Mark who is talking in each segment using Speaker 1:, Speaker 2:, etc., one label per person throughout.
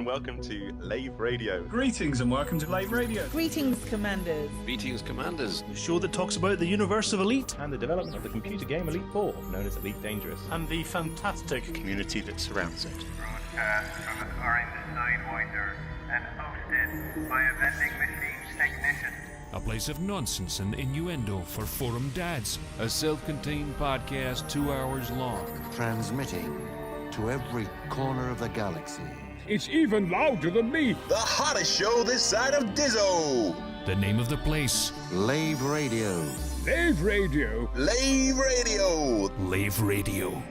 Speaker 1: and welcome to Lave Radio.
Speaker 2: Greetings and welcome to Lave Radio.
Speaker 3: Greetings, Commanders.
Speaker 4: Greetings, Commanders.
Speaker 2: The show that talks about the universe of Elite
Speaker 1: And the development of the computer game Elite 4, known as Elite Dangerous.
Speaker 2: and the fantastic
Speaker 1: Community that surrounds it.
Speaker 5: Broadcast from the Sidewinder and hosted by a vending machine technician.
Speaker 6: A place of nonsense and innuendo for forum dads.
Speaker 4: A self-contained podcast 2 hours long.
Speaker 7: Transmitting to every corner of the galaxy.
Speaker 8: It's even louder than me.
Speaker 9: The hottest show this side of Dizzo.
Speaker 6: The name of the place,
Speaker 7: Lave Radio.
Speaker 8: Lave Radio.
Speaker 9: Lave Radio.
Speaker 6: Lave Radio.
Speaker 5: Radio.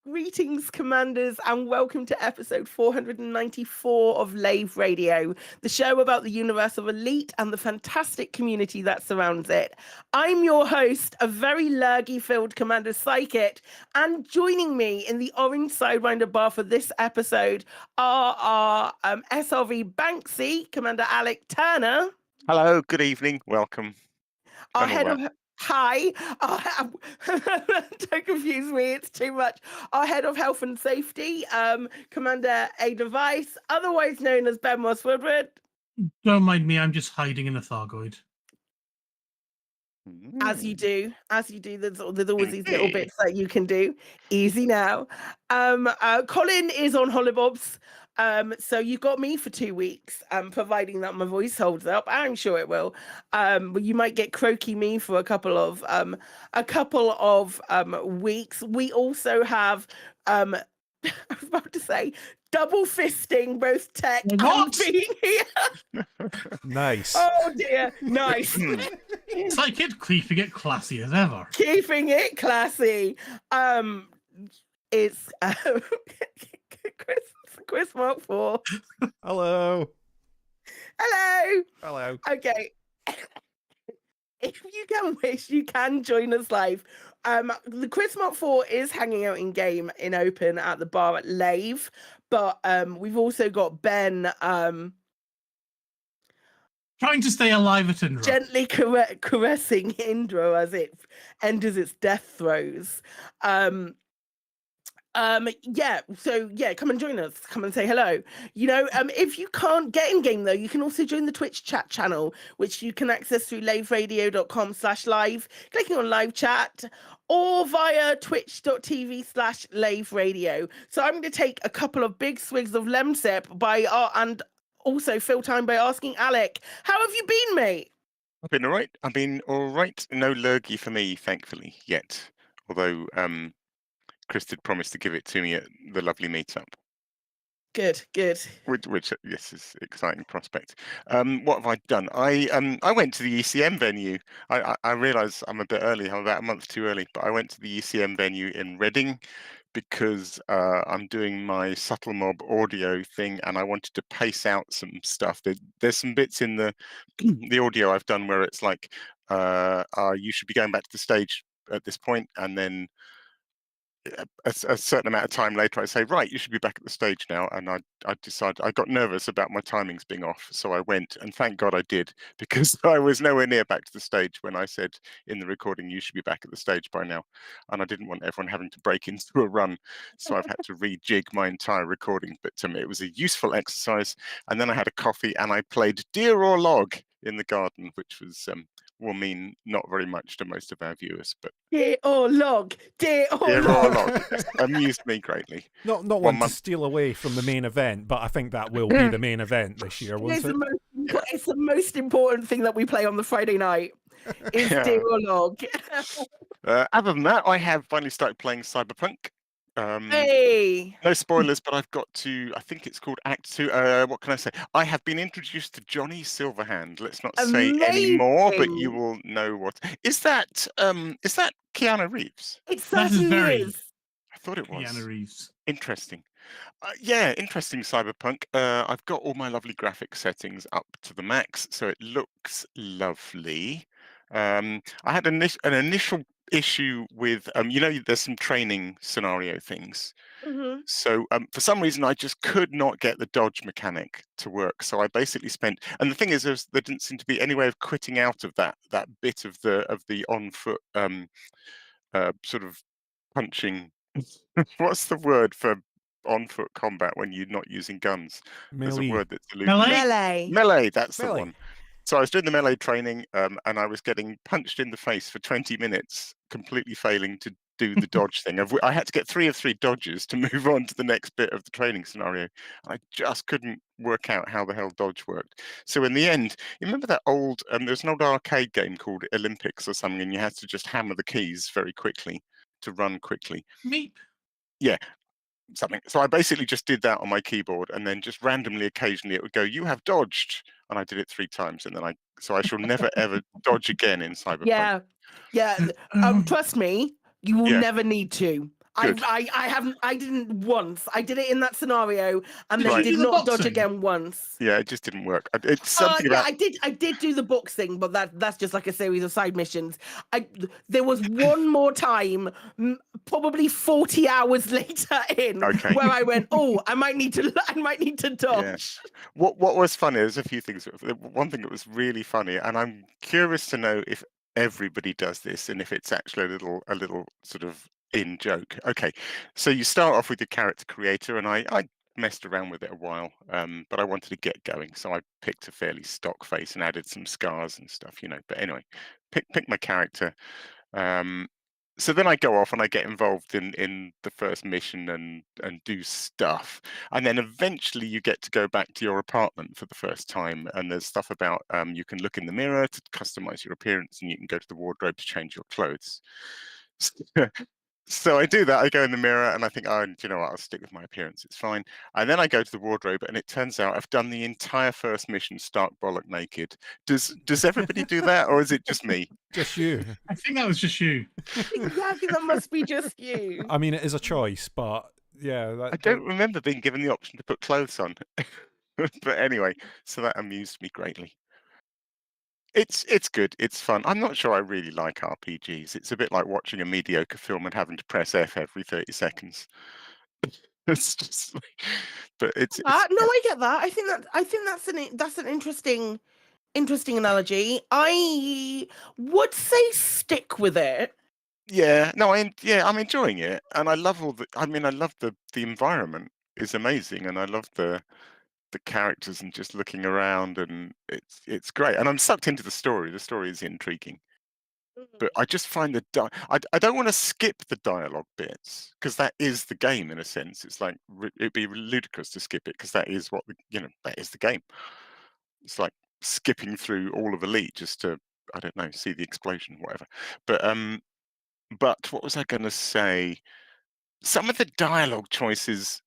Speaker 3: Greetings, Commanders, and welcome to episode 494 of Lave Radio, the show about the universe of Elite and the fantastic community that surrounds it. I'm your host, a very lurgy-filled Commander Psychic, and joining me in the orange Sidewinder bar for this episode are our SRV Banksy, Commander Alec Turner.
Speaker 1: Hello, good evening, welcome.
Speaker 3: Our
Speaker 1: And all
Speaker 3: head
Speaker 1: that.
Speaker 3: of Hi, don't confuse me, it's too much. Our head of health and safety, Commander A Device, otherwise known as Ben Moss Woodward.
Speaker 2: Don't mind me, I'm just hiding in the Thargoid.
Speaker 3: As you do, there's always these little bits that you can do. Easy now. Colin is on Hollybobs. So you've got me for 2 weeks, providing that my voice holds up. I'm sure it will. But you might get croaky me for a couple of weeks. We also have I was about to say double fisting both tech
Speaker 2: What?
Speaker 3: and being here.
Speaker 1: Nice.
Speaker 3: Oh dear, nice.
Speaker 2: Psychic keeping it classy as ever.
Speaker 3: Keeping it classy. It's Chris Mark 4.
Speaker 1: Hello.
Speaker 3: Hello.
Speaker 1: Hello.
Speaker 3: Okay. If you can wish, you can join us live. The Chris Mark 4 is hanging out in game in open at the bar at Lave, but we've also got Ben
Speaker 2: Trying to stay alive at Indra.
Speaker 3: gently caressing Indra as it enters its death throes. Come and join us, come and say hello. If you can't get in game though, you can also join the Twitch chat channel, which you can access through laveradio.com/live, clicking on live chat, or via twitch.tv/lave radio. So I'm going to take a couple of big swigs of lemsip and also fill time by asking Alec, how have you been, mate?
Speaker 1: I've been all right. No lurgy for me, thankfully, yet. Although Chris did promise to give it to me at the lovely meetup.
Speaker 3: Good.
Speaker 1: Which yes, is an exciting prospect. What have I done? I went to the ECM venue. I realise I'm a bit early. I'm about a month too early, but I went to the ECM venue in Reading because I'm doing my Subtle Mob audio thing, and I wanted to pace out some stuff. There's some bits in the the audio I've done where it's like, you should be going back to the stage at this point, and then a certain amount of time later I say, right, you should be back at the stage now, and I decided, I got nervous about my timings being off, so I went, and thank God I did, because I was nowhere near back to the stage when I said in the recording you should be back at the stage by now, and I didn't want everyone having to break into a run, so I've had to rejig my entire recording. But to me it was a useful exercise, and then I had a coffee and I played Deer or Log in the garden, which was will mean not very much to most of our viewers, but
Speaker 3: Dear or log. Dear or
Speaker 1: dear
Speaker 3: log.
Speaker 1: log amused me greatly.
Speaker 10: Not
Speaker 1: 1
Speaker 10: one to
Speaker 1: month.
Speaker 10: steal away from the main event, but I think that will be the main event this year, won't
Speaker 3: It's
Speaker 10: it?
Speaker 3: it's the most important thing that we play on the Friday night. Is
Speaker 1: Yeah.
Speaker 3: Dear or log.
Speaker 1: Other than that, I have finally started playing Cyberpunk.
Speaker 3: Hey.
Speaker 1: No spoilers, but I've got to. I think it's called Act 2. What can I say? I have been introduced to Johnny Silverhand. Let's not say any more, but you
Speaker 3: Amazing.
Speaker 1: will know what. Is that Keanu Reeves?
Speaker 3: It
Speaker 2: That is
Speaker 3: certainly
Speaker 2: very
Speaker 3: is.
Speaker 1: I thought it was.
Speaker 2: Keanu Reeves.
Speaker 1: Interesting. Yeah, interesting Cyberpunk. I've got all my lovely graphic settings up to the max, so it looks lovely. I had an initial issue with, there's some training scenario things.
Speaker 3: Mhm.
Speaker 1: So for some reason, I just could not get the dodge mechanic to work. So I basically spent, and the thing is, there didn't seem to be any way of quitting out of that bit of the on foot sort of punching. What's the word for on foot combat when you're not using guns? There's a
Speaker 10: Melee.
Speaker 1: word that's elusive.
Speaker 2: Melee?
Speaker 1: Melee, that's the
Speaker 10: Melee.
Speaker 1: one. So I was doing the melee training, and I was getting punched in the face for 20 minutes, completely failing to do the dodge thing. I had to get 3 of 3 dodges to move on to the next bit of the training scenario. I just couldn't work out how the hell dodge worked. So in the end, you remember that old, there's an old arcade game called Olympics or something, and you had to just hammer the keys very quickly to run quickly.
Speaker 2: Meep.
Speaker 1: Yeah, something. So I basically just did that on my keyboard, and then just randomly, occasionally, it would go, "You have dodged," and I did it 3 times, and then I shall never ever dodge again in Cyberpunk.
Speaker 3: Yeah. Yeah. Trust me, you will
Speaker 1: Yeah.
Speaker 3: never need to.
Speaker 1: Good.
Speaker 3: I didn't once. I did it in that scenario and then
Speaker 1: Right.
Speaker 3: did
Speaker 2: Do the
Speaker 3: not dodge
Speaker 2: boxing?
Speaker 3: again once.
Speaker 1: Yeah, it just didn't work. It's something
Speaker 3: Yeah,
Speaker 1: about.
Speaker 3: I did do the boxing, but that's just like a series of side missions. There was one more time, probably 40 hours later in,
Speaker 1: Okay.
Speaker 3: where I went, oh, I might need to dodge.
Speaker 1: Yeah. What was funny? There's a few things. One thing that was really funny, and I'm curious to know if everybody does this and if it's actually a little sort of in joke. Okay, so you start off with your character creator, and I messed around with it a while, but I wanted to get going, so I picked a fairly stock face and added some scars and stuff, But anyway, pick my character. So then I go off and I get involved in the first mission and do stuff, and then eventually you get to go back to your apartment for the first time, and there's stuff about you can look in the mirror to customize your appearance, and you can go to the wardrobe to change your clothes. So I do that. I go in the mirror and I think, oh, do you know what? I'll stick with my appearance. It's fine. And then I go to the wardrobe, and it turns out I've done the entire first mission stark bollock naked. Does everybody do that, or is it just me?
Speaker 10: Just you.
Speaker 2: I think that was just you.
Speaker 3: Exactly, that must be just you.
Speaker 10: I mean, it is a choice, but yeah.
Speaker 1: I don't remember being given the option to put clothes on. But anyway, so that amused me greatly. It's good. It's fun. I'm not sure I really like RPGs. It's a bit like watching a mediocre film and having to press F every 30 seconds. It's just, but it's
Speaker 3: No, I get that. I think that's an interesting analogy. I would say stick with it.
Speaker 1: yeah. No, I'm enjoying it, and I love I love the environment is amazing, and I love the characters and just looking around, and it's great, and I'm sucked into the story. The story is intriguing, but I just find I don't want to skip the dialogue bits, because that is the game in a sense. It's like it'd be ludicrous to skip it, because that is what that is the game. It's like skipping through all of Elite just to, I don't know, see the explosion, whatever. But what was I going to say? Some of the dialogue choices.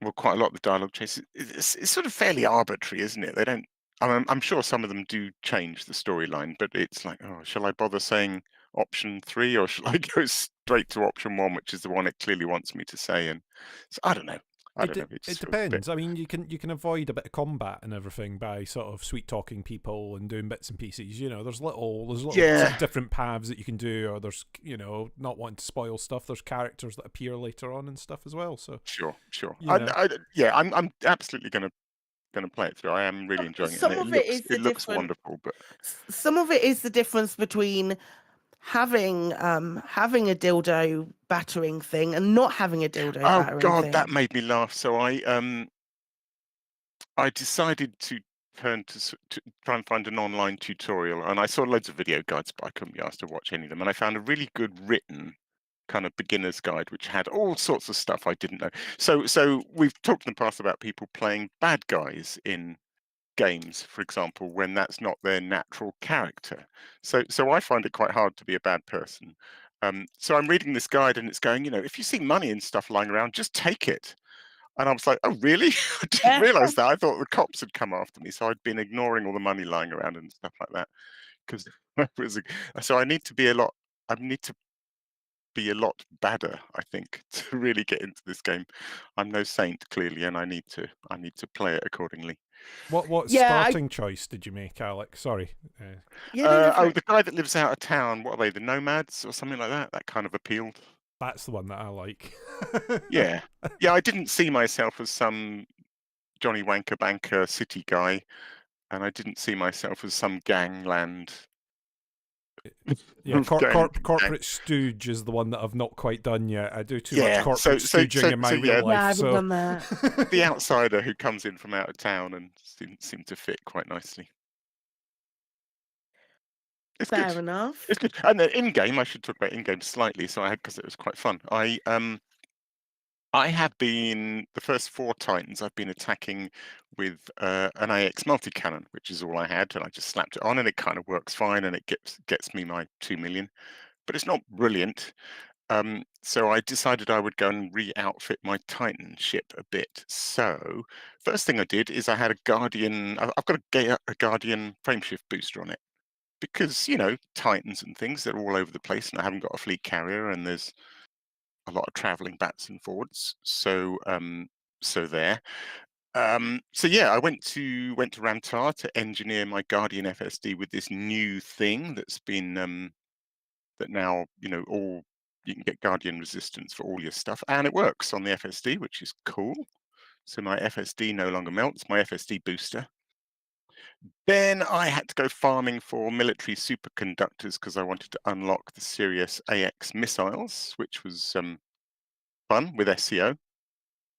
Speaker 1: Well, quite a lot of the dialogue choices, it's sort of fairly arbitrary, isn't it? They don't. I'm sure some of them do change the storyline, but it's like, oh, shall I bother saying option 3, or shall I go straight to option 1, which is the one it clearly wants me to say? And so I don't know.
Speaker 10: It depends. I mean, you can avoid a bit of combat and everything by sort of sweet talking people and doing bits and pieces. There's little sort of different paths that you can do, or there's not wanting to spoil stuff. There's characters that appear later on and stuff as well. So
Speaker 1: sure. I'm absolutely gonna play it through. I am really enjoying it.
Speaker 3: Some
Speaker 1: And
Speaker 3: of it
Speaker 1: looks wonderful, but
Speaker 3: some of it is the difference between having a dildo battering thing and not having a dildo battering
Speaker 1: God,
Speaker 3: thing.
Speaker 1: that made me laugh. So I decided to turned to try and find an online tutorial, and I saw loads of video guides, but I couldn't be asked to watch any of them. And I found a really good written kind of beginner's guide, which had all sorts of stuff I didn't know. So we've talked in the past about people playing bad guys in games, for example, when that's not their natural character. So I find it quite hard to be a bad person. So I'm reading this guide, and it's going, if you see money and stuff lying around, just take it. And I was like, oh, really? I didn't realize that. I thought the cops had come after me. So I'd been ignoring all the money lying around and stuff like that. Because so I need to be a lot badder, I think, to really get into this game. I'm no saint, clearly, and I need to play it accordingly.
Speaker 10: What starting choice did you make, Alex? Sorry.
Speaker 1: The guy that lives out of town. What are they? The nomads or something like that? That kind of appealed.
Speaker 10: That's the one that I like.
Speaker 1: Yeah. I didn't see myself as some Johnny Wanker Banker city guy, and I didn't see myself as some gangland.
Speaker 10: Yeah, corporate stooge is the one that I've not quite done yet. I do too much corporate stooging in my real life.
Speaker 3: I haven't done that.
Speaker 1: The outsider who comes in from out of town and seemed to fit quite nicely. It's
Speaker 3: Fair
Speaker 1: good.
Speaker 3: enough.
Speaker 1: It's good. And then in-game, I should talk about in-game slightly. So because it was quite fun. I have been, the first 4 Titans, I've been attacking with an AX multi-cannon, which is all I had, and I just slapped it on, and it kind of works fine, and it gets me my 2 million. But it's not brilliant. So I decided I would go and re-outfit my Titan ship a bit. So first thing I did is I had a Guardian. I've got a Guardian frameshift booster on it. Because, Titans and things, they're all over the place, and I haven't got a fleet carrier, and there's a lot of traveling backs and forwards. So there. So yeah, I went to Ramtar to engineer my Guardian FSD with this new thing that's been that now all you can get Guardian resistance for all your stuff, and it works on the FSD, which is cool. So my FSD no longer melts. My FSD booster. Then I had to go farming for military superconductors because I wanted to unlock the Sirius AX missiles, which was fun with SEO.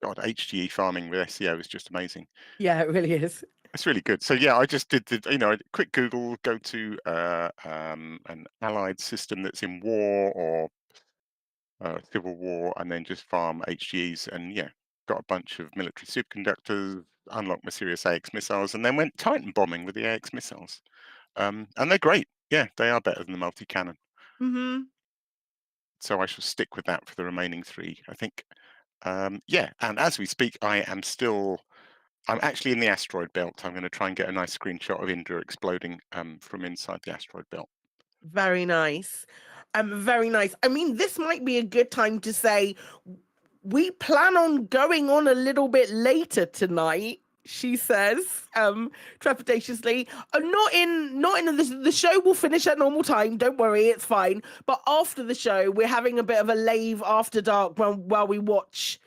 Speaker 1: God, HGE farming with SEO is just amazing.
Speaker 3: Yeah, it really is.
Speaker 1: It's really good. So yeah, I just did the quick Google, go to an allied system that's in war or civil war, and then just farm HGEs, and yeah, got a bunch of military superconductors, unlocked my Sirius AX missiles, and then went Titan bombing with the AX missiles. And they're great. Yeah, they are better than the multi-cannon.
Speaker 3: Mm-hmm.
Speaker 1: So I shall stick with that for the remaining 3, I think. Yeah, and as we speak, I'm actually in the asteroid belt. I'm going to try and get a nice screenshot of Indra exploding from inside the asteroid belt.
Speaker 3: Very nice. Very nice. I mean, this might be a good time to say we plan on going on a little bit later tonight, she says, trepidatiously. Not in the show will finish at normal time, don't worry, it's fine. But after the show, we're having a bit of a Lave after dark while we watch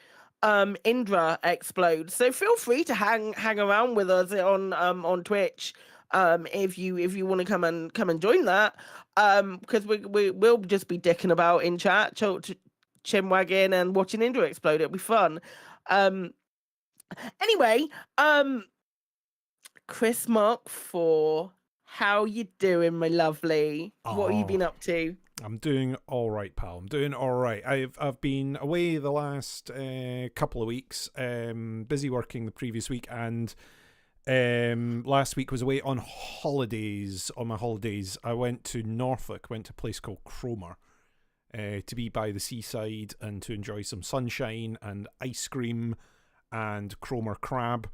Speaker 3: Indra explode. So feel free to hang around with us on Twitch. If you want to come and join that, because we'll just be dicking about in chat, chinwagging and watching Indra explode. It'll be fun. Anyway, Chris Mark 4, how you doing, my lovely? What have you been up to?
Speaker 10: I'm doing all right, pal. I'm doing all right. I've been away the last couple of weeks, busy working the previous week, and last week was away on holidays. On my holidays, I went to Norfolk, went to a place called Cromer, to be by the seaside and to enjoy some sunshine and ice cream and Cromer crab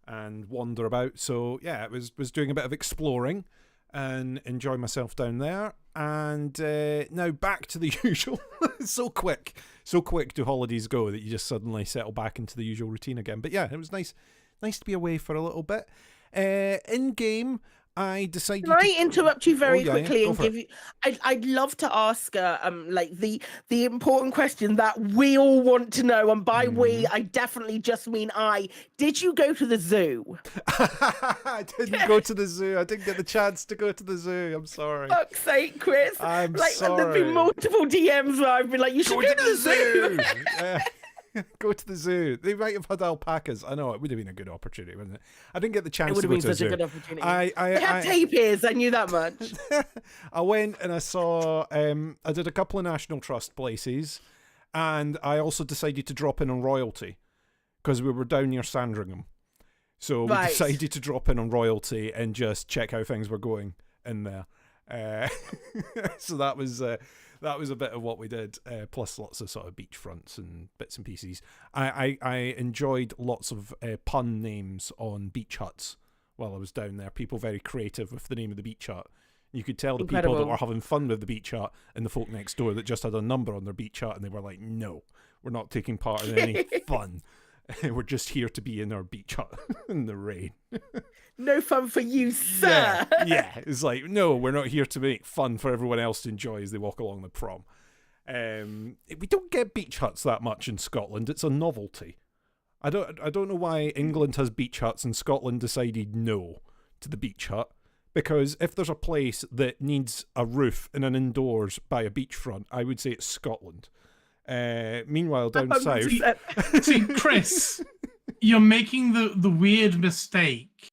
Speaker 10: and wander about. So yeah, it was doing a bit of exploring and enjoy myself down there. And now back to the usual. so quick do holidays go that you just suddenly settle back into the usual routine again. But yeah, it was nice to be away for a little bit. In game, I decided.
Speaker 3: Can I interrupt you very quickly and give you? I'd love to ask like the important question that we all want to know, and by we, I definitely just mean I. Did you go to the zoo?
Speaker 10: I didn't go to the zoo. I didn't get the chance to go to the zoo. I'm sorry.
Speaker 3: Fuck's sake, Chris.
Speaker 10: I'm
Speaker 3: like,
Speaker 10: sorry.
Speaker 3: There's been multiple DMs where I've been like, you should go to the zoo.
Speaker 10: Go to the zoo. They might have had alpacas. I know, it would have been a good opportunity, wouldn't it? I didn't get the
Speaker 3: It
Speaker 10: chance
Speaker 3: would
Speaker 10: to
Speaker 3: have
Speaker 10: go
Speaker 3: been
Speaker 10: to the
Speaker 3: such a
Speaker 10: zoo.
Speaker 3: good opportunity.
Speaker 10: They
Speaker 3: had tapirs, I knew that much.
Speaker 10: I went and I saw, I did a couple of National Trust places, and I also decided to drop in on Royalty, because we were down near Sandringham. So we decided to drop in on Royalty and just check how things were going in there. So that was a bit of what we did, plus lots of sort of beachfronts and bits and pieces. I enjoyed lots of pun names on beach huts while I was down there. People very creative with the name of the beach hut. You could tell the people that were having fun with the beach hut and the folk next door that just had a number on their beach hut, and they were like, no, we're not taking part in any fun. We're just here to be in our beach hut in the rain.
Speaker 3: No fun for you, sir.
Speaker 10: Yeah, it's like, no, we're not here to make fun for everyone else to enjoy as they walk along the prom. We don't get beach huts that much in Scotland. It's a novelty. I don't know why England has beach huts and Scotland decided no to the beach hut. Because if there's a place that needs a roof and an indoors by a beachfront, I would say it's Scotland. Meanwhile, down south...
Speaker 2: See, Chris, you're making the weird mistake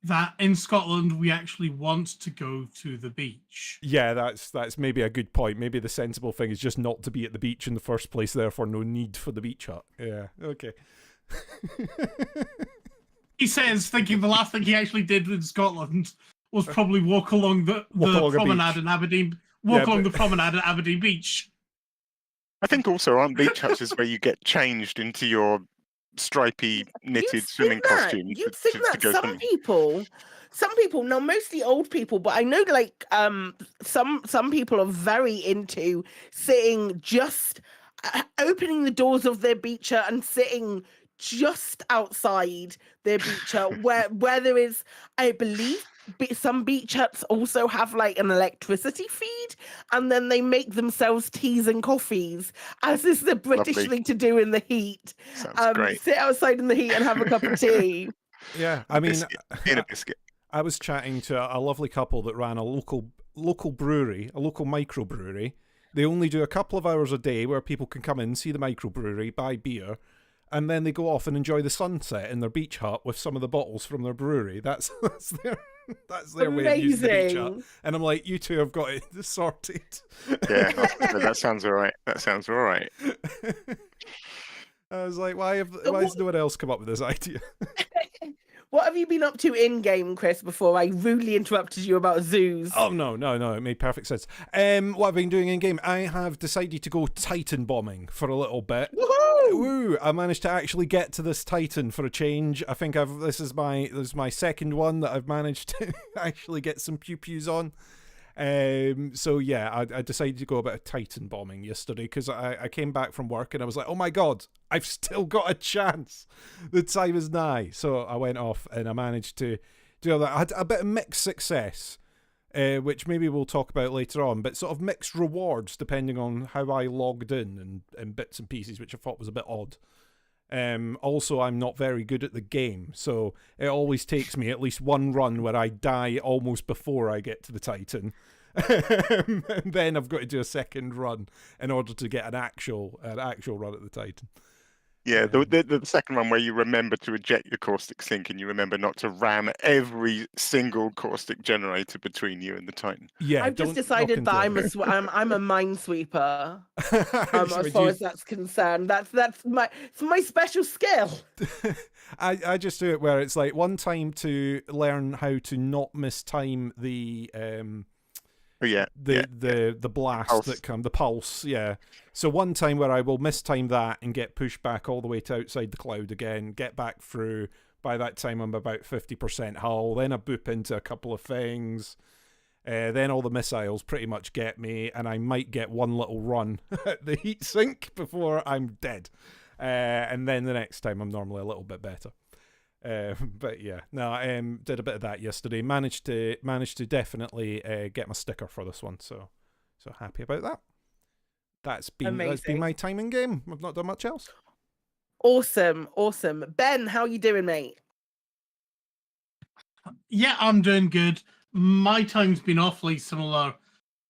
Speaker 2: that in Scotland we actually want to go to the beach.
Speaker 10: Yeah, that's maybe a good point. Maybe the sensible thing is just not to be at the beach in the first place, therefore no need for the beach hut. Yeah, okay.
Speaker 2: He says, thinking the last thing he actually did in Scotland was probably walk along the promenade in Aberdeen. Along the promenade at Aberdeen Beach.
Speaker 3: I
Speaker 1: think also aren't beach huts is where you get changed into your stripy knitted swimming costume.
Speaker 3: You think that some people, now mostly old people, but I know like some people are very into sitting just opening the doors of their beach hut and sitting just outside their beach hut where there is, I believe, some beach huts also have like an electricity feed, and then they make themselves teas and coffees, as is the British thing to do in the heat.
Speaker 1: Sounds great.
Speaker 3: Sit outside in the heat and have a cup of tea.
Speaker 10: Yeah, I mean,
Speaker 1: in a biscuit.
Speaker 10: I was chatting to a lovely couple that ran a local brewery, a local microbrewery. They only do a couple of hours a day where people can come in, see the microbrewery, buy beer, and then they go off and enjoy the sunset in their beach hut with some of the bottles from their brewery. That's their way of using the beach hut. And I'm like, you two have got it sorted.
Speaker 1: Yeah, that sounds all right. That sounds all right.
Speaker 10: I was like, why has no one else come up with this idea?
Speaker 3: What have you been up to in game, Chris, before I rudely interrupted you about zoos?
Speaker 10: Oh, no, it made perfect sense. What I've been doing in game, I have decided to go Titan bombing for a little bit.
Speaker 3: Woohoo!
Speaker 10: Woo! I managed to actually get to this Titan for a change. I think this is my second one that I've managed to actually get some pew-pews on. So yeah, I decided to go a bit of Titan bombing yesterday because I came back from work and I was like, oh my god, I've still got a chance. The time is nigh. So I went off and I managed to do that. I had a bit of mixed success, which maybe we'll talk about later on, but sort of mixed rewards depending on how I logged in and bits and pieces, which I thought was a bit odd. Also, I'm not very good at the game, so it always takes me at least one run where I die almost before I get to the Titan. And then I've got to do a second run in order to get an actual run at the Titan.
Speaker 1: Yeah, the second one where you remember to eject your caustic sink and you remember not to ram every single caustic generator between you and the Titan.
Speaker 3: Yeah, I've just decided that I'm a minesweeper. As far as that's concerned, that's my special skill.
Speaker 10: I just do it where it's like one time to learn how to not mistime the the blast pulse. The pulse, yeah. So one time where I will mistime that and get pushed back all the way to outside the cloud again, get back through. By that time I'm about 50% hull, then I boop into a couple of things, then all the missiles pretty much get me, and I might get one little run at the heat sink before I'm dead. And then the next time I'm normally a little bit better. But yeah, no, I did a bit of that yesterday. Managed to definitely get my sticker for this one, so happy about that. That's been my time in game. I've not done much else.
Speaker 3: Awesome. Ben, how you doing, mate?
Speaker 2: Yeah, I'm doing good. My time's been awfully similar,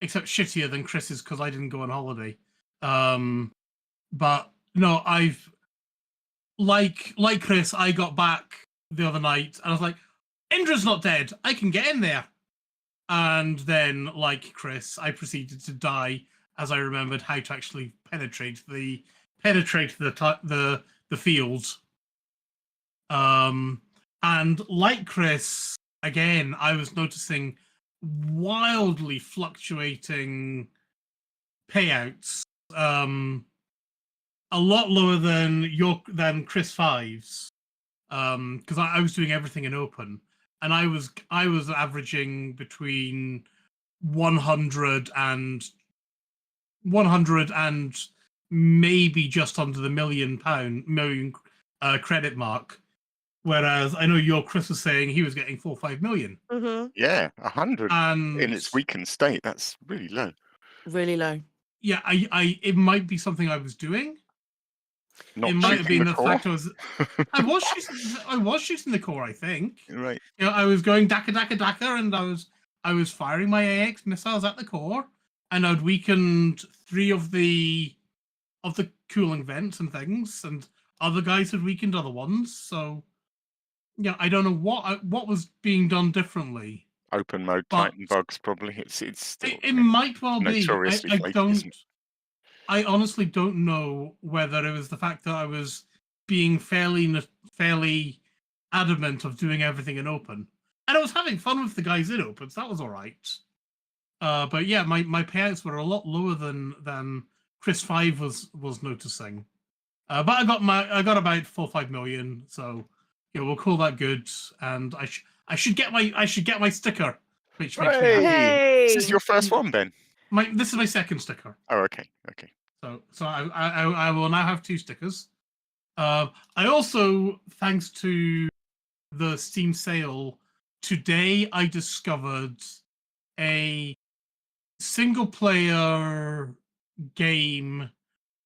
Speaker 2: except shittier than Chris's because I didn't go on holiday. But no, I've like Chris. I got back the other night, and I was like, Indra's not dead. I can get in there. And then, like Chris, I proceeded to die as I remembered how to actually penetrate the fields. And like Chris, again, I was noticing wildly fluctuating payouts. A lot lower than Chris Five's. Because I was doing everything in open, and I was averaging between 100 and maybe just under the million credit mark. Whereas I know your Chris was saying he was getting 4 or 5 million.
Speaker 3: Mm-hmm.
Speaker 1: Yeah, 100
Speaker 2: And
Speaker 1: in its weakened state. That's really low.
Speaker 3: Really low.
Speaker 2: yeah, it might be something I was doing.
Speaker 1: Not
Speaker 2: It might have
Speaker 1: shooting
Speaker 2: been
Speaker 1: the
Speaker 2: the
Speaker 1: core.
Speaker 2: fact I was shooting the core, I think.
Speaker 1: Right.
Speaker 2: You know, I was going daka daka daka, and I was firing my AX missiles at the core, and I'd weakened 3 of the cooling vents and things, and other guys had weakened other ones. So yeah, I don't know what was being done differently.
Speaker 1: Open mode
Speaker 2: But
Speaker 1: Titan bugs probably. It's still
Speaker 2: it might well be.
Speaker 1: notoriously
Speaker 2: I
Speaker 1: flaky,
Speaker 2: don't.
Speaker 1: isn't it?
Speaker 2: I honestly don't know whether it was the fact that I was being fairly adamant of doing everything in open, and I was having fun with the guys in open, so that was all right. But yeah, my payouts were a lot lower than Chris Five was noticing. But I got about 4 or 5 million, so yeah, we'll call that good. And I should get my sticker, which makes me happy.
Speaker 3: Hey!
Speaker 1: This is your first one, Ben.
Speaker 2: This is my second sticker.
Speaker 1: Oh, okay.
Speaker 2: So I will now have 2 stickers. I also, thanks to the Steam sale, today I discovered a single player game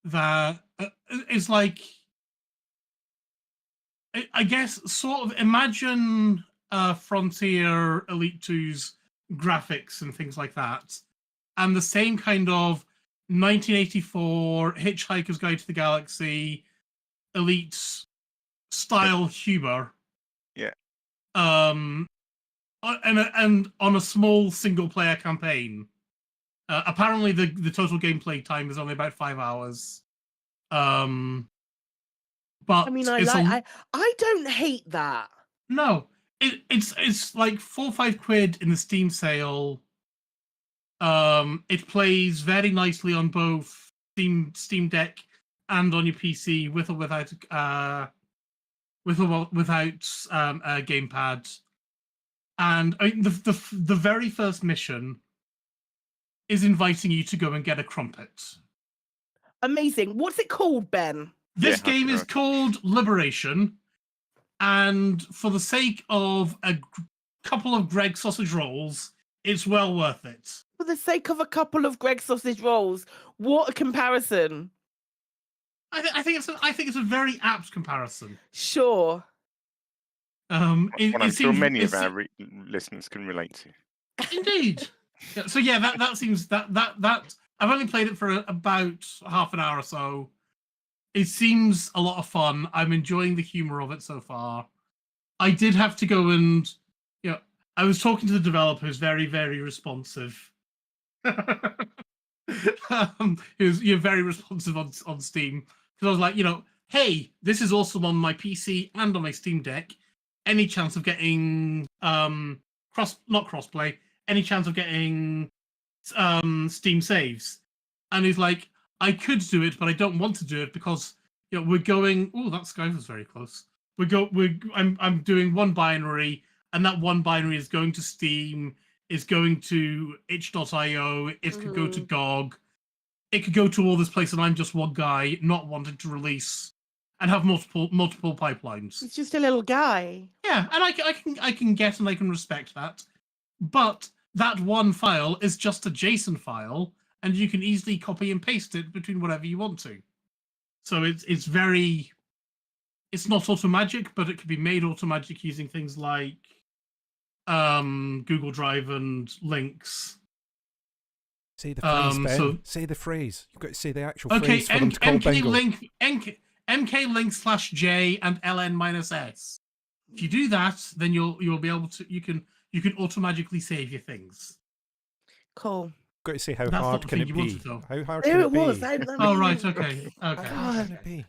Speaker 2: that is like, I guess, sort of imagine Frontier Elite 2's graphics and things like that, and the same kind of 1984 Hitchhiker's Guide to the Galaxy Elite style humor.
Speaker 1: Yeah.
Speaker 2: And on a small single player campaign. Apparently the total gameplay time is only about 5 hours. But
Speaker 3: I mean, I don't hate that.
Speaker 2: No, it's like 4 or 5 quid in the Steam sale. It plays very nicely on both Steam Deck and on your PC with or without a gamepad. And the very first mission is inviting you to go and get a crumpet.
Speaker 3: Amazing. What's it called, Ben?
Speaker 2: This game is called Liberation, and for the sake of a couple of Greg sausage rolls, it's well worth it.
Speaker 3: For the sake of a couple of Greg sausage rolls, what a comparison!
Speaker 2: I think it's a very apt comparison.
Speaker 3: Sure.
Speaker 1: One I'm sure many of our listeners can relate to.
Speaker 2: Indeed. Yeah, so yeah, that seems that I've only played it for about half an hour or so. It seems a lot of fun. I'm enjoying the humor of it so far. I did have to go and, I was talking to the developer who's very, very responsive. He was very responsive on Steam. Because I was like, hey, this is awesome on my PC and on my Steam Deck. Any chance of getting not crossplay, any chance of getting Steam saves? And he's like, I could do it, but I don't want to do it because we're going. Oh, that sky was very close. I'm doing one binary, and that one binary is going to Steam, is going to itch.io. It could go to GOG. It could go to all this place, and I'm just one guy not wanting to release and have multiple pipelines.
Speaker 3: It's just a little guy.
Speaker 2: Yeah, and I can get and I can respect that, but that one file is just a JSON file, and you can easily copy and paste it between whatever you want to. So it's not automagic, but it can be made automagic using things like Google Drive and links.
Speaker 10: Say the phrase, Ben.
Speaker 2: So
Speaker 10: say the phrase. You've got to say the actual
Speaker 2: okay,
Speaker 10: phrase for them to call bingo.
Speaker 2: MK-link/J and LN-S. If you do that, then you'll be able to you can automatically save your things.
Speaker 3: Cool.
Speaker 10: Got to say how
Speaker 2: That's not
Speaker 10: hard
Speaker 2: the
Speaker 10: can
Speaker 2: thing
Speaker 10: it
Speaker 2: you
Speaker 10: be?
Speaker 2: wanted, though.
Speaker 10: How hard
Speaker 3: There
Speaker 10: can
Speaker 3: it
Speaker 10: it be?
Speaker 3: was.
Speaker 2: Oh right, okay.
Speaker 10: How hard can it be?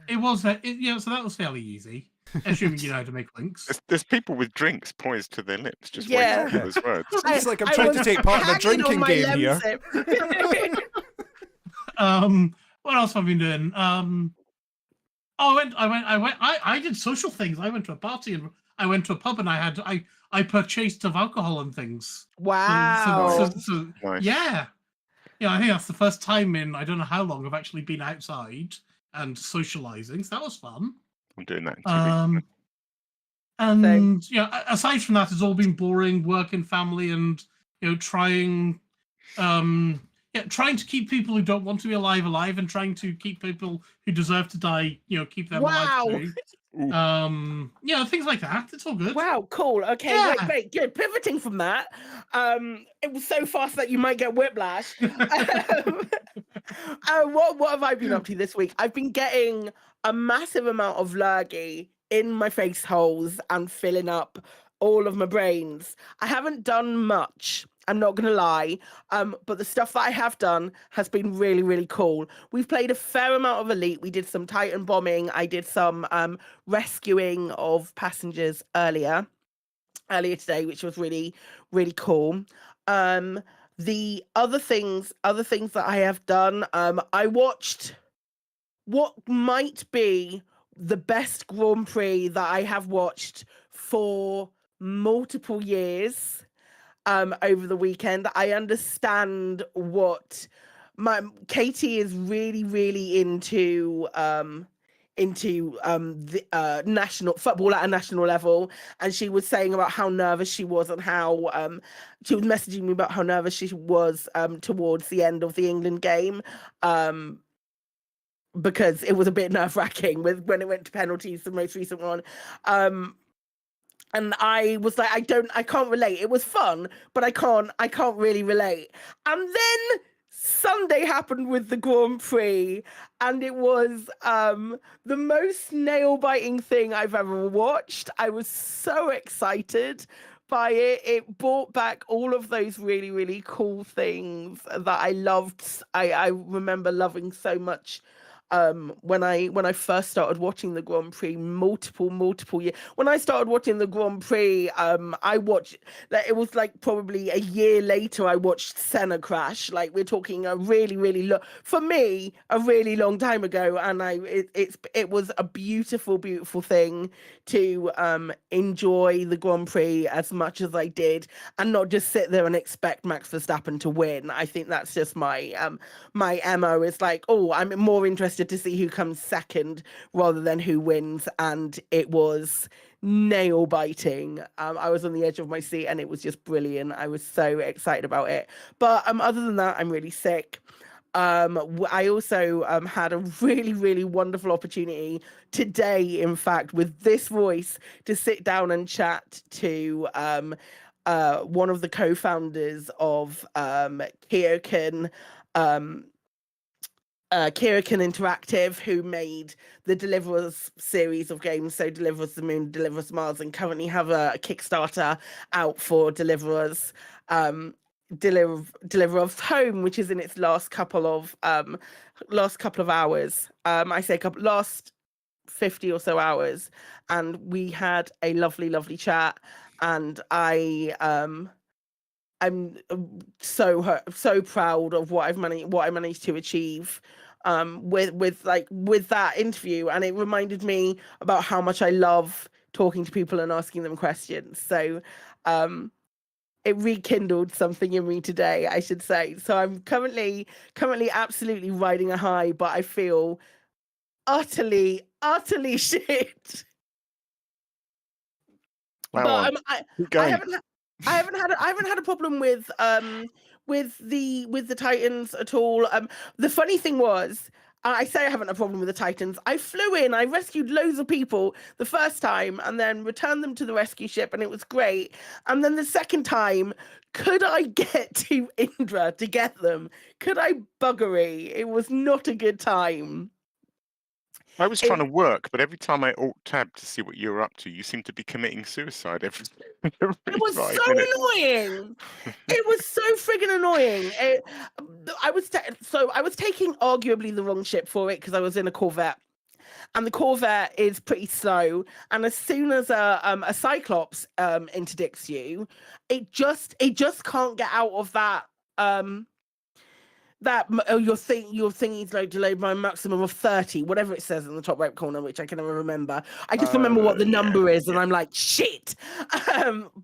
Speaker 2: It was yeah, so that was fairly easy, assuming you know how to make links.
Speaker 1: There's people with drinks poised to their lips, just
Speaker 3: Yeah.
Speaker 1: waiting for those words.
Speaker 10: It's like I'm trying to take part in a
Speaker 3: hanging on
Speaker 10: drinking
Speaker 3: my
Speaker 10: game here.
Speaker 3: lemsip.
Speaker 2: What else have I been doing? I did social things. I went to a party and I went to a pub and I purchased of alcohol and things.
Speaker 3: Wow.
Speaker 2: So
Speaker 1: Nice.
Speaker 2: yeah. I think that's the first time in I don't know how long I've actually been outside and socializing. So that was fun.
Speaker 1: I'm doing that in 2 weeks.
Speaker 2: And aside from that, it's all been boring work and family, and trying to keep people who don't want to be alive, and trying to keep people who deserve to die, keep them alive too. Things like that. It's all good.
Speaker 3: Wow, cool. Okay, wait, good. Pivoting from that, it was so fast that you might get whiplash. What have I been up to this week? I've been getting a massive amount of lurgy in my face holes and filling up all of my brains. I haven't done much, I'm not going to lie, but the stuff that I have done has been really, really cool. We've played a fair amount of Elite. We did some Titan bombing. I did some rescuing of passengers earlier today, which was really, really cool. The other things that I have done, I watched what might be the best Grand Prix that I have watched for multiple years over the weekend. I understand what Katie is really, really into the national football at a national level, and she was saying about how nervous she was and how she was messaging me about how nervous she was towards the end of the England game, because it was a bit nerve-wracking when it went to penalties, the most recent one. And I was like, I can't relate. It was fun, but I can't really relate. And then Sunday happened with the Grand Prix, and it was the most nail-biting thing I've ever watched. I was so excited by it. It brought back all of those really, really cool things that I loved. I remember loving so much when I first started watching the Grand Prix multiple years. When I started watching the Grand Prix, I watched that it was like probably a year later I watched Senna crash. Like we're talking a really, really for me, a really long time ago, and it was a beautiful thing to enjoy the Grand Prix as much as I did, and not just sit there and expect Max Verstappen to win. I think that's just my MO. Is like, oh, I'm more interested to see who comes second rather than who wins, and it was nail biting. I was on the edge of my seat and it was just brilliant. I was so excited about it. But other than that, I'm really sick. I also had a really, really wonderful opportunity today, in fact, with this voice, to sit down and chat to one of the co-founders of Kyokan Interactive, who made the Deliverers series of games, so Deliverers the Moon, Deliverers Mars, and currently have a Kickstarter out for Deliverers, Deliverers Home, which is in its last couple of hours. I say last 50 or so hours, and we had a lovely chat, and I'm so proud of what I managed to achieve with that interview, and it reminded me about how much I love talking to people and asking them questions. So it rekindled something in me today, I should say. So I'm currently absolutely riding a high, but I feel utterly shit.
Speaker 1: Wow.
Speaker 3: But I haven't had a problem with the Titans at all. The funny thing was, I say I haven't a problem with the Titans. I flew in, I rescued loads of people the first time and then returned them to the rescue ship, and it was great. And then the second time, could I get to Indra to get them? Could I buggery? It was not a good time.
Speaker 1: I was trying to work, but every time I alt-tab to see what you were up to, you seem to be committing suicide every
Speaker 3: It was
Speaker 1: 5
Speaker 3: so
Speaker 1: minutes.
Speaker 3: annoying. It was so friggin' annoying. I was taking arguably the wrong ship for it because I was in a Corvette, and the Corvette is pretty slow. And as soon as a Cyclops interdicts you, it just can't get out of that. Your thingy's like delayed by a maximum of 30, whatever it says in the top right corner, which I can never remember. I just remember what the number is, and I'm like, shit.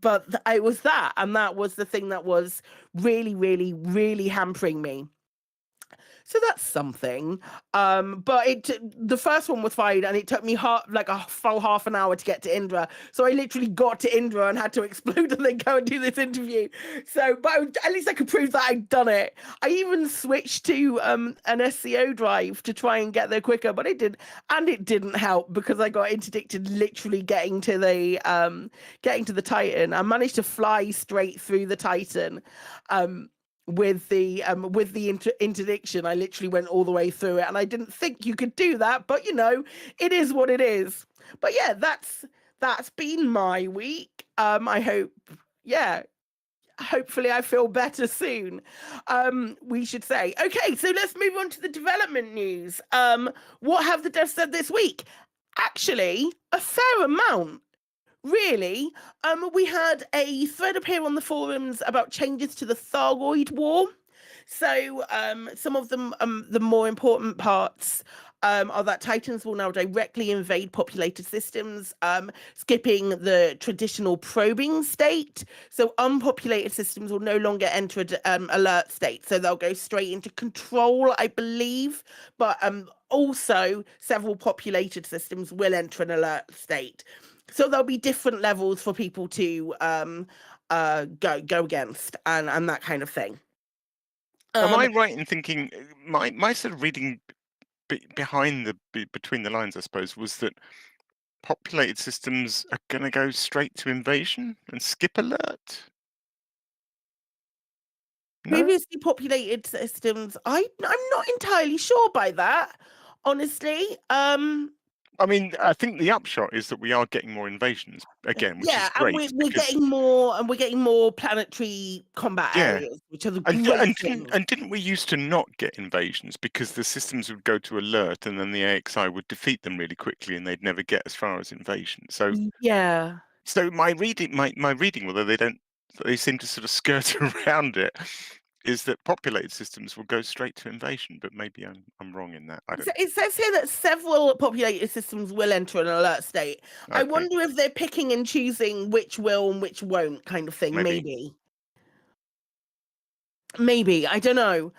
Speaker 3: But it was that, and that was the thing that was really, really, really hampering me. So that's something. But the first one was fine, and it took me a full half an hour to get to Indra. So I literally got to Indra and had to explode and then go and do this interview. But at least I could prove that I'd done it. I even switched to an SCO drive to try and get there quicker, but it didn't help because I got interdicted literally getting to the Titan. I managed to fly straight through the Titan. With the interdiction, I literally went all the way through it, and I didn't think you could do that, but it is what it is. But yeah, that's been my week. I hope, hopefully I feel better soon. We should say. Okay, so let's move on to the development news. What have the devs said this week? Actually, a fair amount. Really, we had a thread appear on the forums about changes to the Thargoid War. So some of them, the more important parts are that Titans will now directly invade populated systems, skipping the traditional probing state. So unpopulated systems will no longer enter alert state. So they'll go straight into control, I believe. But also several populated systems will enter an alert state. So there'll be different levels for people to go against and that kind of thing.
Speaker 1: Am I right in thinking my sort of reading between the lines, I suppose, was that populated systems are going to go straight to invasion and skip alert? No?
Speaker 3: Previously populated systems, I'm not entirely sure by that, honestly.
Speaker 1: I mean, I think the upshot is that we are getting more invasions again, which is great.
Speaker 3: And we're getting more planetary combat areas, which are the great things.
Speaker 1: And didn't we used to not get invasions because the systems would go to alert and then the AXI would defeat them really quickly and they'd never get as far as invasion. So
Speaker 3: yeah.
Speaker 1: So my reading, although they seem to sort of skirt around it, is that populated systems will go straight to invasion, but maybe I'm wrong in that. I don't know.
Speaker 3: It says here that several populated systems will enter an alert state. Okay. I wonder if they're picking and choosing which will and which won't, kind of thing. Maybe. I don't know.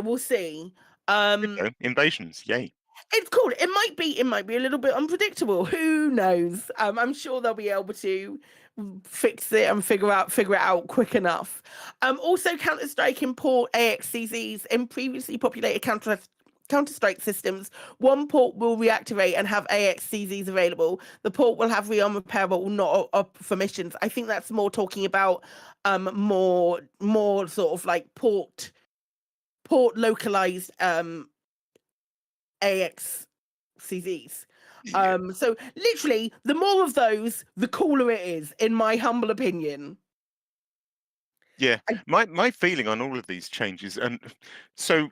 Speaker 3: We'll see.
Speaker 1: Invasions, yay.
Speaker 3: It's cool. It might be a little bit unpredictable. Who knows? I'm sure they'll be able to fix it and figure it out quick enough. Also, Counter-Strike import AXCZs in previously populated Counter-Strike systems. One port will reactivate and have AXCZs available. The port will have rearm repair, but will not opt for missions. I think that's more talking about more sort of like port localized AXCZs. So literally, the more of those, the cooler it is, in my humble opinion.
Speaker 1: Yeah, my feeling on all of these changes, and so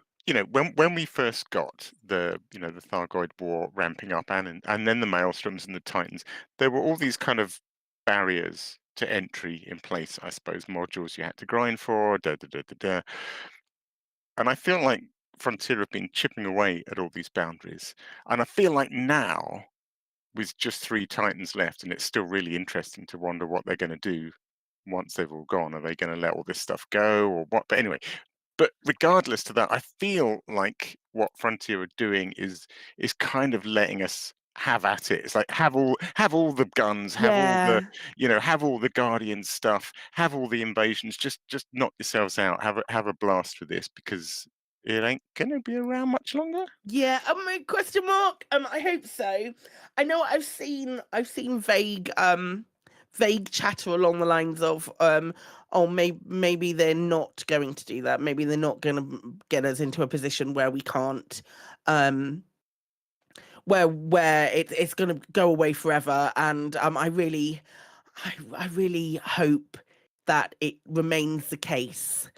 Speaker 1: when we first got the Thargoid War ramping up, and then the Maelstroms and the Titans, there were all these kind of barriers to entry in place. I suppose modules you had to grind for, and I feel like Frontier have been chipping away at all these boundaries, and I feel like now, with just 3 Titans left, and it's still really interesting to wonder what they're going to do once they've all gone. Are they going to let all this stuff go or what? But anyway, regardless to that, I feel like what Frontier are doing is kind of letting us have at it. It's like have all the guns, have all the have all the Guardian stuff, have all the invasions. Just knock yourselves out. Have a blast with this, because It ain't gonna be around much longer.
Speaker 3: Yeah, question mark. I hope so. I know I've seen vague chatter along the lines of oh, maybe they're not going to do that. Maybe they're not going to get us into a position where we can't where it's going to go away forever. And I really hope that it remains the case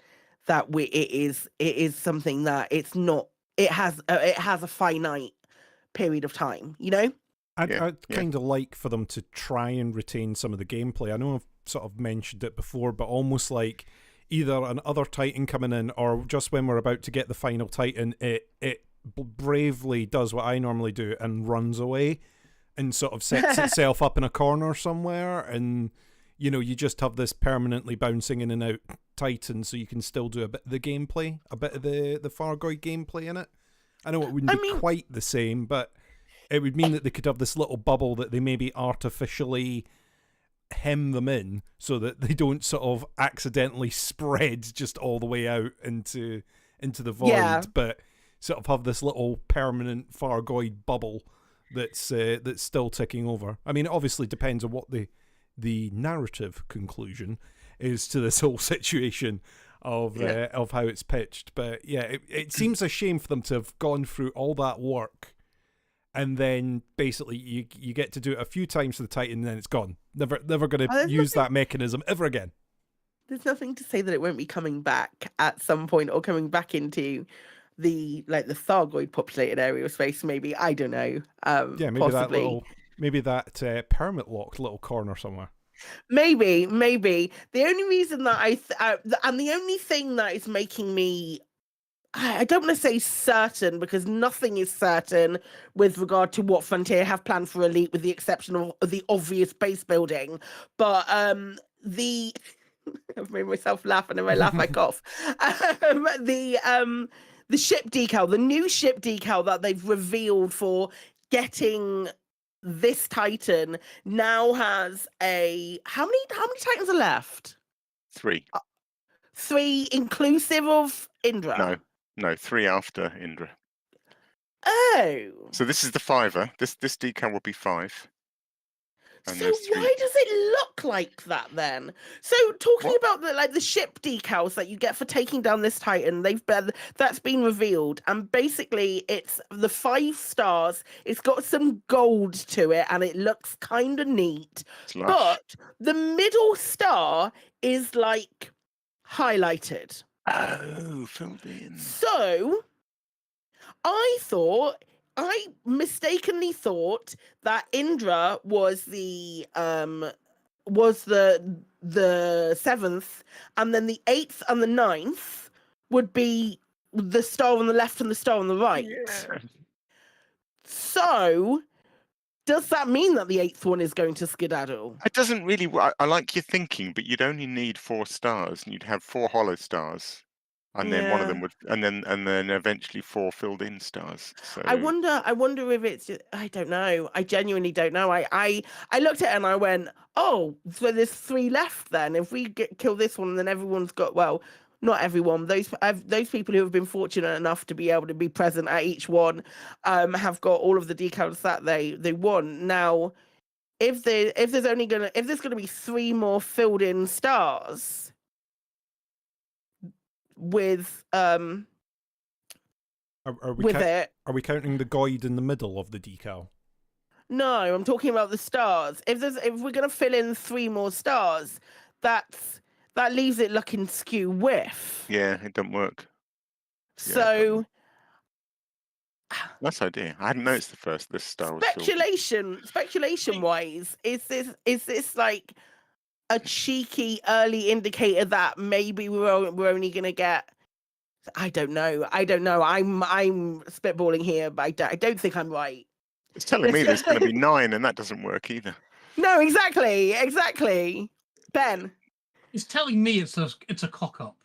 Speaker 3: that it is something that it's not. It has a finite period of time, you know.
Speaker 10: I'd kind of like for them to try and retain some of the gameplay. I know I've sort of mentioned it before, but almost like either another Titan coming in, or just when we're about to get the final Titan, it bravely does what I normally do and runs away and sort of sets itself up in a corner somewhere, and you just have this permanently bouncing in and out Titan, so you can still do a bit of the gameplay, a bit of the Fargoid gameplay in it. I know it wouldn't be quite the same, but it would mean that they could have this little bubble that they maybe artificially hem them in so that they don't sort of accidentally spread just all the way out into the void, but sort of have this little permanent Fargoid bubble that's still ticking over. I mean, it obviously depends on what the narrative conclusion is to this whole situation of how it's pitched. But yeah, it seems a shame for them to have gone through all that work and then basically you get to do it a few times for the Titan and then it's gone. Never going to use that mechanism ever again.
Speaker 3: There's nothing to say that it won't be coming back at some point, or coming back into the Thargoid populated area of space. Maybe, I don't know.
Speaker 10: Maybe
Speaker 3: possibly.
Speaker 10: that permit locked little corner somewhere.
Speaker 3: Maybe. The only reason that and the only thing that is making me, I don't want to say certain, because nothing is certain with regard to what Frontier have planned for Elite, with the exception of the obvious base building. But I've made myself laugh, and if I laugh, I cough. The ship decal, the new ship decal that they've revealed for getting this Titan, now has how many Titans are left?
Speaker 1: 3.
Speaker 3: 3 inclusive of Indra?
Speaker 1: No, 3 after Indra.
Speaker 3: Oh.
Speaker 1: So this is the 5er. This decal will be 5. And
Speaker 3: so why does it look like that then? So talking about the ship decals that you get for taking down this Titan, that's been revealed, and basically it's the 5 stars. It's got some gold to it, and it looks kind of neat. But the middle star is like highlighted.
Speaker 1: Oh, filled in.
Speaker 3: So I mistakenly thought that Indra was the 7th, and then the 8th and the 9th would be the star on the left and the star on the right. Yeah. So does that mean that the 8th one is going to skedaddle?
Speaker 1: It doesn't really. I like your thinking, but you'd only need 4 stars, and you'd have 4 hollow stars. And then one of them would, and then eventually 4 filled in stars. So
Speaker 3: I wonder if it's. I don't know. I genuinely don't know. I looked at it and I went, oh, so there's 3 left then. If we kill this one, then everyone's got. Well, not everyone. Those people who have been fortunate enough to be able to be present at each one, have got all of the decals that they want. Now, if there's gonna be 3 more filled in stars. With
Speaker 10: Are we counting the guide in the middle of the decal?
Speaker 3: No, I'm talking about the stars. If we're gonna fill in 3 more stars, that leaves it looking skew whiff.
Speaker 1: Yeah, it doesn't work.
Speaker 3: So
Speaker 1: that's idea. I hadn't noticed the star was
Speaker 3: speculation wise, is this like a cheeky early indicator that maybe we're only gonna get? I don't know. I'm spitballing here, but I don't think I'm right.
Speaker 1: It's telling me there's going to be 9, and that doesn't work either.
Speaker 3: No, exactly. Ben,
Speaker 2: it's telling me it's a cock up.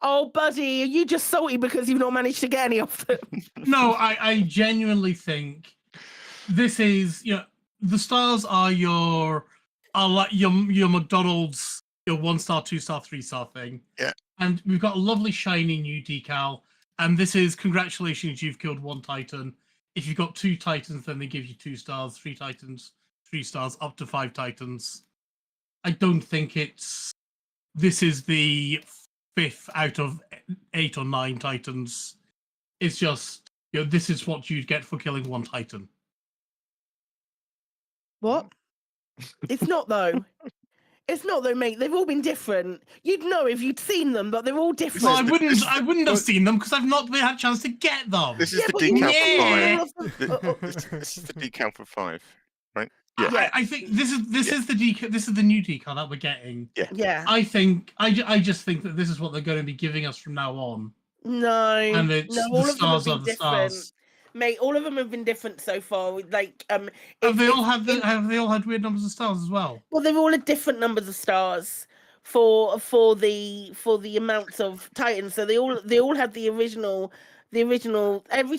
Speaker 3: Oh, buddy, are you just salty because you've not managed to get any of them?
Speaker 2: No, I genuinely think this is, the stars are like your McDonald's, your 1-star, 2-star, 3-star thing.
Speaker 1: Yeah.
Speaker 2: And we've got a lovely shiny new decal And this is congratulations, you've killed 1 Titan. If you've got 2 Titans, then they give you 2 stars. 3 Titans, 3 stars, up to 5 Titans. I don't think this is the 5th out of 8 or 9 Titans. It's just, this is what you'd get for killing 1 Titan.
Speaker 3: What? It's not though. It's not though, mate. They've all been different. You'd know if you'd seen them, but they're all different.
Speaker 2: Well, I wouldn't have seen them because I've not had a chance to get them.
Speaker 1: This is the
Speaker 3: but
Speaker 1: decal for
Speaker 3: yeah.
Speaker 1: 5. This is the decal for 5, right? Yeah.
Speaker 2: I think this is the decal. This is the new decal that we're getting.
Speaker 3: Yeah.
Speaker 2: I just think that this is what they're going to be giving us from now on.
Speaker 3: No.
Speaker 2: And it's
Speaker 3: no,
Speaker 2: the
Speaker 3: all of them
Speaker 2: stars
Speaker 3: have
Speaker 2: are
Speaker 3: been
Speaker 2: the
Speaker 3: different.
Speaker 2: stars.
Speaker 3: Mate, all of them have been different so far. Like,
Speaker 2: Have they all had weird numbers of stars as well?
Speaker 3: Well, they've all had different numbers of stars for the amounts of Titans. So they all had the original. Every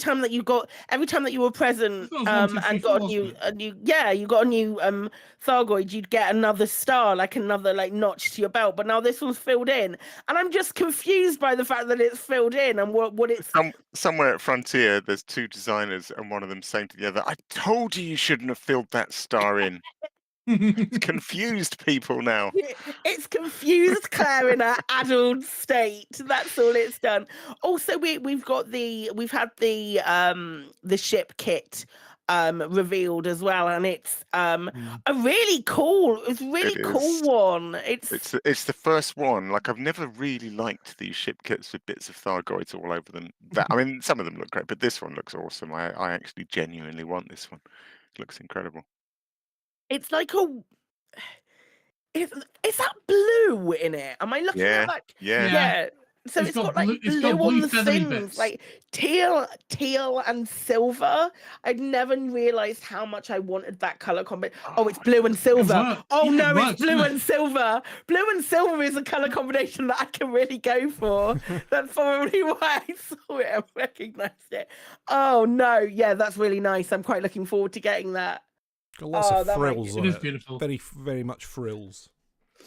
Speaker 3: time that you were present
Speaker 2: That was 1, 2, 3,
Speaker 3: and got
Speaker 2: 4,
Speaker 3: you got a new Thargoid, you'd get another star, like another notch to your belt. But now this one's filled in, and I'm just confused by the fact that it's filled in and what it's.
Speaker 1: Somewhere at Frontier, there's 2 designers, and one of them saying to the other, "I told you shouldn't have filled that star in." It's confused people now.
Speaker 3: It's confused Clare in her addled state. That's all it's done. Also, we've had the ship kit revealed as well, and it's a really cool one.
Speaker 1: It's the first one. Like, I've never really liked these ship kits with bits of Thargoids all over them. I mean, some of them look great, but this one looks awesome. I actually genuinely want this one. It looks incredible.
Speaker 3: It's like is that blue in it? Am I looking at that?
Speaker 1: Yeah.
Speaker 3: So it's got blue on the fins,
Speaker 2: bits.
Speaker 3: like teal and silver. I'd never realised how much I wanted that colour combination. Oh, it's blue and silver. It's blue and silver. Blue and silver is a colour combination that I can really go for. That's probably why I saw it and recognised it. Oh no, yeah, that's really nice. I'm quite looking forward to getting that.
Speaker 10: Got lots of frills on
Speaker 2: it. It is
Speaker 10: it.
Speaker 2: beautiful.
Speaker 10: Very, very much frills.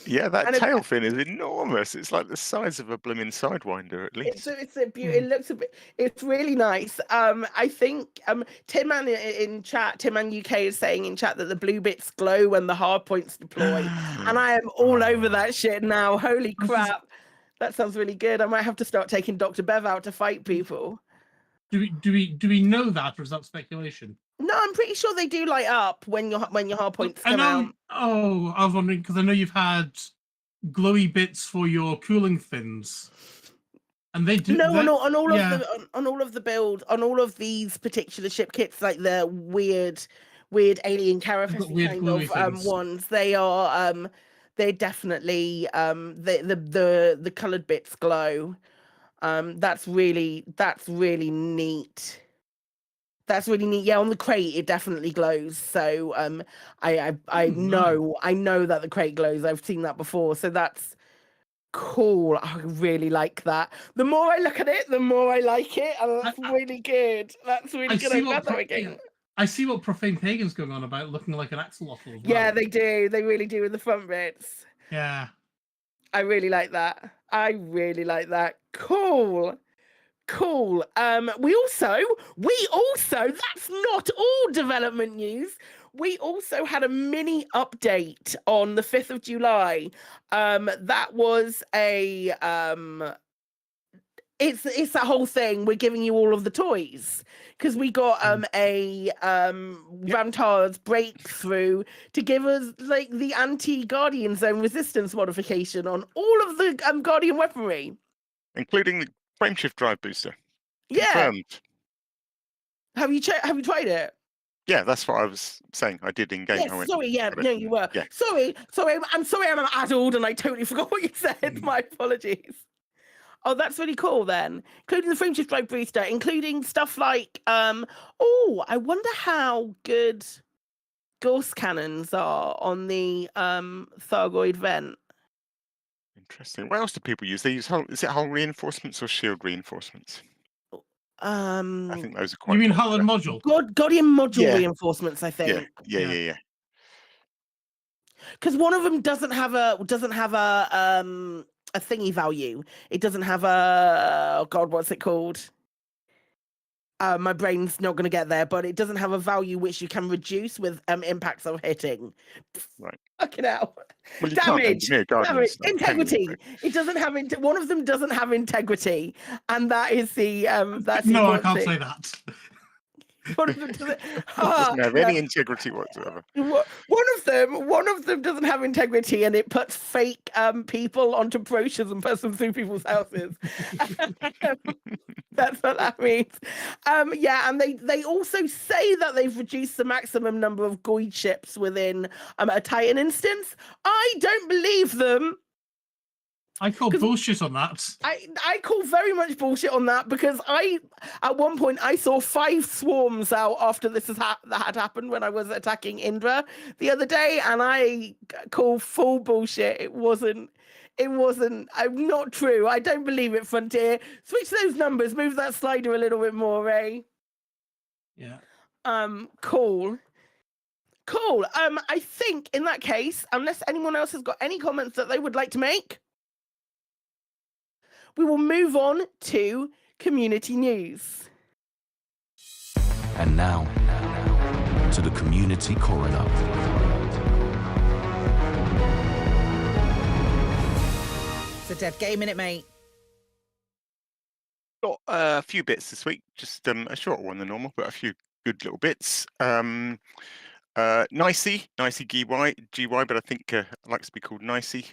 Speaker 1: Yeah, that tail fin is enormous. It's like the size of a blooming Sidewinder, at least.
Speaker 3: It's a beauty. It looks it's really nice. I think Tim Man in chat, Tim Man UK is saying in chat that the blue bits glow when the hard points deploy, and I am all over that shit now. Holy crap, that sounds really good. I might have to start taking Dr. Bev out to fight people.
Speaker 2: Do we know that, or is that speculation?
Speaker 3: No, I'm pretty sure they do light up when your hard points come out.
Speaker 2: Oh, I was wondering because I know you've had glowy bits for your cooling fins, and they do.
Speaker 3: No, on all of the build, on all of these particular ship kits, like the weird alien carapace kind of ones, they are they're definitely the coloured bits glow. That's really neat. That's really neat. Yeah, on the crate it definitely glows. So I know that the crate glows. I've seen that before. So that's cool. I really like that. The more I look at it, the more I like it, and that's really good. That's really good. I'm glad that we're getting.
Speaker 2: I see what Profane Pagan's going on about, looking like an axolotl as well.
Speaker 3: Yeah, they do. They really do with the front bits.
Speaker 2: Yeah.
Speaker 3: I really like that. Cool. We also, that's not all development news. We also had a mini update on the 5th of July. That was it's that whole thing. We're giving you all of the toys because we got a Ramtar's breakthrough to give us like the anti-Guardian Zone resistance modification on all of the Guardian weaponry,
Speaker 1: including the frameshift drive booster.
Speaker 3: Yeah.
Speaker 1: Confirmed.
Speaker 3: Have you tried it?
Speaker 1: Yeah, that's what I was saying. I did in game.
Speaker 3: Yes, sorry, yeah, no, you were.
Speaker 1: Yeah.
Speaker 3: Sorry, I'm sorry I'm addled and I totally forgot what you said. My apologies. Oh, that's really cool then. Including the frameshift drive booster, including stuff like I wonder how good ghost cannons are on the Thargoid vent.
Speaker 1: Interesting. What else do people use? They use is it hull reinforcements or shield reinforcements? I think those are quite.
Speaker 2: You mean hull and module?
Speaker 3: Guardian module reinforcements, I think.
Speaker 1: Yeah.
Speaker 3: Because one of them doesn't have a thingy value. It doesn't have a what's it called? my brain's not going to get there, but it doesn't have a value which you can reduce with impacts of hitting.
Speaker 1: Right.
Speaker 3: Fucking hell.
Speaker 1: Well, you
Speaker 3: Damage.
Speaker 1: can't engineer
Speaker 3: Damage.
Speaker 1: stuff, can you?
Speaker 3: Integrity. It doesn't have one of them doesn't have integrity, and that is the that's the
Speaker 2: No, I
Speaker 3: important
Speaker 2: can't
Speaker 3: thing.
Speaker 2: say that.
Speaker 3: One of them doesn't.
Speaker 1: Doesn't have any integrity whatsoever.
Speaker 3: One of them doesn't have integrity, and it puts fake people onto brochures and puts them through people's houses. That's what that means. Yeah, and they also say that they've reduced the maximum number of Goid ships within a Titan instance. I don't believe them.
Speaker 2: I call bullshit on that.
Speaker 3: I call very much bullshit on that, because at one point I saw 5 swarms out after this that had happened when I was attacking Indra the other day, and I call full bullshit. It wasn't not true. I don't believe it, Frontier. Switch those numbers, move that slider a little bit more, Ray.
Speaker 2: Yeah.
Speaker 3: Cool. I think in that case, unless anyone else has got any comments that they would like to make, we will move on to community news.
Speaker 11: And now to the community coroner.
Speaker 12: It's a dead game, innit, mate?
Speaker 1: Got a few bits this week, just a shorter one than normal, but a few good little bits. Nicey GY, but I think I like to be called Nicey.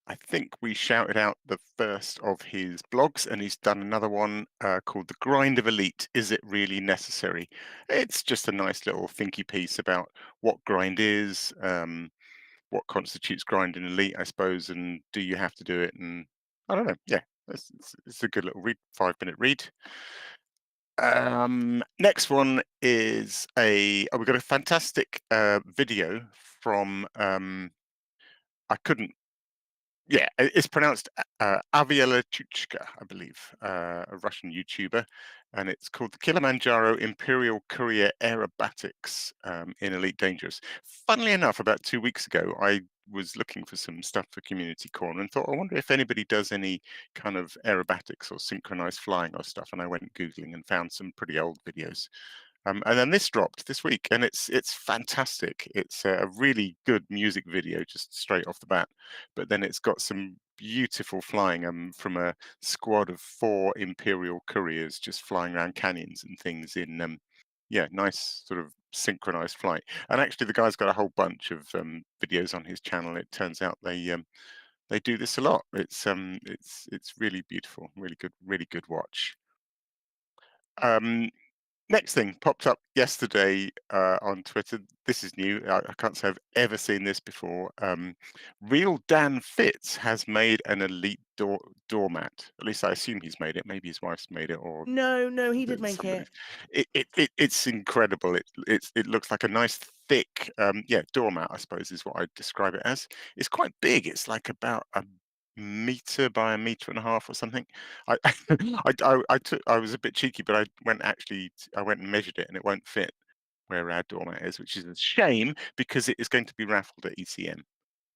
Speaker 1: I think we shouted out the first of his blogs, and he's done another one called The Grind of Elite. Is it really necessary? It's just a nice little thinky piece about what grind is, what constitutes grind in Elite, I suppose, and do you have to do it? And I don't know. Yeah, it's a good little read, 5-minute read. Next one is we've got a fantastic video from it's pronounced Aviela Chuchka, I believe, a Russian YouTuber, and it's called the Kilimanjaro Imperial Courier Aerobatics in Elite Dangerous. Funnily enough, about 2 weeks ago, I was looking for some stuff for Community Corner and thought, I wonder if anybody does any kind of aerobatics or synchronized flying or stuff, and I went Googling and found some pretty old videos. And then this dropped this week, and it's fantastic. It's a really good music video, just straight off the bat. But then it's got some beautiful flying from a squad of 4 Imperial couriers just flying around canyons and things in, nice sort of synchronized flight. And actually, the guy's got a whole bunch of videos on his channel. It turns out they do this a lot. It's really beautiful, really good watch. Next thing popped up yesterday on Twitter. This is new. I can't say I've ever seen this before. Real Dan Fitz has made an Elite doormat. At least I assume he's made it. Maybe his wife's made it, or
Speaker 3: No, he did make
Speaker 1: somebody.
Speaker 3: it.
Speaker 1: It's incredible. It looks like a nice thick doormat, I suppose is what I'd describe it as. It's quite big. It's like about a meter by 1.5 meters or something. I was a bit cheeky, but I went and measured it, and it won't fit where our doormat is, which is a shame because it is going to be raffled at ECM,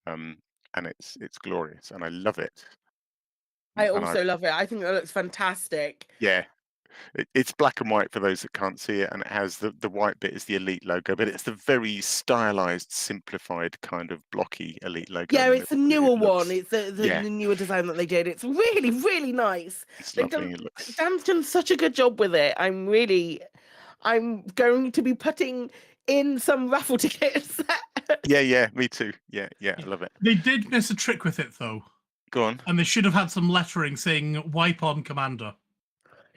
Speaker 1: and it's glorious, and I love it.
Speaker 3: I also love it. I think that looks fantastic.
Speaker 1: Yeah. It's black and white for those that can't see it, and it has the white bit is the Elite logo, but it's the very stylized, simplified kind of blocky Elite logo.
Speaker 3: Yeah, it's a newer one. It's the newer design that they did. It's really, really nice.
Speaker 1: It's lovely.
Speaker 3: Dan's done such a good job with it. I'm going to be putting in some raffle tickets.
Speaker 1: Yeah, me too. Yeah, I love it.
Speaker 2: They did miss a trick with it though.
Speaker 1: Go on.
Speaker 2: And they should have had some lettering saying "Wipe on Commander."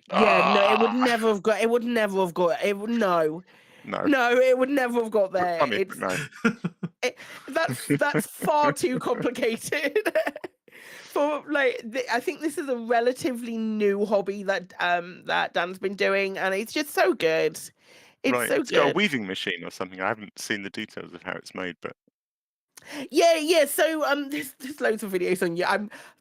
Speaker 3: Yeah, no, it would never have got. It would never have got. It would no, it would never have got there. That's far too complicated. I think this is a relatively new hobby that that Dan's been doing, and it's just so good. It's
Speaker 1: got a weaving machine or something. I haven't seen the details of how it's made, but
Speaker 3: yeah. So there's loads of videos on you.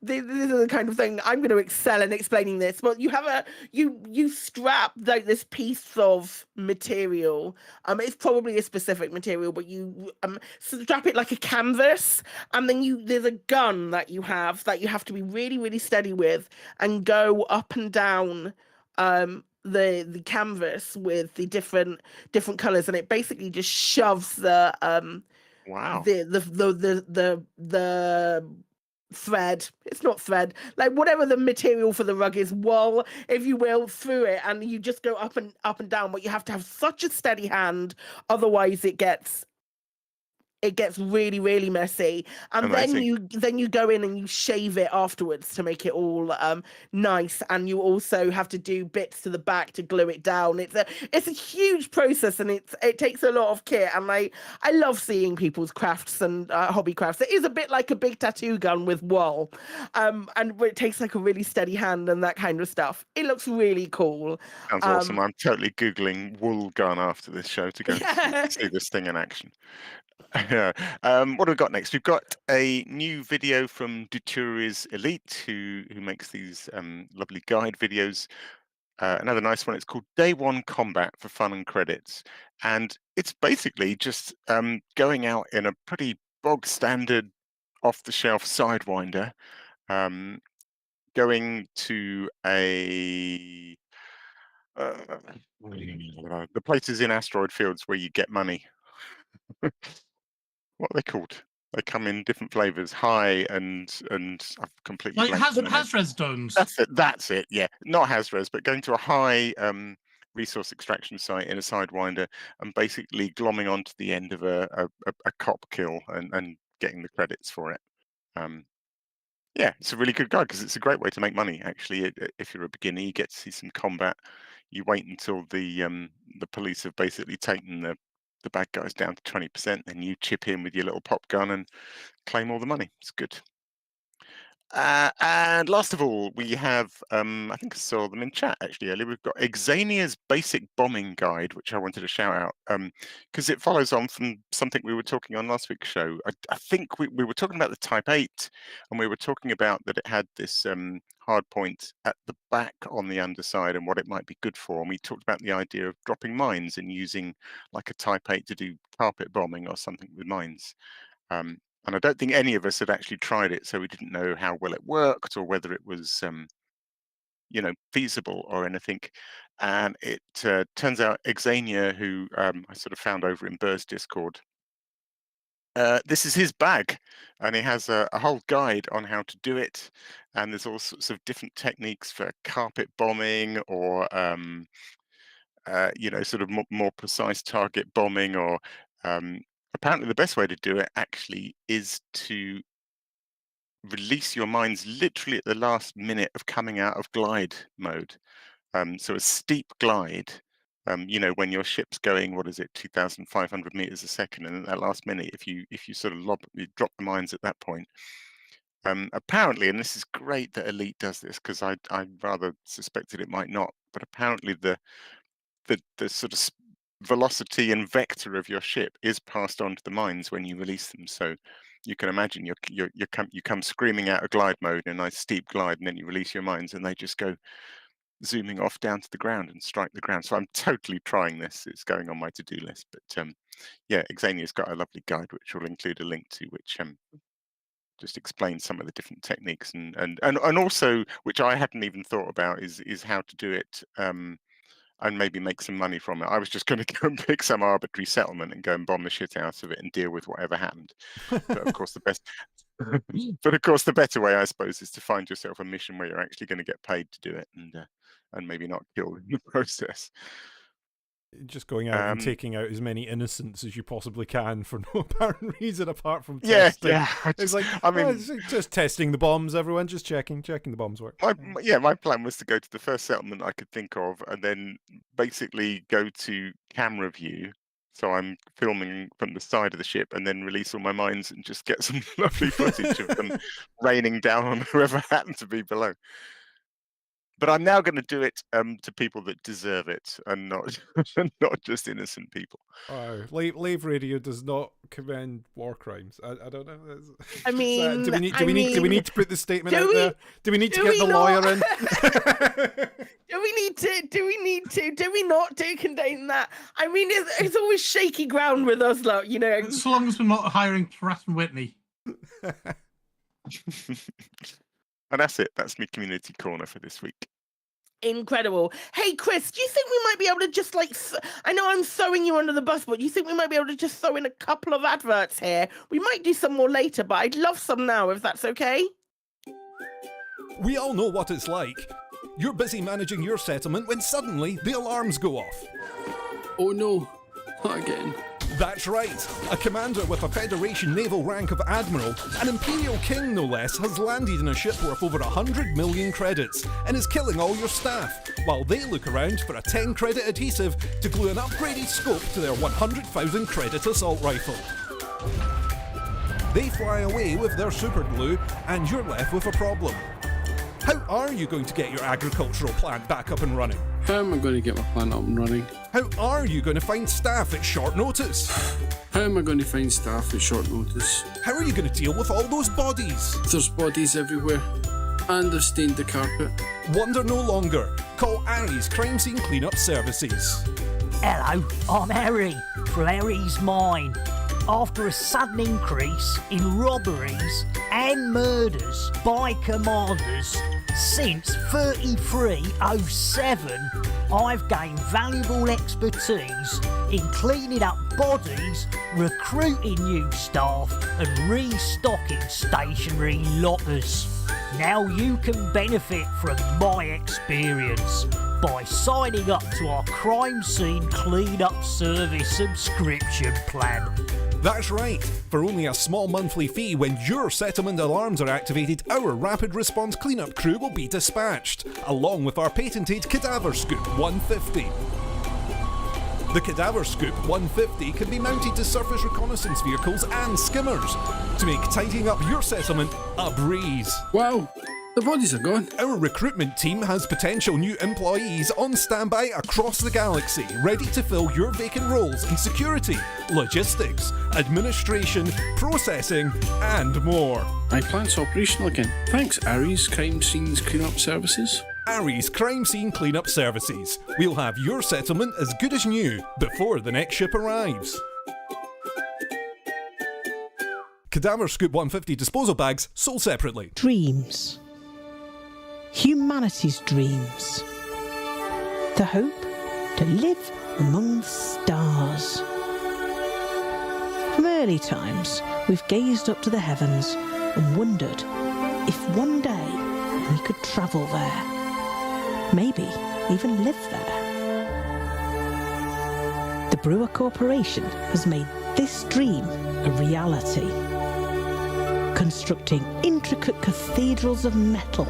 Speaker 3: This is the kind of thing I'm going to excel in explaining this. But you have you strap like this piece of material. It's probably a specific material, but you strap it like a canvas, and then there's a gun that you have to be really, really steady with and go up and down the canvas with the different colors, and it basically just shoves the
Speaker 1: Wow.
Speaker 3: the thread, it's not thread, like whatever the material for the rug is, wool, if you will, through it, and you just go up and down, but you have to have such a steady hand, otherwise it gets really, really messy. And
Speaker 1: Amazing.
Speaker 3: then you go in and you shave it afterwards to make it all nice. And you also have to do bits to the back to glue it down. It's a huge process, and it takes a lot of kit. And I love seeing people's crafts and hobby crafts. It is a bit like a big tattoo gun with wool, and it takes like a really steady hand and that kind of stuff. It looks really cool.
Speaker 1: Sounds awesome. I'm totally Googling wool gun after this show to go see this thing in action. Yeah. What have we got next? We've got a new video from Ditto's Elite, who makes these lovely guide videos. Another nice one. It's called Day One Combat for Fun and Credits, and it's basically just going out in a pretty bog standard, off the shelf Sidewinder, going to a the places in asteroid fields where you get money. What are they called? They come in different flavors, high and I've completely
Speaker 2: like
Speaker 1: blanked on the name.
Speaker 2: Hazred stones.
Speaker 1: That's it. Yeah, not Hazres, but going to a high resource extraction site in a Sidewinder and basically glomming onto the end of a cop kill and getting the credits for it. Yeah, it's a really good guide because it's a great way to make money. Actually, if you're a beginner, you get to see some combat. You wait until the police have basically taken the bad guys down to 20%, then you chip in with your little pop gun and claim all the money. It's good. And last of all, we have, I think I saw them in chat actually earlier, we've got Exania's Basic Bombing Guide, which I wanted to shout out, because it follows on from something we were talking on last week's show. I think we were talking about the Type 8, and we were talking about that it had this hard point at the back on the underside and what it might be good for. And we talked about the idea of dropping mines and using like a Type 8 to do carpet bombing or something with mines. And I don't think any of us had actually tried it, so we didn't know how well it worked or whether it was, feasible or anything. And it turns out Exania, who I sort of found over in Burr's Discord, this is his bag, and he has a whole guide on how to do it. And there's all sorts of different techniques for carpet bombing or, sort of more precise target bombing or apparently the best way to do it actually is to release your mines literally at the last minute of coming out of glide mode. So a steep glide, when your ship's going, 2,500 meters a second, and at that last minute, if you sort of you drop the mines at that point. Apparently, and this is great that Elite does this because I rather suspected it might not, but apparently the sort of velocity and vector of your ship is passed on to the mines when you release them. So you can imagine you come screaming out of glide mode in a nice steep glide, and then you release your mines, and they just go zooming off down to the ground and strike the ground. So I'm totally trying this. It's going on my to-do list. But yeah, Exania's got a lovely guide which we'll include a link to, which just explains some of the different techniques and also, which I hadn't even thought about, is how to do it. And maybe make some money from it. I was just going to go and pick some arbitrary settlement and go and bomb the shit out of it and deal with whatever happened. But of course, the better way, I suppose, is to find yourself a mission where you're actually going to get paid to do it and maybe not killed in the process.
Speaker 10: Just going out and taking out as many innocents as you possibly can for no apparent reason apart from
Speaker 1: testing.
Speaker 10: Yeah. It's like, just testing the bombs, everyone, just checking the bombs work.
Speaker 1: My plan was to go to the first settlement I could think of and then basically go to camera view. So I'm filming from the side of the ship and then release all my mines and just get some lovely footage of them raining down on whoever happened to be below. But I'm now going to do it to people that deserve it, and not just innocent people.
Speaker 10: Oh, Lave Radio does not commend war crimes. I don't know.
Speaker 3: I mean,
Speaker 10: do we need to put the statement out there? Do we need to get the lawyer in?
Speaker 3: Do we not condone that? I mean, it's always shaky ground with us, like,
Speaker 2: So long as we're not hiring Pratt and Whitney.
Speaker 1: And that's it. That's my community corner for this week.
Speaker 3: Incredible. Hey, Chris, do you think we might be able to just I know I'm throwing you under the bus, but do you think we might be able to just throw in a couple of adverts here? We might do some more later, but I'd love some now if that's okay.
Speaker 10: We all know what it's like. You're busy managing your settlement when suddenly the alarms go off.
Speaker 13: Oh no, not again.
Speaker 10: That's right. A commander with a Federation naval rank of Admiral, an Imperial King no less, has landed in a ship worth over 100 million credits and is killing all your staff, while they look around for a 10 credit adhesive to glue an upgraded scope to their 100,000 credit assault rifle. They fly away with their super glue and you're left with a problem. How are you going to get your agricultural plant back up and running?
Speaker 13: How am I going to get my plant up and running?
Speaker 10: How are you going to find staff at short notice?
Speaker 13: How am I going to find staff at short notice?
Speaker 10: How are you going to deal with all those bodies?
Speaker 13: There's bodies everywhere, and they've stained the carpet.
Speaker 10: Wonder no longer. Call Aries Crime Scene Cleanup Services.
Speaker 14: Hello, I'm Harry from Harry's Mine. After a sudden increase in robberies and murders by commanders since 3307, I've gained valuable expertise in cleaning up bodies, recruiting new staff and restocking stationary lockers. Now you can benefit from my experience by signing up to our Crime Scene Cleanup Service subscription plan.
Speaker 10: That's right. For only a small monthly fee, when your settlement alarms are activated, our rapid response cleanup crew will be dispatched, along with our patented Cadaver Scoop 150. The Cadaver Scoop 150 can be mounted to surface reconnaissance vehicles and skimmers to make tidying up your settlement a breeze.
Speaker 13: Wow, the bodies are gone.
Speaker 10: Our recruitment team has potential new employees on standby across the galaxy, ready to fill your vacant roles in security, logistics, administration, processing, and more.
Speaker 13: My plant's operational again. Thanks, Aries Crime Scenes Cleanup Services.
Speaker 10: Aries Crime Scene Cleanup Services. We'll have your settlement as good as new before the next ship arrives. Cadaver Scoop 150 disposal bags sold separately.
Speaker 15: Dreams. Humanity's dreams. The hope to live among the stars. From early times, we've gazed up to the heavens and wondered if one day we could travel there. Maybe even live there. The Brewer Corporation has made this dream a reality, constructing intricate cathedrals of metal,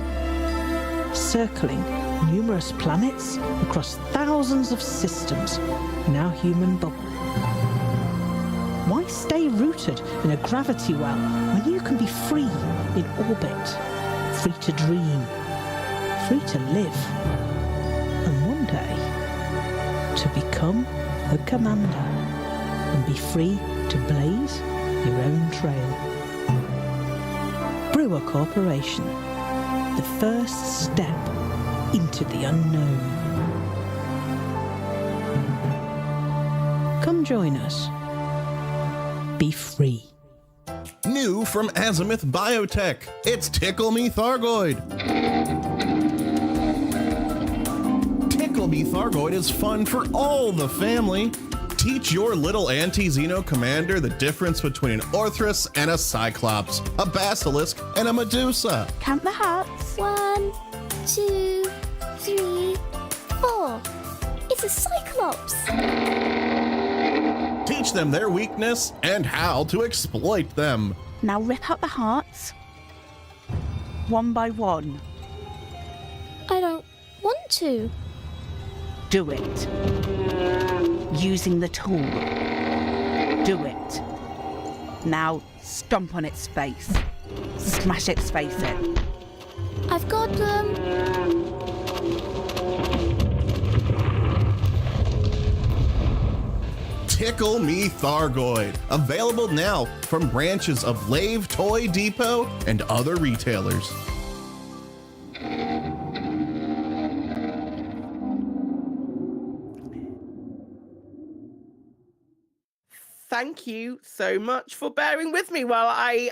Speaker 15: circling numerous planets across thousands of systems in our human bubble. Why stay rooted in a gravity well when you can be free in orbit, free to dream, free to live, and one day to become a commander and be free to blaze your own trail. Brewer Corporation, the first step into the unknown. Come join us. Be free.
Speaker 16: New from Azimuth Biotech, it's Tickle Me Thargoid. Tickle Me Thargoid is fun for all the family. Teach your little anti-Xeno commander the difference between an Orthrus and a Cyclops, a Basilisk and a Medusa.
Speaker 17: Count the hearts. 1, 2, 3, 4. It's a Cyclops.
Speaker 16: Teach them their weakness and how to exploit them.
Speaker 17: Now rip out the hearts. One by one. I don't want to.
Speaker 15: Do it. Using the tool. Do it. Now stomp on its face. Smash its face in.
Speaker 17: I've got them.
Speaker 16: Tickle Me Thargoid. Available now from branches of Lave Toy Depot and other retailers.
Speaker 3: thank you so much for bearing with me while I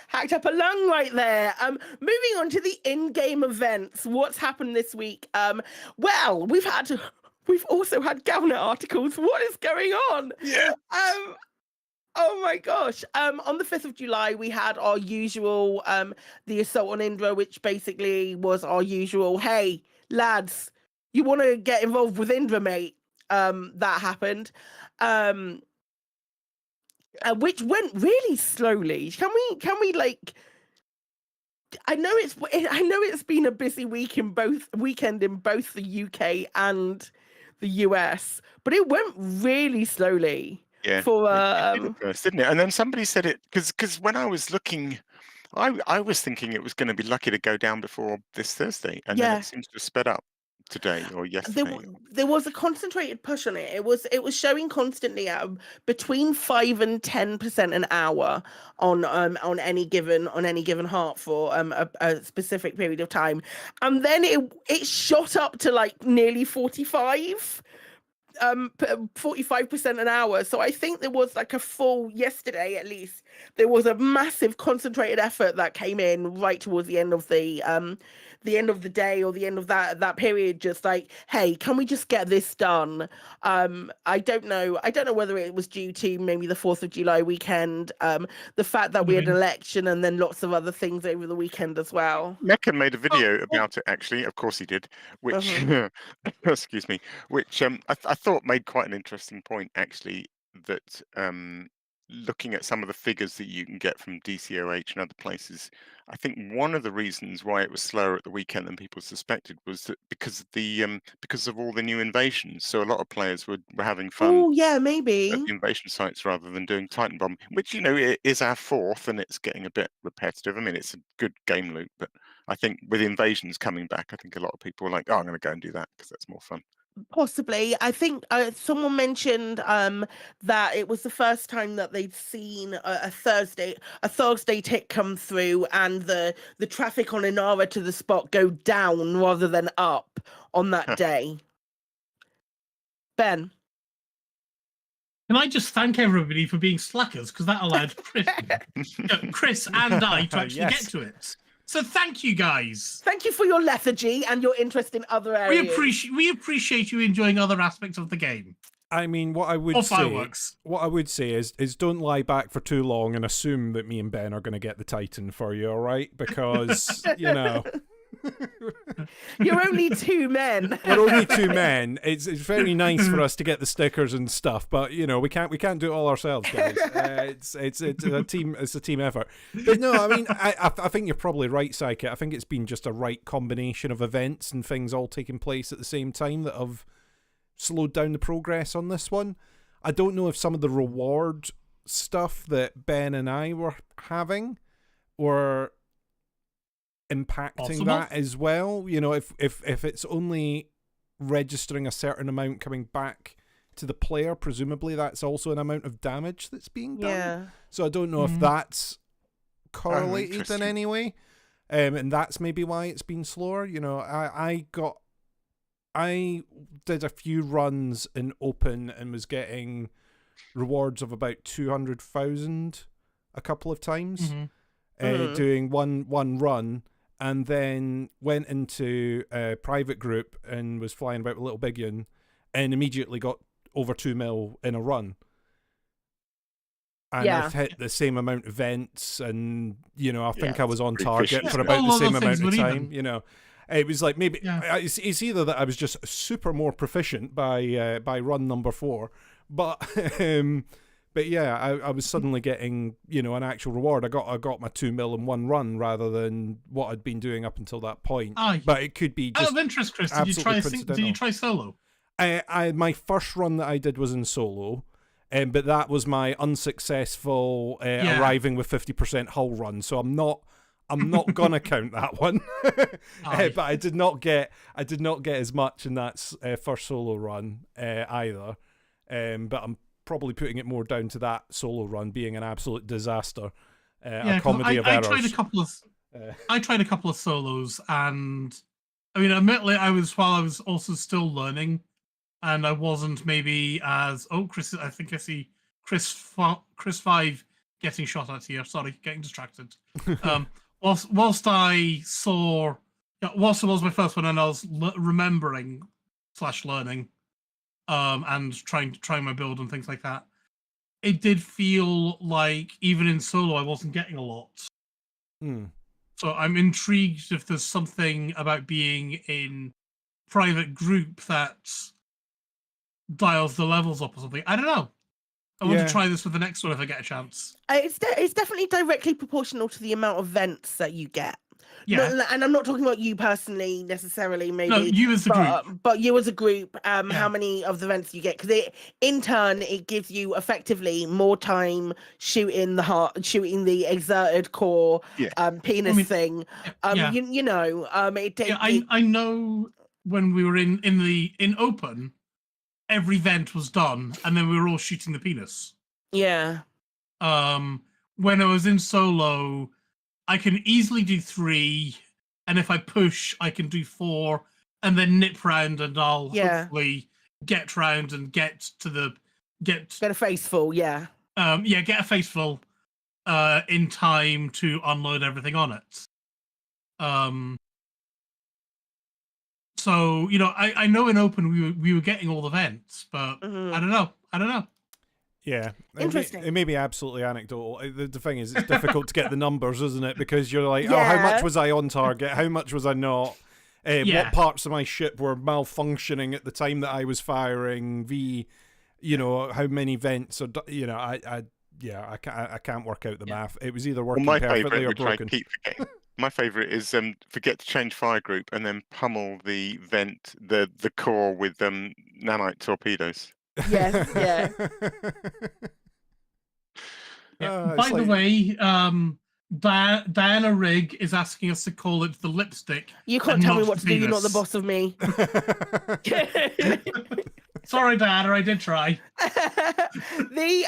Speaker 3: hacked up a lung right there. Moving on to the in-game events. What's happened this week? Well, we've also had Galnet articles. What is going on?
Speaker 1: Yeah.
Speaker 3: Oh my gosh. On the 5th of July, we had our usual the assault on Indra, which basically was our usual, hey, lads, you want to get involved with Indra, mate? That happened. Which went really slowly. Can we like I know it's been a busy weekend in both the UK and the US, but it went really slowly.
Speaker 1: Yeah,
Speaker 3: For
Speaker 1: it did at first, didn't it? And then somebody said it because when I was looking, I was thinking it was going to be lucky to go down before this Thursday, and then
Speaker 3: Yeah.
Speaker 1: it seems to have sped up today or yesterday.
Speaker 3: There was a concentrated push on it. It was showing constantly at between 5 and 10% an hour on any given heart for a specific period of time, and then it shot up to like nearly 45%, 45% an hour. So I think there was like a full yesterday, at least there was a massive concentrated effort that came in right towards the end of the end of the day or the end of that period, just like, hey, can we just get this done? I don't know whether it was due to maybe the 4th of July weekend, the fact that we had an election and then lots of other things over the weekend as well.
Speaker 1: Mecca made a video about it, actually. Of course he did, which excuse me, which I thought made quite an interesting point, actually, that looking at some of the figures that you can get from DCOH and other places, I think one of the reasons why it was slower at the weekend than people suspected was that because of all the new invasions. So a lot of players were having fun.
Speaker 3: Oh yeah,
Speaker 1: At
Speaker 3: maybe.
Speaker 1: the invasion sites rather than doing Titan Bomb, which is our fourth, and it's getting a bit repetitive. I mean, it's a good game loop, but I think with invasions coming back, I think a lot of people are like, "Oh, I'm going to go and do that because that's more fun."
Speaker 3: Possibly. I think someone mentioned that it was the first time that they'd seen a Thursday tick come through and the traffic on Inara to the spot go down rather than up on that day. Ben.
Speaker 2: Can I just thank everybody for being slackers, because that allowed Chris and I to actually
Speaker 10: Yes.
Speaker 2: get to it. So thank you, guys.
Speaker 3: Thank you for your lethargy and your interest in other areas.
Speaker 2: We appreciate you enjoying other aspects of the game.
Speaker 10: I mean, what I would say is don't lie back for too long and assume that me and Ben are going to get the Titan for you, all right? Because, you know...
Speaker 3: You're only two men.
Speaker 10: We're only two men. It's very nice for us to get the stickers and stuff, but you know we can't do it all ourselves, guys. It's a team. It's a team effort. But no, I mean I think you're probably right, Psyche. I think it's been just a right combination of events and things all taking place at the same time that have slowed down the progress on this one. I don't know if some of the reward stuff that Ben and I were having were impacting that as well. You know, if it's only registering a certain amount coming back to the player, presumably that's also an amount of damage that's being done.
Speaker 3: Yeah.
Speaker 10: So I don't know if that's correlated in any way, and that's maybe why it's been slower. You know, I did a few runs in open and was getting rewards of about 200,000 a couple of times, doing one run. And then went into a private group and was flying about with Little Bigian and immediately got over 2 mil in a run. And I've hit the same amount of events and, you know, I think I was on target for about the same amount of time, you know. It was like maybe it's either that I was just super more proficient by run number 4, but yeah, I was suddenly getting, you know, an actual reward. I got my 2 mil in one run rather than what I'd been doing up until that point. But it could be just
Speaker 2: out of interest, Chris. Did you try solo?
Speaker 10: My first run that I did was in solo, but that was my unsuccessful arriving with 50% hull run. So I'm not gonna count that one. But I did not get as much in that first solo run either. But I'm probably putting it more down to that solo run being an absolute disaster. A comedy of errors.
Speaker 2: I tried a couple of solos, and I mean, admittedly, I was also still learning, and I wasn't maybe as Chris. I think I see Chris 5 getting shot at here. Sorry, getting distracted. Whilst I saw, whilst it was my first one, and I was remembering / learning, and trying my build and things like that, it did feel like even in solo I wasn't getting a lot. So I'm intrigued if there's something about being in private group that dials the levels up or something. I don't know. I want to try this with the next one if I get a chance.
Speaker 3: It's definitely directly proportional to the amount of vents that you get.
Speaker 2: Yeah.
Speaker 3: And I'm not talking about you personally necessarily, maybe.
Speaker 2: No, you as a group.
Speaker 3: But you as a group, how many of the vents you get? Because in turn, it gives you effectively more time shooting the exerted core penis thing. You know,
Speaker 2: I know when we were in open, every vent was done, and then we were all shooting the penis.
Speaker 3: Yeah.
Speaker 2: When I was in solo, I can easily do 3, and if I push, I can do 4, and then nip round, and I'll hopefully get round and get
Speaker 3: a face full, get
Speaker 2: a face full in time to unload everything on it. So I know in open we were getting all the vents, but I don't know.
Speaker 10: Yeah,
Speaker 3: interesting.
Speaker 10: It may be absolutely anecdotal. The thing is, it's difficult to get the numbers, isn't it? Because you're like, oh, how much was I on target? How much was I not? What parts of my ship were malfunctioning at the time that I was firing? How many vents? Or I can't work out the math. It was either working perfectly or broken.
Speaker 1: My favourite is forget to change fire group and then pummel the vent, the core with nanite torpedoes.
Speaker 3: Yes, yeah.
Speaker 2: By the way, Diana Rigg is asking us to call it the lipstick.
Speaker 3: You can't tell me what to do. You're not the boss of me.
Speaker 2: Sorry, Diana, I did try.
Speaker 3: We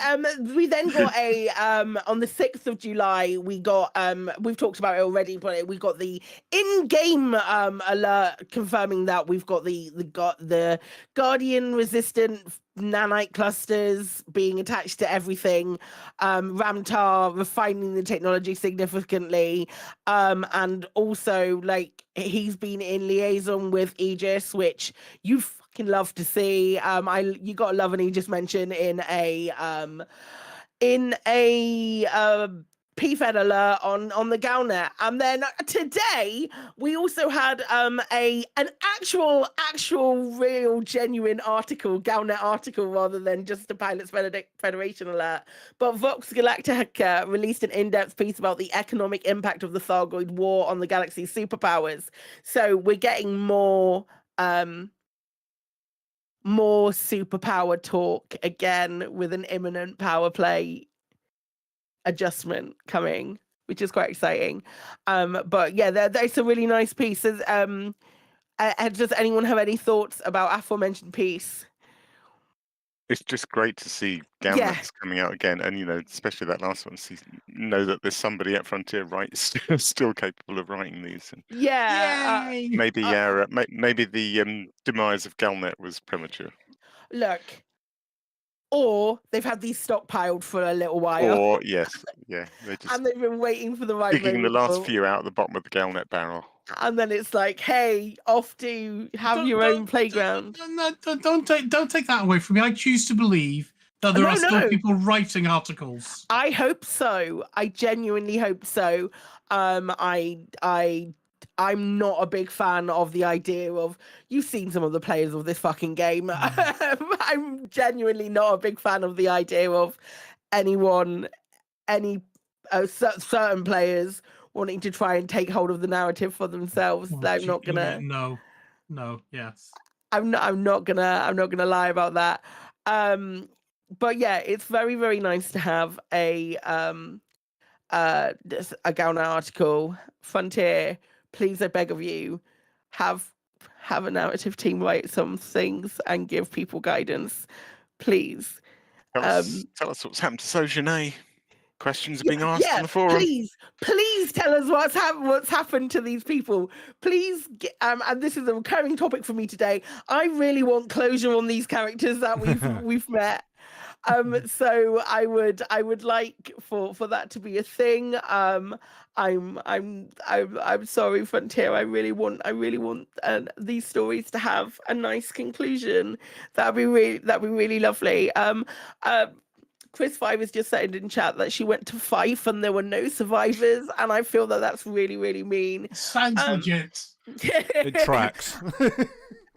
Speaker 3: then got a on the 6th of July. We got we've talked about it already, but we got the in-game alert confirming that we've got the Guardian resistant nanite clusters being attached to everything. Ramtar refining the technology significantly, and also like he's been in liaison with Aegis, which you fucking love to see. You gotta love an Aegis mention in a PFED alert on the Galnet. And then today we also had an actual real genuine article, Galnet article, rather than just a Pilots Federation alert. But Vox Galactica released an in-depth piece about the economic impact of the Thargoid War on the galaxy's superpowers. So we're getting more superpower talk again, with an imminent power play adjustment coming, which is quite exciting. But yeah, there's a really nice piece. Does anyone have any thoughts about aforementioned piece?
Speaker 1: It's just great to see Galnets coming out again, and especially that last one. Know that there's somebody at Frontier still capable of writing these. And maybe maybe the demise of Galnet was premature.
Speaker 3: Look, or they've had these stockpiled for a little while.
Speaker 1: Or they've
Speaker 3: been waiting for the right
Speaker 1: digging
Speaker 3: moment.
Speaker 1: the last few out of the bottom of the Galnet barrel.
Speaker 3: And then it's like, hey, off to have your own playground.
Speaker 2: Don't take that away from me. I choose to believe that there are still people writing articles.
Speaker 3: I hope so. I genuinely hope so. I'm not a big fan of the idea of, you've seen some of the players of this fucking game. I'm genuinely not a big fan of the idea of any certain players wanting to try and take hold of the narrative for themselves. I'm not gonna.
Speaker 2: No. Yes.
Speaker 3: I'm not gonna lie about that. But yeah, it's very, very nice to have a Galnet article. Frontier, please, I beg of you, have a narrative team write some things and give people guidance, please.
Speaker 1: Tell us what's happened to Sojourner. Questions are being asked on the forum.
Speaker 3: Please tell us what's happened to these people. Please, and this is a recurring topic for me today. I really want closure on these characters that we've met. So I would like for that to be a thing. I'm sorry, Frontier. I really want these stories to have a nice conclusion. That'd be really lovely. Chris Five has just said in chat that she went to Fife and there were no survivors, and I feel that that's really mean.
Speaker 2: Sounds legit.
Speaker 10: It tracks.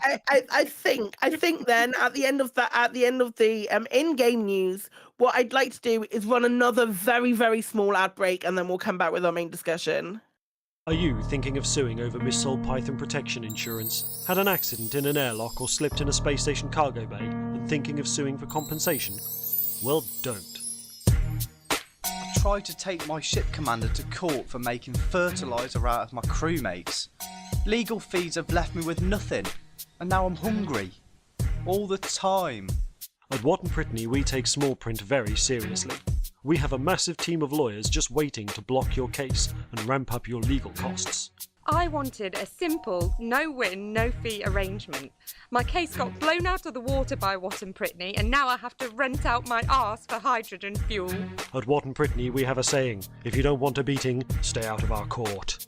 Speaker 3: I think then at the end of the in-game news, what I'd like to do is run another very small ad break, and then we'll come back with our main discussion.
Speaker 18: Are you thinking of suing over missold Python protection insurance? Had an accident in an airlock or slipped in a space station cargo bay and thinking of suing for compensation? Well, don't.
Speaker 19: I tried to take my ship commander to court for making fertiliser out of my crewmates. Legal fees have left me with nothing, and now I'm hungry. All the time.
Speaker 18: At Watton Brittany, we take small print very seriously. We have a massive team of lawyers just waiting to block your case and ramp up your legal costs.
Speaker 20: I wanted a simple, no-win, no-fee arrangement. My case got blown out of the water by Watton Brittany, and now I have to rent out my arse for hydrogen fuel.
Speaker 18: At Watton Brittany, we have a saying, if you don't want a beating, stay out of our court.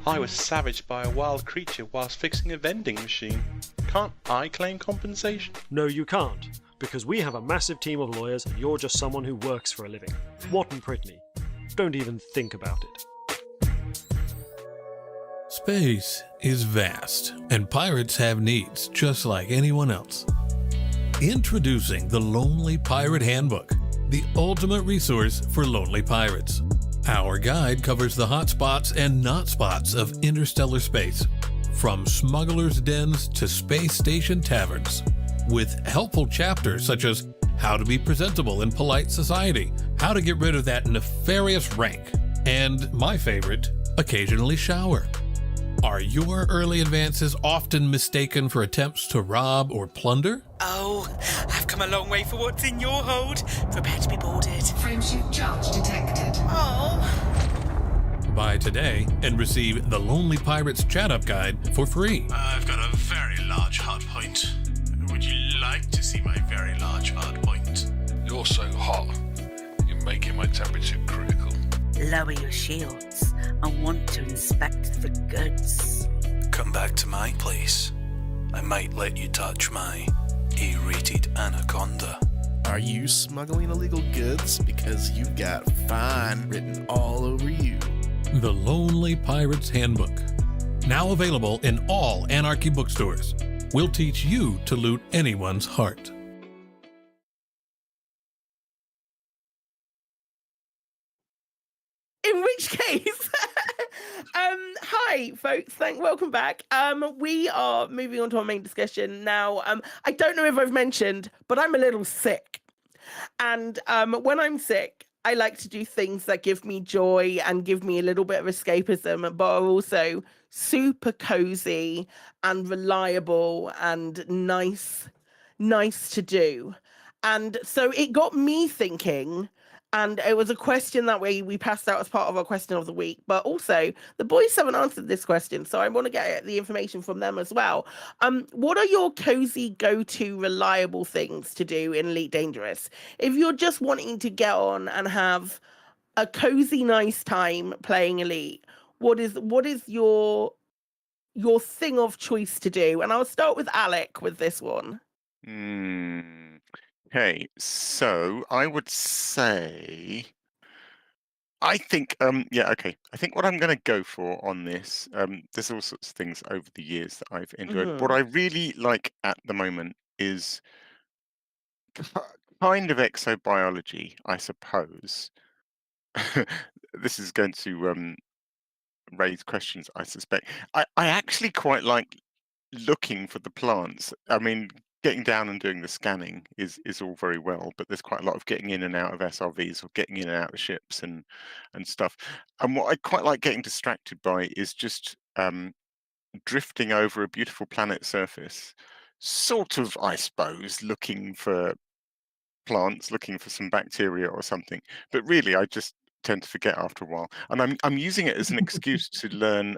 Speaker 21: I was savaged by a wild creature whilst fixing a vending machine. Can't I claim compensation?
Speaker 18: No, you can't, because we have a massive team of lawyers and you're just someone who works for a living. Watton Brittany. Don't even think about it.
Speaker 22: Space is vast, and pirates have needs just like anyone else. Introducing the Lonely Pirate Handbook, the ultimate resource for lonely pirates. Our guide covers the hot spots and not spots of interstellar space, from smugglers' dens to space station taverns, with helpful chapters such as how to be presentable in polite society, how to get rid of that nefarious rank, and my favorite, occasionally shower. Are your early advances often mistaken for attempts to rob or plunder?
Speaker 23: Oh, I've come a long way for what's in your hold. Prepare to be boarded.
Speaker 24: Frameshift charge detected.
Speaker 23: Oh.
Speaker 22: Buy today and receive the Lonely Pirates Chat-Up Guide for free.
Speaker 25: I've got a very large hard point. Would you like to see my very large hard point?
Speaker 26: You're so hot. You're making my temperature critical.
Speaker 23: Lower your shields. I want to inspect the goods.
Speaker 26: Come back to my place. I might let you touch my A-rated anaconda.
Speaker 27: Are you smuggling illegal goods? Because you've got fine written all over you.
Speaker 22: The Lonely Pirates Handbook. Now available in all Anarchy bookstores. We'll teach you to loot anyone's heart.
Speaker 3: In which case, hi folks, welcome back. We are moving on to our main discussion now. I don't know if I've mentioned, but I'm a little sick, and when I'm sick, I like to do things that give me joy and give me a little bit of escapism, but are also super cozy and reliable and nice to do. And so it got me thinking. And it was a question that we passed out as part of our question of the week, but also the boys haven't answered this question, so I want to get the information from them as well. What are your cozy go-to reliable things to do in Elite Dangerous? If you're just wanting to get on and have a cozy, nice time playing Elite, what is your thing of choice to do? And I'll start with Alec with this one.
Speaker 1: Okay, so I would say, I think, I think what I'm going to go for on this, there's all sorts of things over the years that I've enjoyed. What I really like at the moment is kind of exobiology, I suppose. This is going to raise questions, I suspect. I actually quite like looking for the plants. I mean, getting down and doing the scanning is all very well, but there's quite a lot of getting in and out of SRVs or getting in and out of ships and stuff. And what I quite like getting distracted by is just drifting over a beautiful planet surface, sort of, I suppose, looking for plants, looking for some bacteria or something. But really, I just tend to forget after a while. And I'm using it as an excuse to learn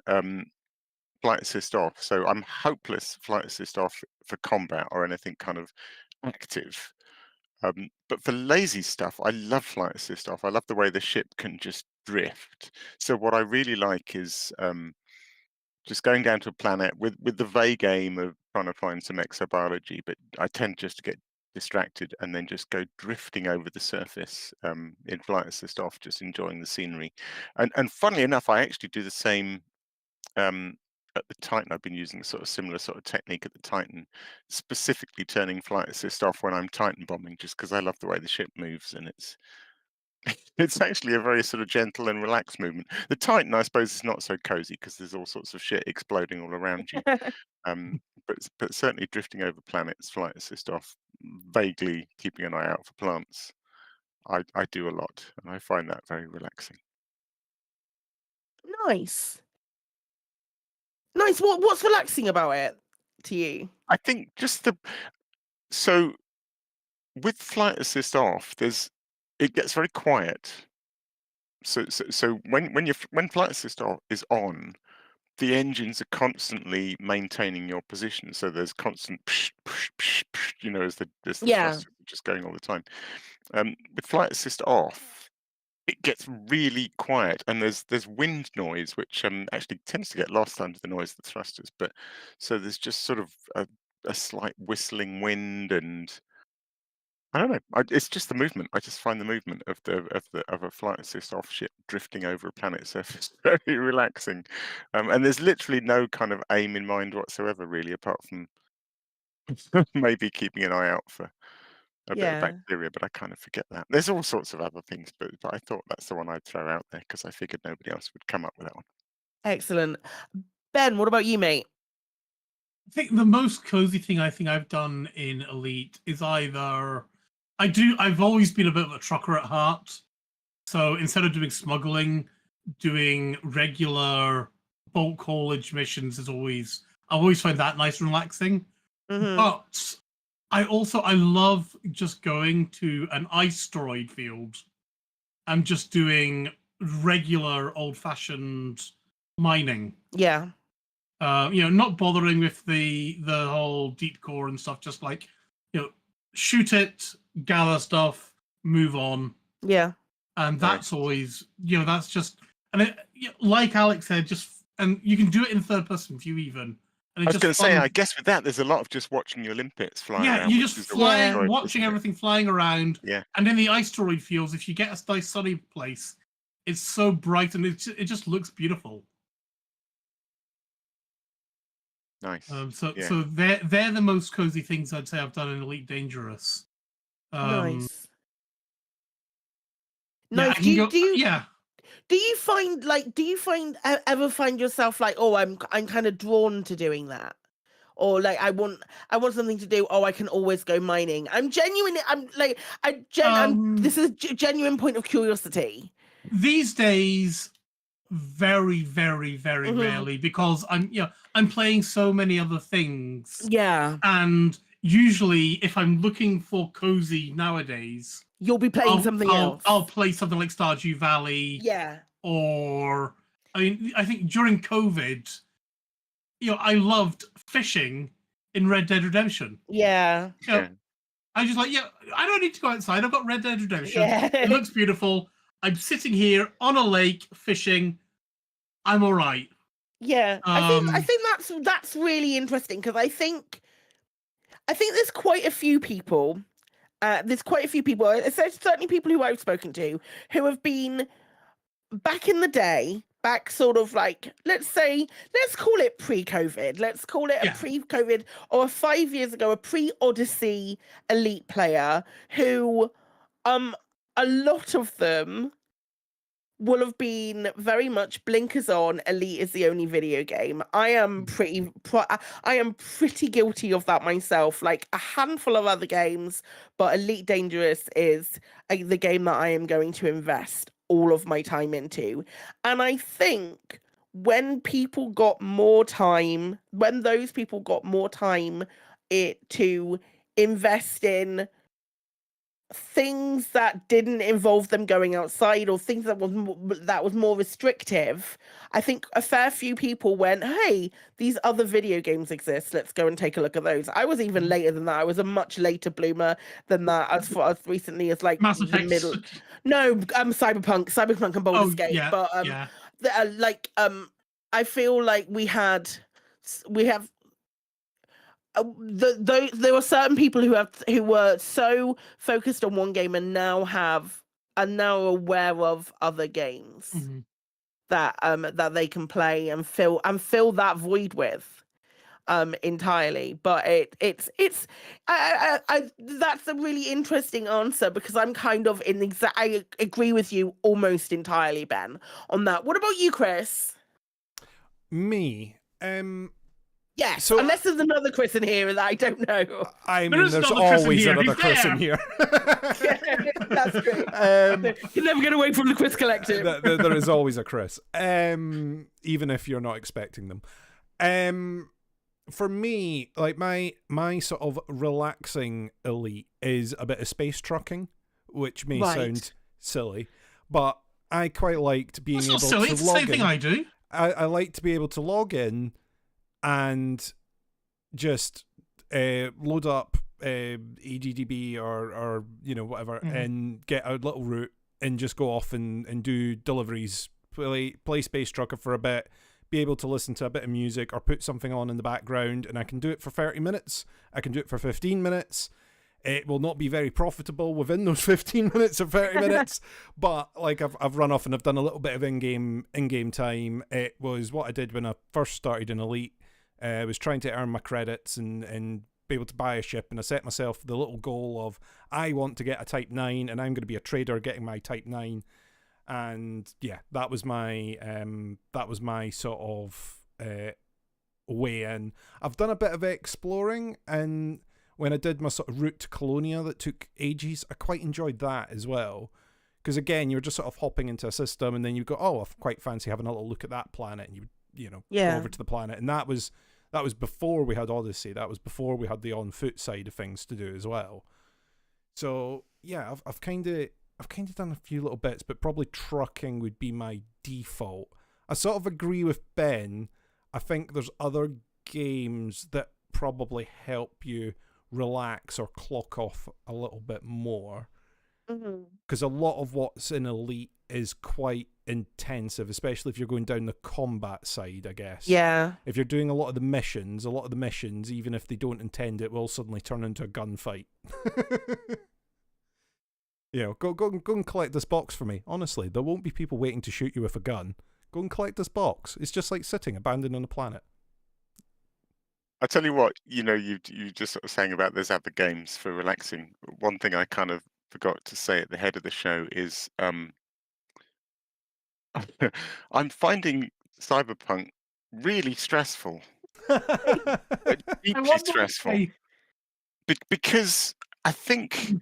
Speaker 1: flight assist off. So I'm hopeless flight assist off for combat or anything kind of active. But for lazy stuff, I love flight assist off. I love the way the ship can just drift. So what I really like is just going down to a planet with the vague aim of trying to find some exobiology, but I tend just to get distracted and then just go drifting over the surface in flight assist off, just enjoying the scenery. And funnily enough, I actually do the same at the Titan. I've been using a sort of similar sort of technique at the Titan, specifically turning flight assist off when I'm Titan bombing, just because I love the way the ship moves, and it's actually a very sort of gentle and relaxed movement. The Titan, I suppose, is not so cozy because there's all sorts of shit exploding all around you. But certainly drifting over planets, flight assist off, vaguely keeping an eye out for plants, I do a lot, and I find that very relaxing.
Speaker 3: Nice. Nice. What's relaxing about it to you?
Speaker 1: I think just so with flight assist off, it gets very quiet. So when flight assist is on, the engines are constantly maintaining your position. So there's constant psh, psh, psh, psh, as the
Speaker 3: Yeah.
Speaker 1: thrusters are just going all the time. With flight assist off, it gets really quiet, and there's wind noise, which actually tends to get lost under the noise of the thrusters. But so there's just sort of a slight whistling wind, and I don't know. It's just the movement. I just find the movement of a flight assist off ship drifting over a planet surface very relaxing. And there's literally no kind of aim in mind whatsoever, really, apart from maybe keeping an eye out for a bit of
Speaker 3: Yeah.
Speaker 1: bacteria. But I kind of forget that. There's all sorts of other things, but I thought that's the one I'd throw out there because I figured nobody else would come up with that one.
Speaker 3: Excellent. Ben, what about you, mate?
Speaker 2: I think the most cozy thing I think I've done in Elite is I've always been a bit of a trucker at heart. So instead of doing smuggling, doing regular bulk haulage missions I always find that nice and relaxing. But I love just going to an asteroid field and just doing regular old-fashioned mining.
Speaker 3: Yeah.
Speaker 2: Not bothering with the whole deep core and stuff, just like, shoot it, gather stuff, move on.
Speaker 3: Yeah.
Speaker 2: And that's always, that's just, and like Alex said, and you can do it in third person view even. And
Speaker 1: I was going to say, I guess with that, there's a lot of just watching your limpets flying around.
Speaker 2: Yeah, you're just flying, watching everything flying around.
Speaker 1: Yeah.
Speaker 2: And in the asteroid fields, if you get a nice sunny place, it's so bright and it just looks beautiful.
Speaker 1: Nice.
Speaker 2: So they're the most cozy things I'd say I've done in Elite Dangerous.
Speaker 3: Nice.
Speaker 2: Yeah,
Speaker 3: Do you ever find yourself like, oh, I'm kind of drawn to doing that, or like I want something to do. Oh, I can always go mining. This is a genuine point of curiosity.
Speaker 2: These days, very, very, very rarely, because I'm playing so many other things.
Speaker 3: Yeah.
Speaker 2: And usually, if I'm looking for cozy nowadays,
Speaker 3: you'll be playing something else.
Speaker 2: I'll play something like Stardew Valley.
Speaker 3: Yeah.
Speaker 2: Or, I think during COVID, I loved fishing in Red Dead Redemption.
Speaker 3: Yeah.
Speaker 2: I just like, I don't need to go outside. I've got Red Dead Redemption.
Speaker 3: Yeah.
Speaker 2: It looks beautiful. I'm sitting here on a lake fishing. I'm all right.
Speaker 3: Yeah. I think that's really interesting because I think there's quite a few people. Certainly people who I've spoken to who have been back in the day, back sort of like, let's call it pre-COVID. Let's call it a pre-COVID or 5 years ago, a pre-Odyssey Elite player who, a lot of them will have been very much blinkers on. Elite is the only video game. I am pretty guilty of that myself. Like a handful of other games, but Elite Dangerous is the game that I am going to invest all of my time into. And I think when those people got more time to invest in things that didn't involve them going outside, or things that was more restrictive, I think a fair few people went, hey, these other video games exist, let's go and take a look at those. I was even later than that. I was a much later bloomer than that, as far as recently as like
Speaker 2: Mass
Speaker 3: the
Speaker 2: Effect.
Speaker 3: middle. No, Cyberpunk and Baldur's Gate.
Speaker 2: Yeah,
Speaker 3: But
Speaker 2: yeah.
Speaker 3: I feel like we have there were certain people who were so focused on one game and now are now aware of other games that they can play and fill that void with entirely. But it's that's a really interesting answer, because I'm kind of I agree with you almost entirely, Ben, on that. What about you, Chris?
Speaker 10: Me,
Speaker 3: yes,
Speaker 10: so,
Speaker 3: unless there's another Chris in here that I don't know.
Speaker 10: I mean, there's always another Chris in here.
Speaker 3: That's great. You're never get away from the Chris Collective.
Speaker 10: There is always a Chris, even if you're not expecting them. For me, like my sort of relaxing elite is a bit of space trucking, which may sound silly, but I quite liked being able to log in.
Speaker 2: It's the same thing I do.
Speaker 10: I like to be able to log in and just load up AGDB or whatever, and get a little route and just go off and do deliveries, play Space Trucker for a bit, be able to listen to a bit of music or put something on in the background, and I can do it for 30 minutes. I can do it for 15 minutes. It will not be very profitable within those 15 minutes or 30 minutes, but like I've run off and I've done a little bit of in-game time. It was what I did when I first started in Elite. I was trying to earn my credits and be able to buy a ship, and I set myself the little goal of I want to get a Type 9, and I'm going to be a trader getting my Type 9. And yeah, that was my sort of way in. I've done a bit of exploring, and when I did my sort of route to Colonia that took ages, I quite enjoyed that as well. Because again, you're just sort of hopping into a system, and then you go, oh, I quite fancy having a little look at that planet, and you go over to the planet. And that was before we had Odyssey. That was before we had the on-foot side of things to do as well. So yeah, I've kind of done a few little bits, but probably trucking would be my default. I sort of agree with Ben. I think there's other games that probably help you relax or clock off a little bit more, because a lot of what's in Elite is quite intensive, especially if you're going down the combat side, I guess.
Speaker 3: Yeah.
Speaker 10: If you're doing a lot of the missions, even if they don't intend it, will suddenly turn into a gunfight. Go and collect this box for me. Honestly, there won't be people waiting to shoot you with a gun. Go and collect this box. It's just like sitting abandoned on a planet.
Speaker 1: I tell you what, you just sort of saying about there's other games for relaxing. One thing I kind of forgot to say at the head of the show is I'm finding Cyberpunk really stressful, deeply stressful, because I think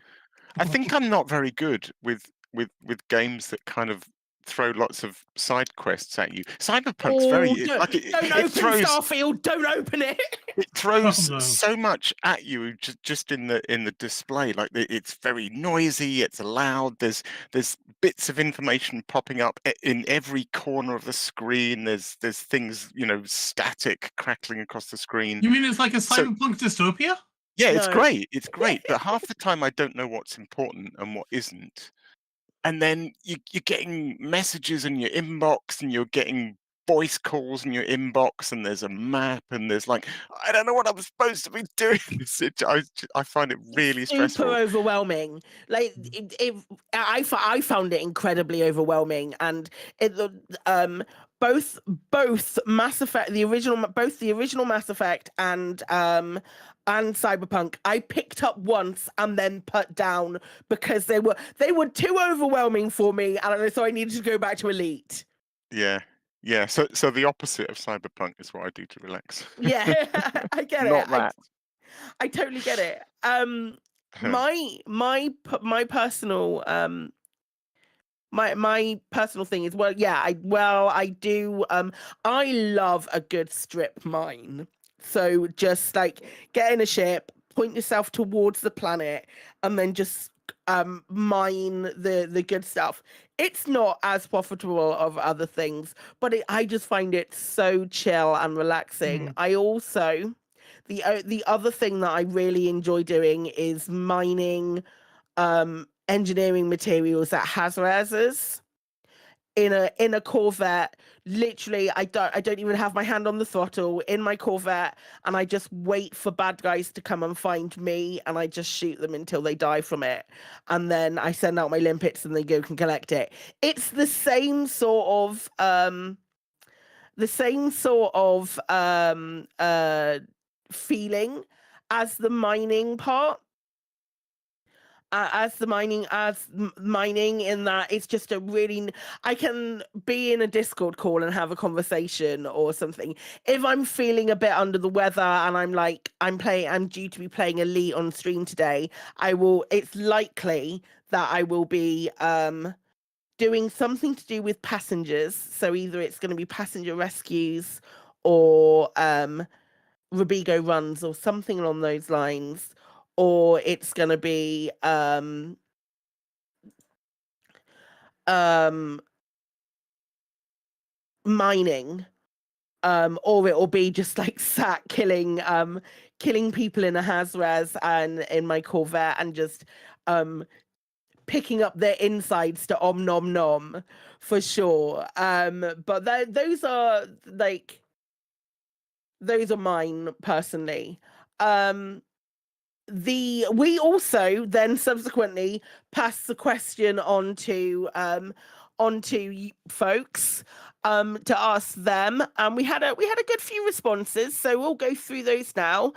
Speaker 1: I'm not very good with games that kind of throw lots of side quests at you. Cyberpunk's
Speaker 3: don't open Starfield. Don't open it.
Speaker 1: It throws so much at you just in the display. Like it's very noisy. It's loud. There's bits of information popping up in every corner of the screen. There's things static crackling across the screen.
Speaker 2: You mean it's like a cyberpunk dystopia?
Speaker 1: Yeah, it's great. It's great. But half the time I don't know what's important and what isn't. And then you're getting messages in your inbox, and you're getting voice calls in your inbox, and there's a map, and there's like, I don't know what I'm supposed to be doing. I find it really stressful.
Speaker 3: Super overwhelming. Like I found it incredibly overwhelming, and both Mass Effect, the original Mass Effect and Cyberpunk, I picked up once and then put down because they were too overwhelming for me, and so I needed to go back to Elite.
Speaker 1: Yeah. So the opposite of Cyberpunk is what I do to relax.
Speaker 3: Yeah, I get it.
Speaker 1: Not that.
Speaker 3: I totally get it. My personal my personal thing is I do I love a good strip mine. So just like get in a ship, point yourself towards the planet, and then just mine the good stuff. It's not as profitable of other things, but I just find it so chill and relaxing. I also, the other thing that I really enjoy doing is mining engineering materials at Hazraz's in a Corvette. Literally, I don't even have my hand on the throttle in my Corvette, and I just wait for bad guys to come and find me, and I just shoot them until they die from it, and then I send out my limpets and they go can collect it. It's the same sort of feeling as the mining part. As mining, in that it's just a really, I can be in a Discord call and have a conversation or something. If I'm feeling a bit under the weather and I'm due to be playing Elite on stream today, it's likely that I will be doing something to do with passengers. So either it's going to be passenger rescues or Rubigo runs or something along those lines, or it's going to be mining, or it will be just like sat killing people in a Hazraz and in my Corvette and just picking up their insides to om nom nom for sure. But those are mine personally. We also then subsequently passed the question on to folks to ask them, and we had a good few responses, so we'll go through those now.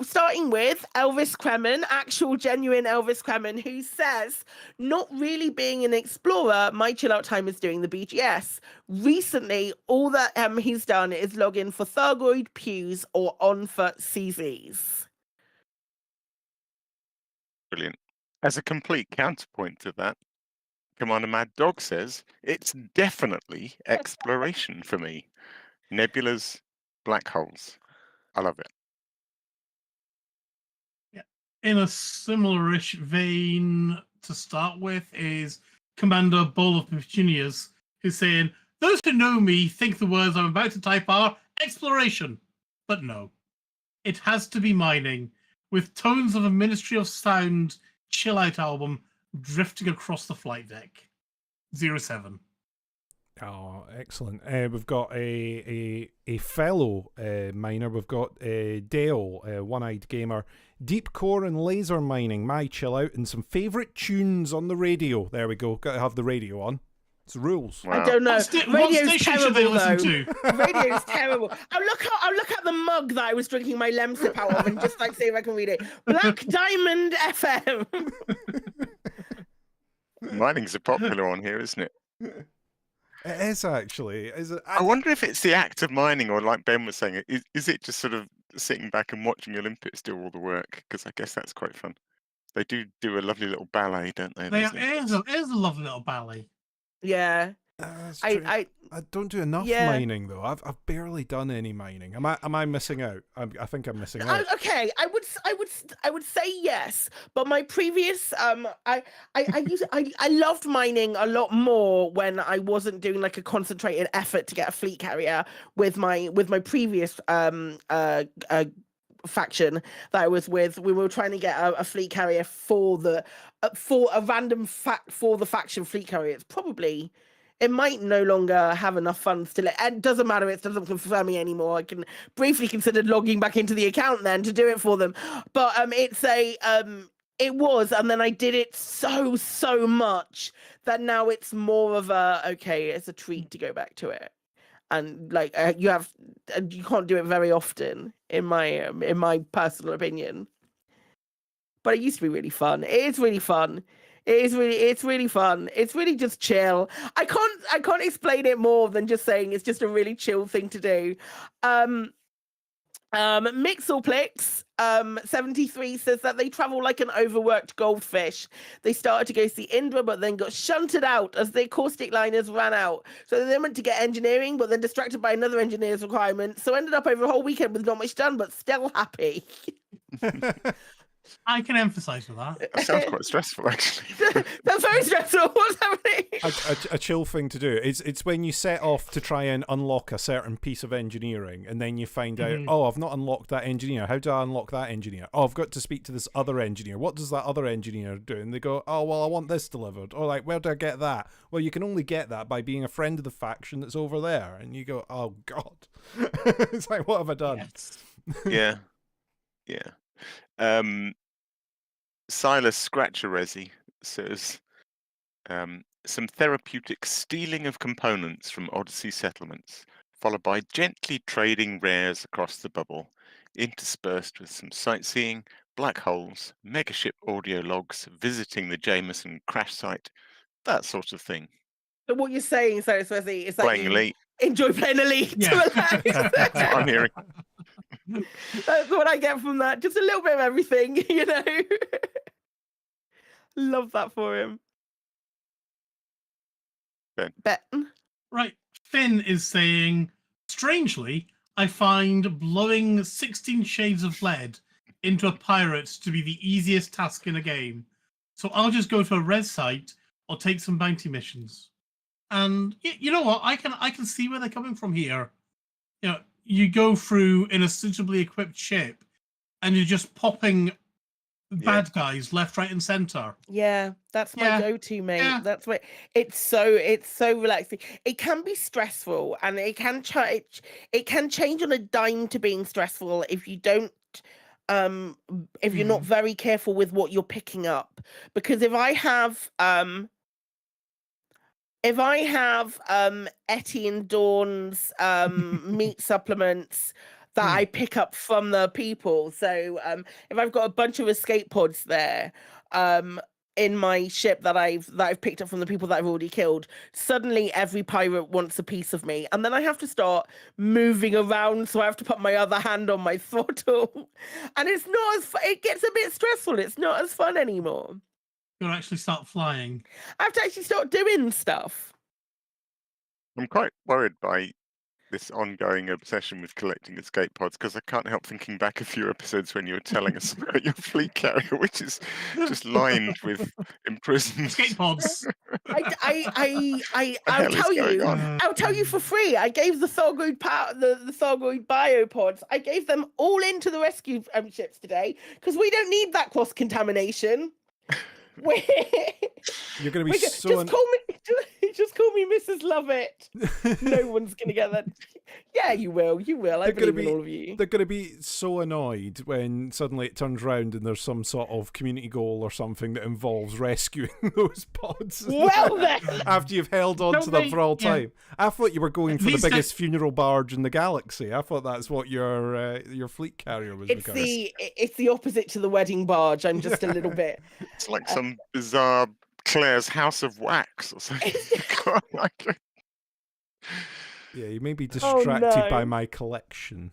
Speaker 3: Starting with Elvis Kremen, actual genuine Elvis Kremen, who says, not really being an explorer, my chill out time is doing the BGS. Recently, all that he's done is log in for Thargoid, Pews, or on for CZs.
Speaker 1: Brilliant. As a complete counterpoint to that, Commander Mad Dog says, it's definitely exploration for me. Nebulas, black holes. I love it.
Speaker 2: Yeah. In a similar-ish vein to start with is Commander Bowl of Petunias, who's saying, those who know me think the words I'm about to type are exploration. But no. It has to be mining, with tones of a Ministry of Sound chill-out album drifting across the flight deck. 07.
Speaker 10: Oh, excellent. We've got a fellow miner. We've got Dale, one-eyed gamer. Deep core and laser mining, my chill out, and some favourite tunes on the radio. There we go. Got to have the radio on. It's rules.
Speaker 3: Wow. I don't know. Radio's terrible, though.
Speaker 2: To?
Speaker 3: Radio's terrible. I'll look at the mug that I was drinking my lemsip out of and just see if I can read it. Black Diamond FM.
Speaker 1: Mining's a popular one here, isn't it?
Speaker 10: It is actually.
Speaker 1: I wonder if it's the act of mining, or like Ben was saying, is it just sort of sitting back and watching your limpets do all the work? Because I guess that's quite fun. They do a lovely little ballet, don't they?
Speaker 2: It is a lovely little ballet.
Speaker 3: Yeah.
Speaker 10: I don't do enough mining though. I've barely done any mining. Am I missing out? I think I'm missing out.
Speaker 3: Okay, I would say yes, but my previous I loved mining a lot more when I wasn't doing like a concentrated effort to get a fleet carrier with my previous faction that I was with. We were trying to get a fleet carrier for the faction fleet carrier. It might no longer have enough funds to it doesn't matter. It doesn't confirm me anymore. I can briefly consider logging back into the account then to do it for them. But it was, and then I did it so much that now it's more of it's a treat to go back to it. And like you can't do it very often in my personal opinion. But it used to be really fun. It is really fun. It's really fun. It's really just chill. I can't explain it more than just saying it's just a really chill thing to do. Mixelplix 73 says that they travel like an overworked goldfish. They started to go see Indra, but then got shunted out as their caustic liners ran out. So they went to get engineering, but then distracted by another engineer's requirement. So ended up over a whole weekend with not much done, but still happy.
Speaker 2: I can emphasise with that.
Speaker 1: That sounds quite stressful, actually.
Speaker 3: That's very stressful. What's happening?
Speaker 10: A chill thing to do. It's when you set off to try and unlock a certain piece of engineering, and then you find out, oh, I've not unlocked that engineer. How do I unlock that engineer? Oh, I've got to speak to this other engineer. What does that other engineer do? And they go, oh, well, I want this delivered. Or like, where do I get that? Well, you can only get that by being a friend of the faction that's over there. And you go, oh, God. It's like, what have I done?
Speaker 1: Yes. Yeah. Silas Scratcheresi says, some therapeutic stealing of components from Odyssey settlements, followed by gently trading rares across the bubble, interspersed with some sightseeing, black holes, megaship audio logs, visiting the Jameson crash site, that sort of thing.
Speaker 3: But what you're saying, so Swezzy, is that
Speaker 1: Playing
Speaker 3: you
Speaker 1: Elite.
Speaker 3: enjoy playing Elite to relax.
Speaker 1: That's what I'm hearing.
Speaker 3: That's what I get from that. Just a little bit of everything, you know. Love that for him. Ben.
Speaker 2: Right. Finn is saying, strangely, I find blowing 16 shades of lead into a pirate to be the easiest task in a game. So I'll just go to a res site or take some bounty missions. And you know what? I can see where they're coming from here. You know, you go through in a suitably equipped ship and you're just popping bad guys left, right, and center.
Speaker 3: Yeah, that's my go-to, mate.
Speaker 2: Yeah.
Speaker 3: That's what it's so relaxing. It can be stressful, and it can change on a dime to being stressful if you don't if you're not very careful with what you're picking up. Because if I have Etty and Dawn's meat supplements that I pick up from the people. So if I've got a bunch of escape pods there in my ship that I've picked up from the people that I've already killed, suddenly every pirate wants a piece of me. And then I have to start moving around, so I have to put my other hand on my throttle. And it's not as it gets a bit stressful. It's not as fun anymore.
Speaker 2: You'll actually start flying.
Speaker 3: I have to actually start doing stuff.
Speaker 1: I'm quite worried by this ongoing obsession with collecting escape pods, because I can't help thinking back a few episodes when you were telling us about your fleet carrier, which is just lined with imprisoned
Speaker 2: escape pods.
Speaker 3: I'll tell you for free. I gave the Thargoid the Thargoid biopods. I gave them all into the rescue ships today because we don't need that cross contamination.
Speaker 10: You're going to be so...
Speaker 3: Just call me Mrs. Lovett. No one's going to get that. Yeah, you will. You will. I believe in all of you.
Speaker 10: They're going to be so annoyed when suddenly it turns round and there's some sort of community goal or something that involves rescuing those pods.
Speaker 3: Well then!
Speaker 10: After you've held on to them for all time. I thought you were going for the biggest funeral barge in the galaxy. I thought that's what your fleet carrier was.
Speaker 3: It's the opposite to the wedding barge. I'm just a little bit...
Speaker 1: It's like some bizarre Clare's House of Wax or something.
Speaker 10: Yeah, you may be distracted by my collection.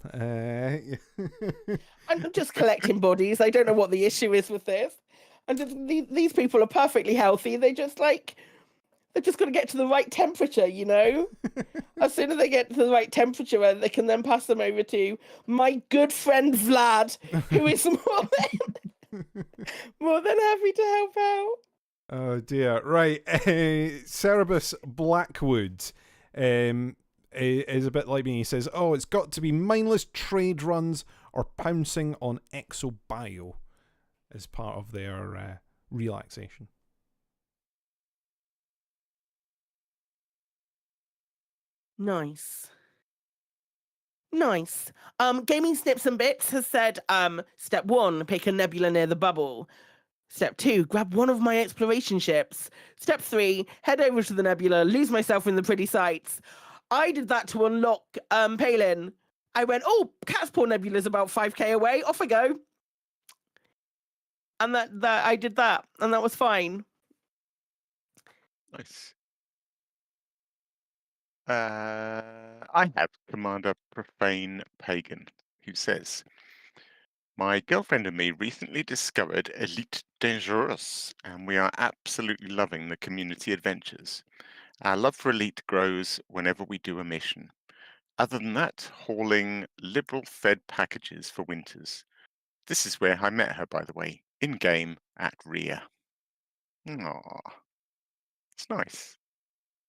Speaker 3: I'm just collecting bodies. I don't know what the issue is with this. And these people are perfectly healthy. They're just got to get to the right temperature, you know? As soon as they get to the right temperature, they can then pass them over to my good friend Vlad, who is more than happy to help out.
Speaker 10: Oh dear. Right. Cerebus Blackwood is a bit like me. He says, oh, it's got to be mindless trade runs or pouncing on exobio as part of their relaxation.
Speaker 3: Nice. Gaming Snips and Bits has said, step 1, pick a nebula near the bubble. Step 2, grab one of my exploration ships. Step 3, head over to the nebula, lose myself in the pretty sights. I did that to unlock Palin. I went, oh, Cat's Paw Nebula's about 5k away. Off I go. And that I did that, and that was fine.
Speaker 1: Nice. I have Commander Profane Pagan, who says, my girlfriend and me recently discovered Elite Dangerous, and we are absolutely loving the community adventures. Our love for Elite grows whenever we do a mission. Other than that, hauling liberal fed packages for winters. This is where I met her, by the way. in-game at rear. Aww. It's nice.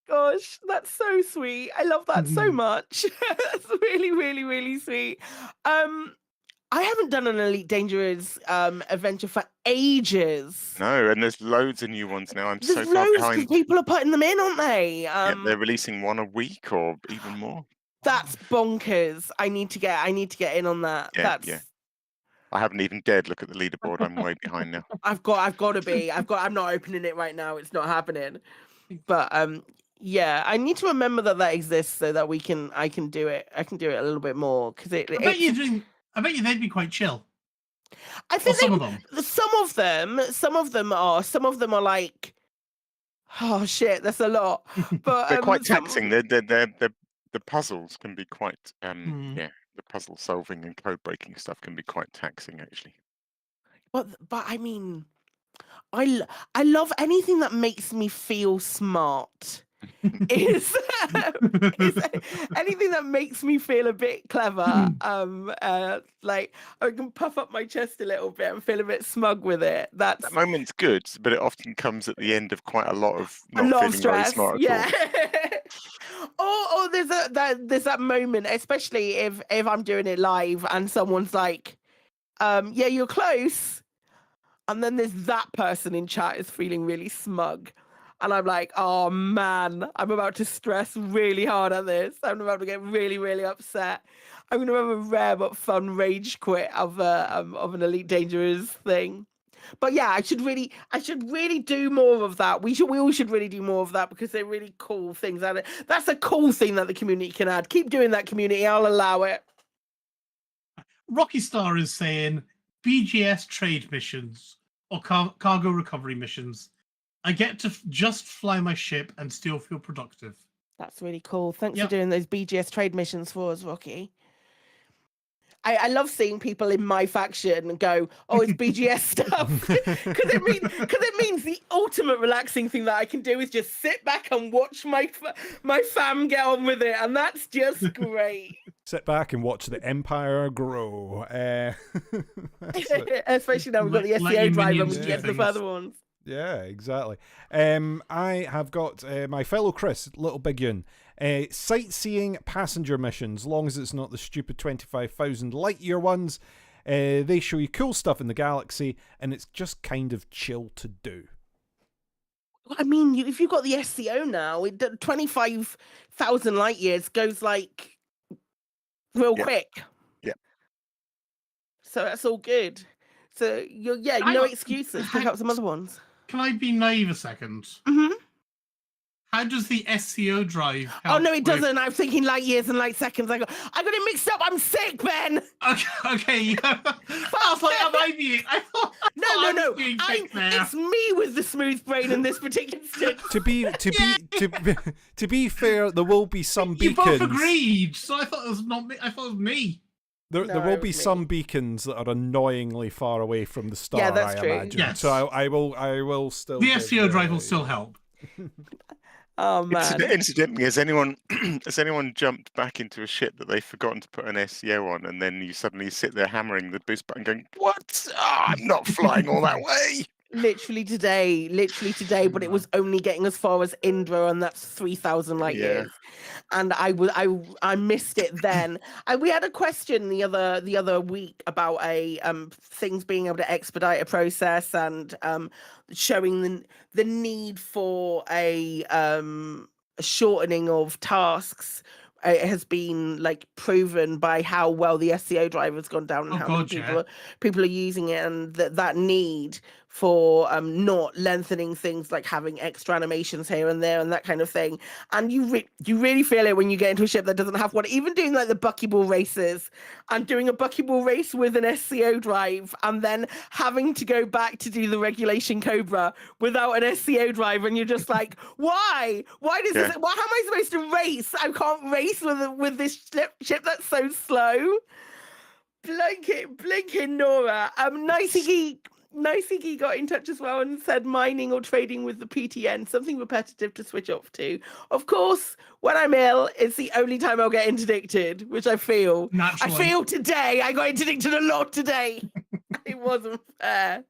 Speaker 3: Gosh, that's so sweet. I love that so much. That's really, really, really sweet. I haven't done an Elite Dangerous adventure for ages.
Speaker 1: No, and there's loads of new ones now. I'm
Speaker 3: There's
Speaker 1: so far
Speaker 3: loads because
Speaker 1: behind.
Speaker 3: people are putting them in, aren't they?
Speaker 1: Yeah, they're releasing one a week or even more.
Speaker 3: That's bonkers. I need to get in on that.
Speaker 1: Yeah. I haven't even dared look at the leaderboard. I'm way behind now.
Speaker 3: I've got to be. I'm not opening it right now. It's not happening. But yeah, I need to remember that exists so that I can do it. I can do it a little bit more because I bet
Speaker 2: you they'd be quite chill.
Speaker 3: I think
Speaker 2: some of them.
Speaker 3: Some of them are like, oh shit, that's a lot. But
Speaker 1: they're quite taxing. The puzzles can be quite the puzzle solving and code breaking stuff can be quite taxing actually.
Speaker 3: But I mean, I love anything that makes me feel smart. is anything that makes me feel a bit clever. Like I can puff up my chest a little bit and feel a bit smug with it. That
Speaker 1: moment's good, but it often comes at the end of quite a lot of not feeling very smart at all.
Speaker 3: Or there's that moment, especially if I'm doing it live and someone's like, yeah, you're close. And then there's that person in chat is feeling really smug. And I'm like, oh man, I'm about to stress really hard at this. I'm about to get really, really upset. I'm going to have a rare but fun rage quit of an Elite Dangerous thing. But yeah, I should really do more of that. We all should really do more of that because they're really cool things. And that's a cool thing that the community can add. Keep doing that, community. I'll allow it.
Speaker 2: Rocky Star is saying BGS trade missions or cargo recovery missions. I get to just fly my ship and still feel productive.
Speaker 3: That's really cool. Thanks for doing those BGS trade missions for us, Rocky. I love seeing people in my faction go, oh, it's BGS stuff. Because it means the ultimate relaxing thing that I can do is just sit back and watch my fam get on with it. And that's just great.
Speaker 10: Sit back and watch the empire grow.
Speaker 3: Especially now we've got the SEO drive and we can get to the further ones.
Speaker 10: Yeah, exactly. I have got my fellow Chris, Little Big Yun. Sightseeing passenger missions, long as it's not the stupid 25,000 light year ones. They show you cool stuff in the galaxy, and it's just kind of chill to do.
Speaker 3: I mean, if you've got the SEO now, 25,000 light years goes like real quick.
Speaker 1: Yeah.
Speaker 3: So that's all good. So no excuses. Pick up some other ones.
Speaker 2: Can I be naive a second?
Speaker 3: Mm-hmm.
Speaker 2: How does the SEO drive help?
Speaker 3: Oh no, it doesn't. I'm thinking light years and light seconds. I got it mixed up. I'm sick, Ben.
Speaker 2: Okay. Yeah. I was like, am I being?
Speaker 3: No. It's me with the smooth brain in this particular instance.
Speaker 10: To be fair, there will be some beacons.
Speaker 2: You both agreed, so I thought it was not me. I thought it was me.
Speaker 10: There will be some beacons that are annoyingly far away from the star.
Speaker 3: Yeah, that's true.
Speaker 10: Imagine.
Speaker 2: Yes.
Speaker 10: So I will still.
Speaker 2: The SEO drive will still help.
Speaker 3: Oh man!
Speaker 1: Incidentally, has anyone jumped back into a ship that they've forgotten to put an SEO on, and then you suddenly sit there hammering the boost button, going, "What? I'm not flying all that way."
Speaker 3: Literally today, but it was only getting as far as Indra, and that's 3,000 light years. And I missed it then. We had a question the other week about things being able to expedite a process and showing the need for a shortening of tasks. It has been proven by how well the SEO drive has gone down and how many people are using it, and that need for not lengthening things, like having extra animations here and there and that kind of thing. And you really feel it when you get into a ship that doesn't have one. Even doing the buckyball races and doing a buckyball race with an SEO drive and then having to go back to do the regulation Cobra without an SEO drive, and you're just like, why does this? How am I supposed to race? I can't race with this ship that's so slow. Blinking Nora. Nicey got in touch as well and said mining or trading with the PTN, something repetitive to switch off to. Of course, when I'm ill, it's the only time I'll get interdicted, which I feel.
Speaker 2: Naturally.
Speaker 3: I feel today. I got interdicted a lot today. It wasn't fair.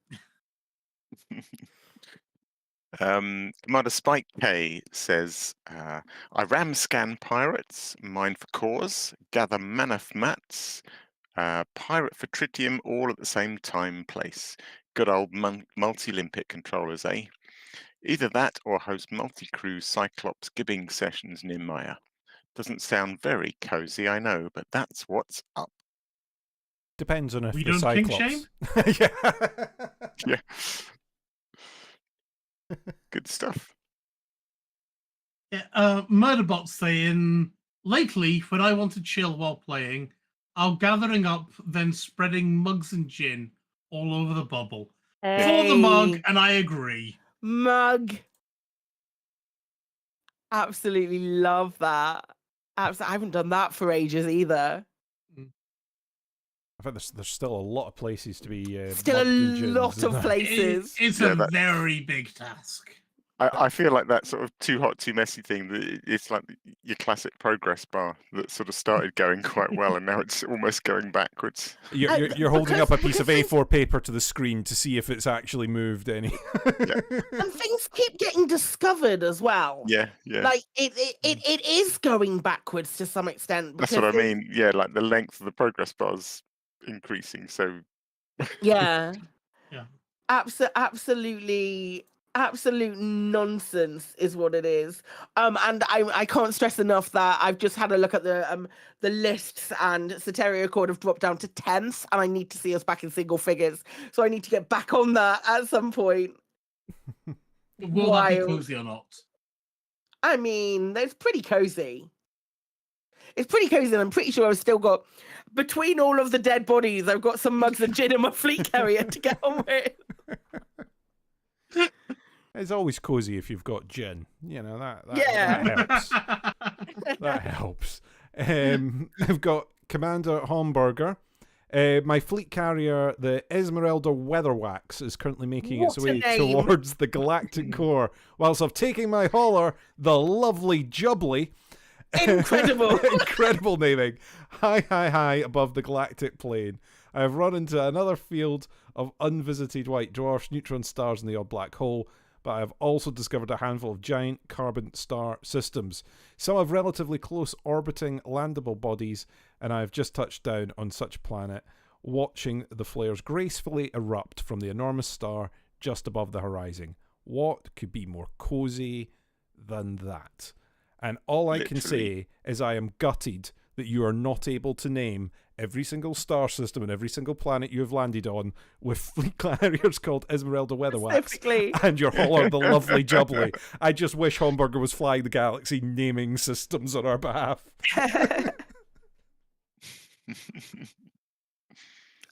Speaker 1: Commander Spike K says, I ram scan pirates, mine for cause, gather manaf mats, pirate for tritium, all at the same time place. Good old multi-limpic controllers, eh? Either that or host multi-crew Cyclops gibbing sessions near Maya. Doesn't sound very cozy, I know, but that's what's up.
Speaker 10: Depends on if
Speaker 2: We
Speaker 10: the
Speaker 2: don't kink
Speaker 10: Cyclops.
Speaker 2: shame?
Speaker 1: Yeah. Good stuff.
Speaker 2: Yeah, Murderbot's saying, lately, when I want to chill while playing, I'll gathering up, then spreading mugs and gin all over the bubble. For the mug, and I agree.
Speaker 3: Mug. Absolutely love that. I haven't done that for ages either.
Speaker 10: I think there's still a lot of places to be.
Speaker 3: Still a
Speaker 10: mugged in gins,
Speaker 3: lot
Speaker 10: isn't
Speaker 3: of
Speaker 10: there?
Speaker 3: places.
Speaker 2: It's
Speaker 1: Yeah,
Speaker 2: a very big task.
Speaker 1: I feel like that sort of too hot, too messy thing, it's like your classic progress bar that sort of started going quite well and now it's almost going backwards.
Speaker 10: You're holding up a piece of A4 paper to the screen to see if it's actually moved any.
Speaker 3: And things keep getting discovered as well.
Speaker 1: Yeah.
Speaker 3: Like it is going backwards to some extent.
Speaker 1: That's what I mean. Yeah, like the length of the progress bar's increasing, so...
Speaker 3: Yeah.
Speaker 2: Yeah.
Speaker 3: Absolute nonsense is what it is. And I can't stress enough that I've just had a look at the lists, and Soteria Accord have dropped down to 10th, and I need to see us back in single figures. So I need to get back on that at some point.
Speaker 2: Will that be cozy or not?
Speaker 3: I mean, it's pretty cozy. It's pretty cozy, and I'm pretty sure I've still got, between all of the dead bodies, I've got some mugs and gin in my fleet carrier to get on with.
Speaker 10: It's always cozy if you've got gin. You know, that helps. That helps. I've got Commander Hamburger. My fleet carrier, the Esmeralda Weatherwax, is currently making its way towards the Galactic Core, whilst I'm taking my hauler, the lovely Jubbly.
Speaker 3: Incredible.
Speaker 10: Incredible naming. High above the galactic plane. I have run into another field of unvisited white dwarfs, neutron stars, and the odd black hole, but I have also discovered a handful of giant carbon star systems. Some have relatively close orbiting landable bodies, and I have just touched down on such a planet, watching the flares gracefully erupt from the enormous star just above the horizon. What could be more cozy than that? And all I can say is I am gutted that you are not able to name every single star system and every single planet you have landed on with fleet carriers called Esmeralda Weatherwax and your hauler, the lovely Jubbly. I just wish Hamburger was flying the galaxy naming systems on our behalf.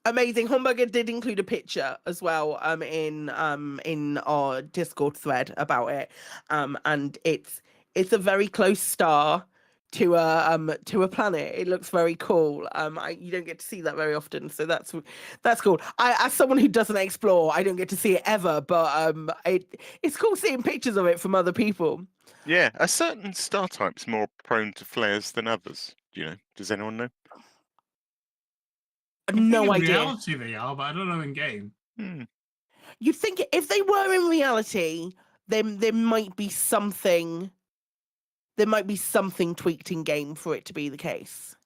Speaker 3: Amazing. Hamburger did include a picture as well in our Discord thread about it. And it's a very close star to a planet. It looks very cool. You don't get to see that very often, so that's cool. As someone who doesn't explore, I don't get to see it ever, but it's cool seeing pictures of it from other people.
Speaker 1: Yeah, are certain star types more prone to flares than others? Do you know? Does anyone know?
Speaker 3: No idea.
Speaker 2: In reality they are, but I don't know in game.
Speaker 3: You'd think if they were in reality, then there might be something. There might be something tweaked in game for it to be the case.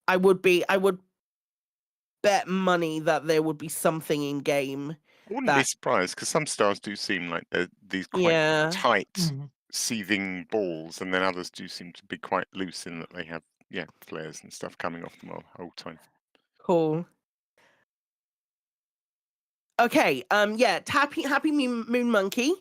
Speaker 3: I would bet money that there would be something in game.
Speaker 1: I wouldn't be surprised, because some stars do seem like they're these quite tight, seething balls, and then others do seem to be quite loose in that they have, flares and stuff coming off them all the whole time.
Speaker 3: Cool. Okay, Happy Moon Monkey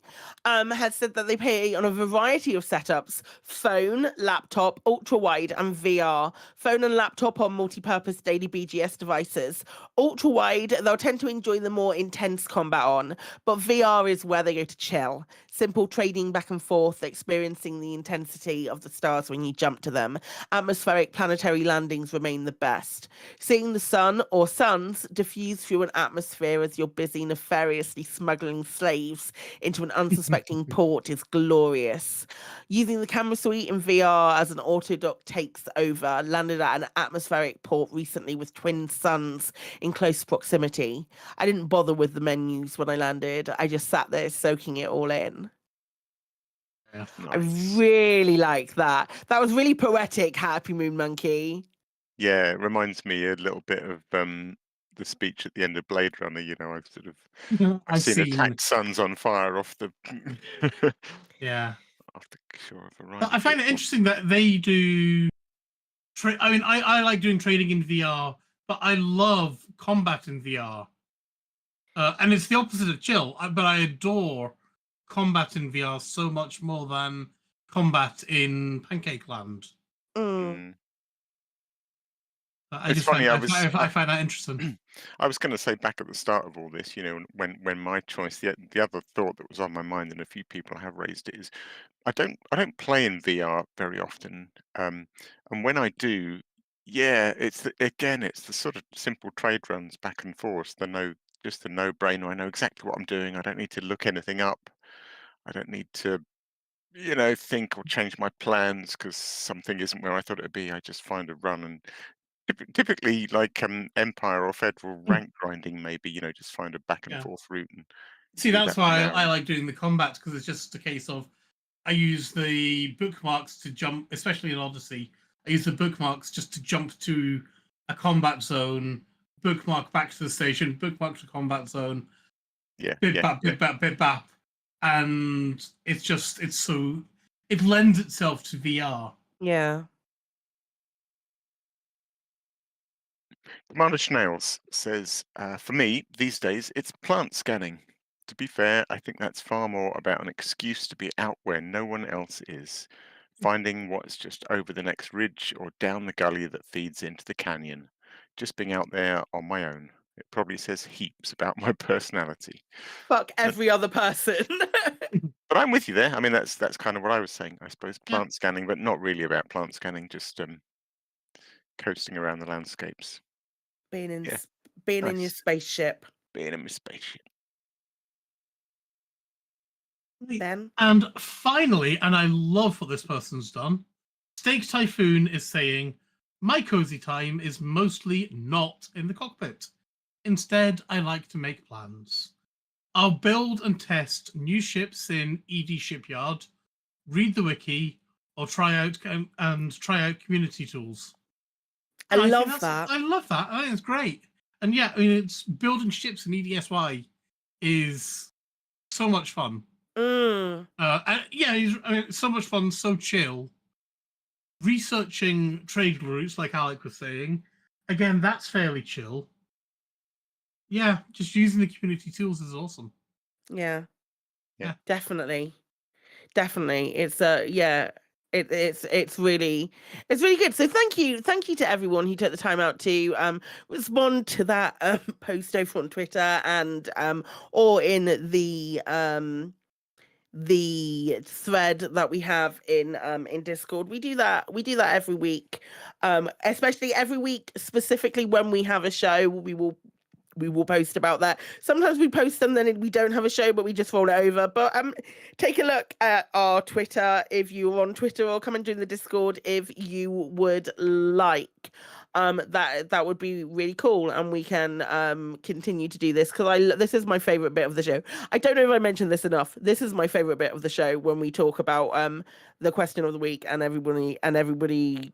Speaker 3: has said that they play on a variety of setups: phone, laptop, ultra wide, and VR. Phone and laptop on multi-purpose daily BGS devices. Ultra wide, they'll tend to enjoy the more intense combat on, but VR is where they go to chill. Simple trading back and forth, experiencing the intensity of the stars when you jump to them. Atmospheric planetary landings remain the best. Seeing the sun or suns diffuse through an atmosphere as your busy nefariously smuggling slaves into an unsuspecting port is glorious. Using the camera suite in VR as an autodoc takes over, landed at an atmospheric port recently with twin suns in close proximity. I didn't bother with the menus when I landed. I just sat there soaking it all in.
Speaker 2: Yeah,
Speaker 3: I really like that. That was really poetic, Happy Moon Monkey.
Speaker 1: Yeah, it reminds me a little bit of the speech at the end of Blade Runner. You know, I've seen attacked suns on fire off the
Speaker 2: Yeah.
Speaker 1: off the shore of
Speaker 2: But I find it interesting that they do. I mean, I like doing trading in VR, but I love combat in VR. And it's the opposite of chill, but I adore combat in VR so much more than combat in Pancake Land.
Speaker 1: It's funny.
Speaker 2: I find that interesting.
Speaker 1: I was going to say back at the start of all this, you know, when my choice, the other thought that was on my mind, and a few people have raised it, is I don't play in VR very often, and when I do, yeah, it's the sort of simple trade runs back and forth, just the no-brainer. I know exactly what I'm doing. I don't need to look anything up. I don't need to, you know, think or change my plans because something isn't where I thought it'd be. I just find a run and typically like Empire or Federal rank grinding, maybe, you know, just find a back and
Speaker 2: Yeah.
Speaker 1: forth route and
Speaker 2: See,
Speaker 1: do
Speaker 2: that's
Speaker 1: that for
Speaker 2: why
Speaker 1: an hour.
Speaker 2: I like doing the combat, because it's just a case of I use the bookmarks to jump, especially in Odyssey. I use the bookmarks just to jump to a combat zone, bookmark back to the station, bookmark to combat zone, bit bap, and it lends itself to VR.
Speaker 3: Yeah.
Speaker 1: Commander Schnails says, for me, these days, it's plant scanning. To be fair, I think that's far more about an excuse to be out where no one else is, finding what's just over the next ridge or down the gully that feeds into the canyon. Just being out there on my own. It probably says heaps about my personality.
Speaker 3: Fuck every other person.
Speaker 1: But I'm with you there. I mean, that's kind of what I was saying. I suppose plant scanning, but not really about plant scanning, just coasting around the landscapes.
Speaker 3: Being in
Speaker 1: Yeah.
Speaker 3: in your spaceship.
Speaker 1: Being in my spaceship.
Speaker 3: Then.
Speaker 2: And finally, and I love what this person's done, Steak Typhoon is saying, my cozy time is mostly not in the cockpit. Instead, I like to make plans. I'll build and test new ships in ED Shipyard, read the wiki, or try out community tools.
Speaker 3: I love that.
Speaker 2: I love that. I think it's great. And yeah, I mean, it's building ships in EDSY is so much fun. And yeah, it's so much fun, so chill. Researching trade routes, like Alec was saying, again, that's fairly chill. Yeah, just using the community tools is awesome.
Speaker 3: Yeah.
Speaker 1: Yeah.
Speaker 3: Definitely. It's it's really good. So thank you to everyone who took the time out to respond to that post over on Twitter and or in the thread that we have in Discord. We do that every week, especially every week, specifically when we have a show. We will post about that. Sometimes we post them, then we don't have a show, but we just roll it over. But take a look at our Twitter if you're on Twitter, or come and join the Discord if you would like. That would be really cool, and we can continue to do this, because this is my favorite bit of the show. I don't know if I mentioned this enough. This is my favorite bit of the show, when we talk about the question of the week and everybody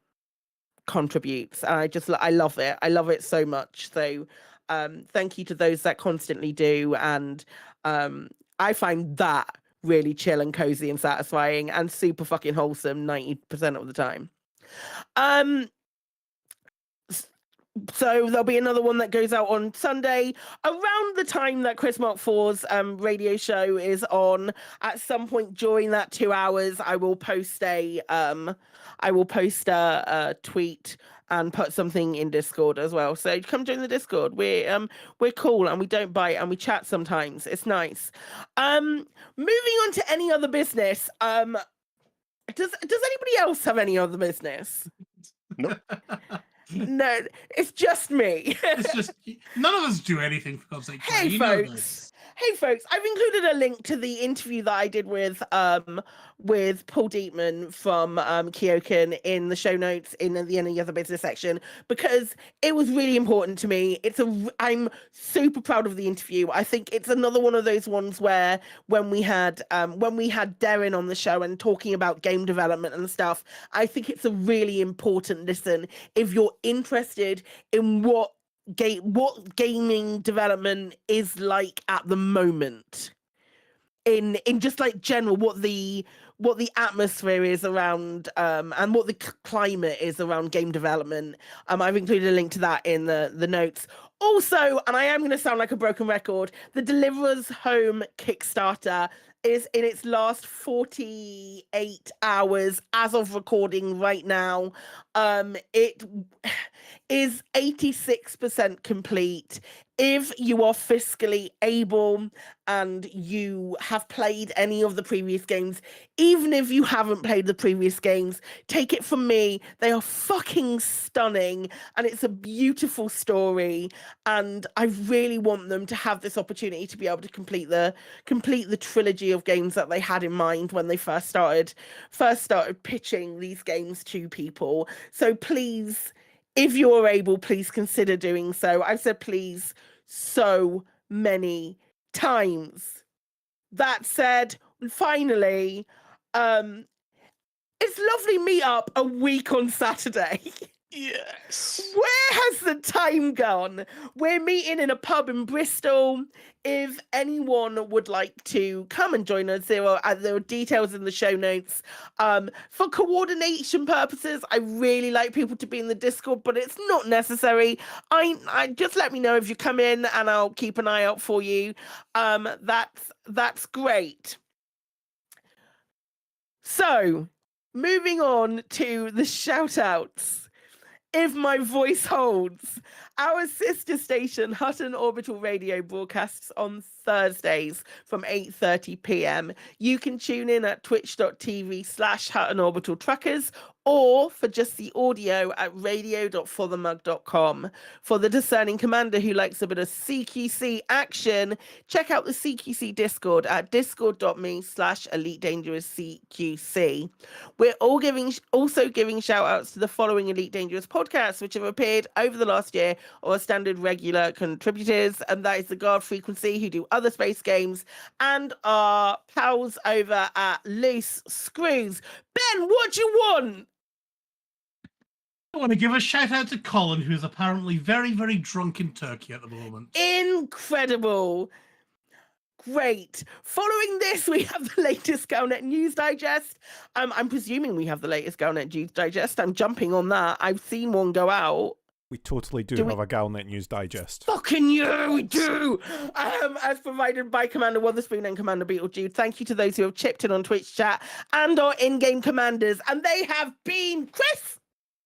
Speaker 3: contributes. I love it. I love it so much. So thank you to those that constantly do, and I find that really chill and cozy and satisfying and super fucking wholesome 90% of the time. So there'll be another one that goes out on Sunday around the time that Chris Mark IV's radio show is on. At some point during that 2 hours, I will post a tweet and put something in Discord as well. So come join the Discord. We're cool, and we don't bite, and we chat sometimes. It's nice. Moving on to any other business. Does anybody else have any other business?
Speaker 1: Nope.
Speaker 3: No, it's just me.
Speaker 2: It's just none of us do anything for God's sake.
Speaker 3: Hey,
Speaker 2: you know
Speaker 3: folks.
Speaker 2: this.
Speaker 3: Hey, folks. I've included a link to the interview that I did with Paul Dietman from Kyokan in the show notes in the Any Other Business section, because it was really important to me. I'm super proud of the interview. I think it's another one of those ones where when we had Darren on the show and talking about game development and stuff, I think it's a really important listen if you're interested in what gaming development is like at the moment, in just like general what the atmosphere is around and what the climate is around game development. I've included a link to that in the notes. Also, and I am going to sound like a broken record, the Deliverers Home Kickstarter is in its last 48 hours as of recording right now. It is 86% complete. If you are fiscally able and you have played any of the previous games, even if you haven't played the previous games, take it from me, they are fucking stunning and it's a beautiful story, and I really want them to have this opportunity to be able to complete the trilogy of games that they had in mind when they first started pitching these games to people. So please, if you're able, please consider doing so. I've said please so many times. That said, finally, it's lovely meet up a week on Saturday.
Speaker 1: Yes.
Speaker 3: Where has the time gone? We're meeting in a pub in Bristol. If anyone would like to come and join us, there are details in the show notes. For coordination purposes, I really like people to be in the Discord, but it's not necessary. I just let me know if you come in and I'll keep an eye out for you. That's great. So, moving on to the shout-outs. If my voice holds, our sister station, Hutton Orbital Radio, broadcasts on Thursdays from 8:30 p.m. You can tune in at twitch.tv/Hutton Orbital Truckers, or for just the audio at radio.forthemug.com. For the discerning commander who likes a bit of CQC action, check out the CQC Discord at discord.me/EliteDangerousCQC. We're also giving shout outs to the following Elite Dangerous podcasts, which have appeared over the last year, or standard regular contributors, and that is the Guard Frequency, who do other space games, and our pals over at Loose Screws. Ben, what do you want?
Speaker 2: I want to give a shout out to Colin, who's apparently very, very drunk in Turkey at the moment.
Speaker 3: Incredible. Great. Following this, we have the latest Galnet News Digest. I'm presuming we have the latest Galnet News Digest. I'm jumping on that. I've seen one go out.
Speaker 10: We totally do have a Galnet News Digest.
Speaker 3: Fucking yeah, we do! As provided by Commander Wotherspoon and Commander Beetlejude. Thank you to those who have chipped in on Twitch chat and our in-game commanders. And they have been Chris!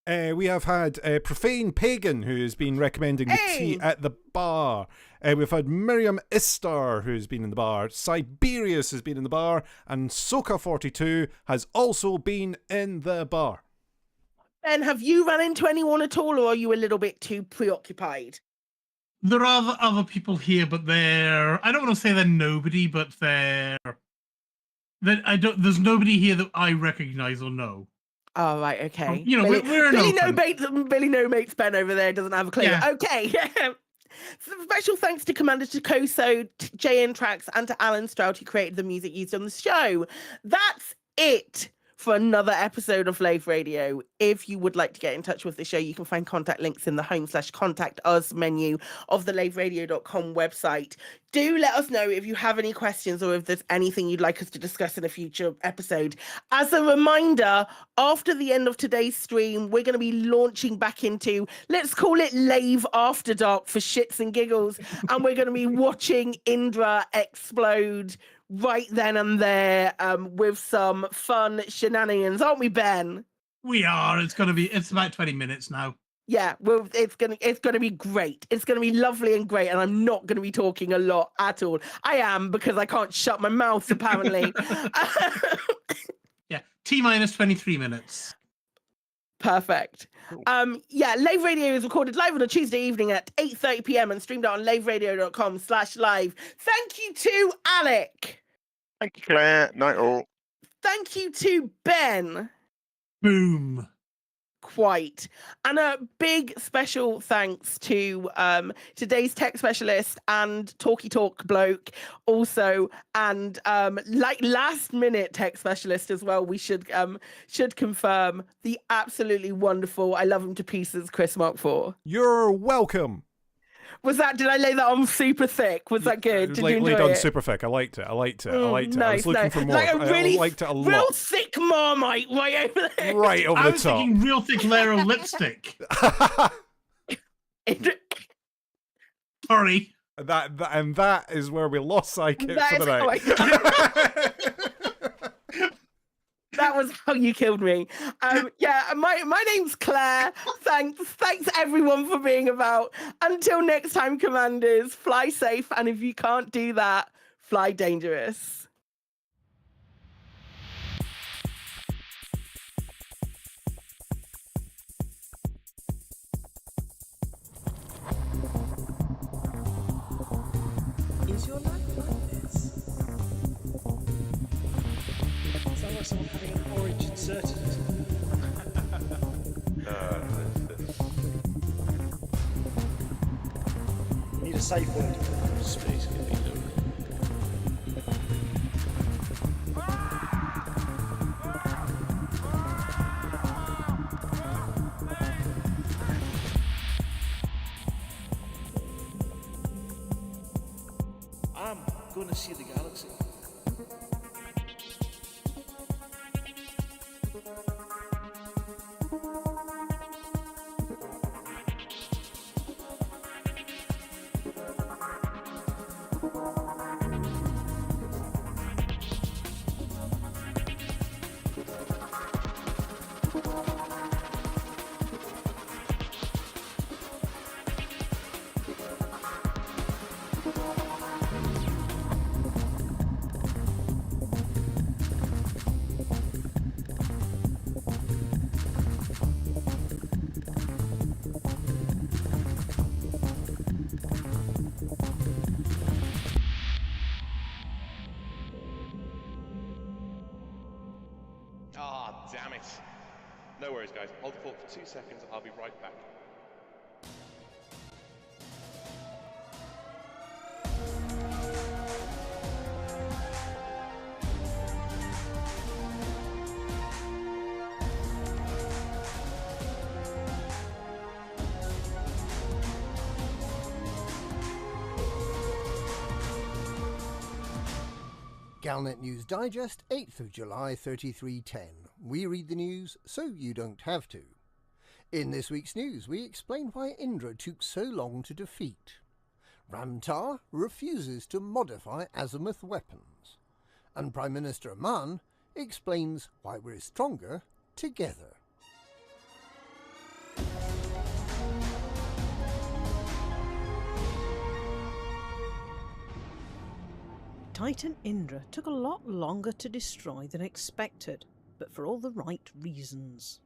Speaker 10: We have had Profane Pagan, who's been recommending the tea at the bar. We've had Miriam Istar, who's been in the bar. Siberius has been in the bar. And Soka42 has also been in the bar.
Speaker 3: Ben, have you run into anyone at all, or are you a little bit too preoccupied?
Speaker 2: There are other people here, but I don't want to say they're nobody, but there's nobody here that I recognize or know.
Speaker 3: Oh, right, okay.
Speaker 2: You know, we're
Speaker 3: Billy No Mates Ben over there doesn't have a clue. Yeah. Okay. Special thanks to Commander Takoso, JN Tracks, and to Alan Stroud, who created the music used on the show. That's it for another episode of Lave Radio. If you would like to get in touch with the show, you can find contact links in the home/contact us menu of the laveradio.com website. Do let us know if you have any questions or if there's anything you'd like us to discuss in a future episode. As a reminder, after the end of today's stream, we're going to be launching back into, let's call it Lave After Dark for shits and giggles, and we're going to be watching Indra explode right then and there, with some fun shenanigans, aren't we, Ben?
Speaker 2: We are. It's about 20 minutes now.
Speaker 3: Yeah, well, it's gonna be great. It's gonna be lovely and great, and I'm not gonna be talking a lot at all. I am, because I can't shut my mouth apparently.
Speaker 2: Yeah, T-minus 23 minutes.
Speaker 3: Perfect. Lave Radio is recorded live on a Tuesday evening at 8:30 p.m. and streamed out on laveradio.com/live. Thank you to Alec.
Speaker 1: Thank you, Claire. Night all.
Speaker 3: Thank you to Ben.
Speaker 2: Boom.
Speaker 3: Quite. And a big special thanks to today's tech specialist and talky talk bloke also, and last minute tech specialist as well. We should confirm the absolutely wonderful, I love him to pieces, Chris Mark IV.
Speaker 10: You're welcome.
Speaker 3: Did I lay that on super thick? Was that good? Did you enjoy
Speaker 10: laid on
Speaker 3: it?
Speaker 10: super thick. I liked it.
Speaker 3: Nice,
Speaker 10: I was looking for more.
Speaker 3: Like a really,
Speaker 10: I liked it a lot.
Speaker 3: real thick Marmite right over there.
Speaker 10: Right over
Speaker 2: I
Speaker 10: the
Speaker 2: was
Speaker 10: top.
Speaker 2: thinking real thick layer of lipstick. Sorry.
Speaker 10: That is where we lost Psychic
Speaker 3: That
Speaker 10: for
Speaker 3: is
Speaker 10: the night.
Speaker 3: That was how you killed me. My name's Claire. Thanks everyone for being about. Until next time, Commanders, fly safe, and if you can't do that, fly dangerous.
Speaker 4: Is your life like this?
Speaker 18: Sounds like someone having an orange inserted into them. You need a safe word.
Speaker 25: Space can be lonely.
Speaker 4: I'm going to see the galaxy.
Speaker 21: Damn it. No worries, guys. Hold the fort for 2 seconds. I'll be right back.
Speaker 5: Galnet News Digest, 8th of July 3310. We read the news so you don't have to. In this week's news, we explain why Indra took so long to defeat. Ramtar refuses to modify azimuth weapons. And Prime Minister Aman explains why we're stronger together.
Speaker 15: Titan Indra took a lot longer to destroy than expected, but for all the right reasons.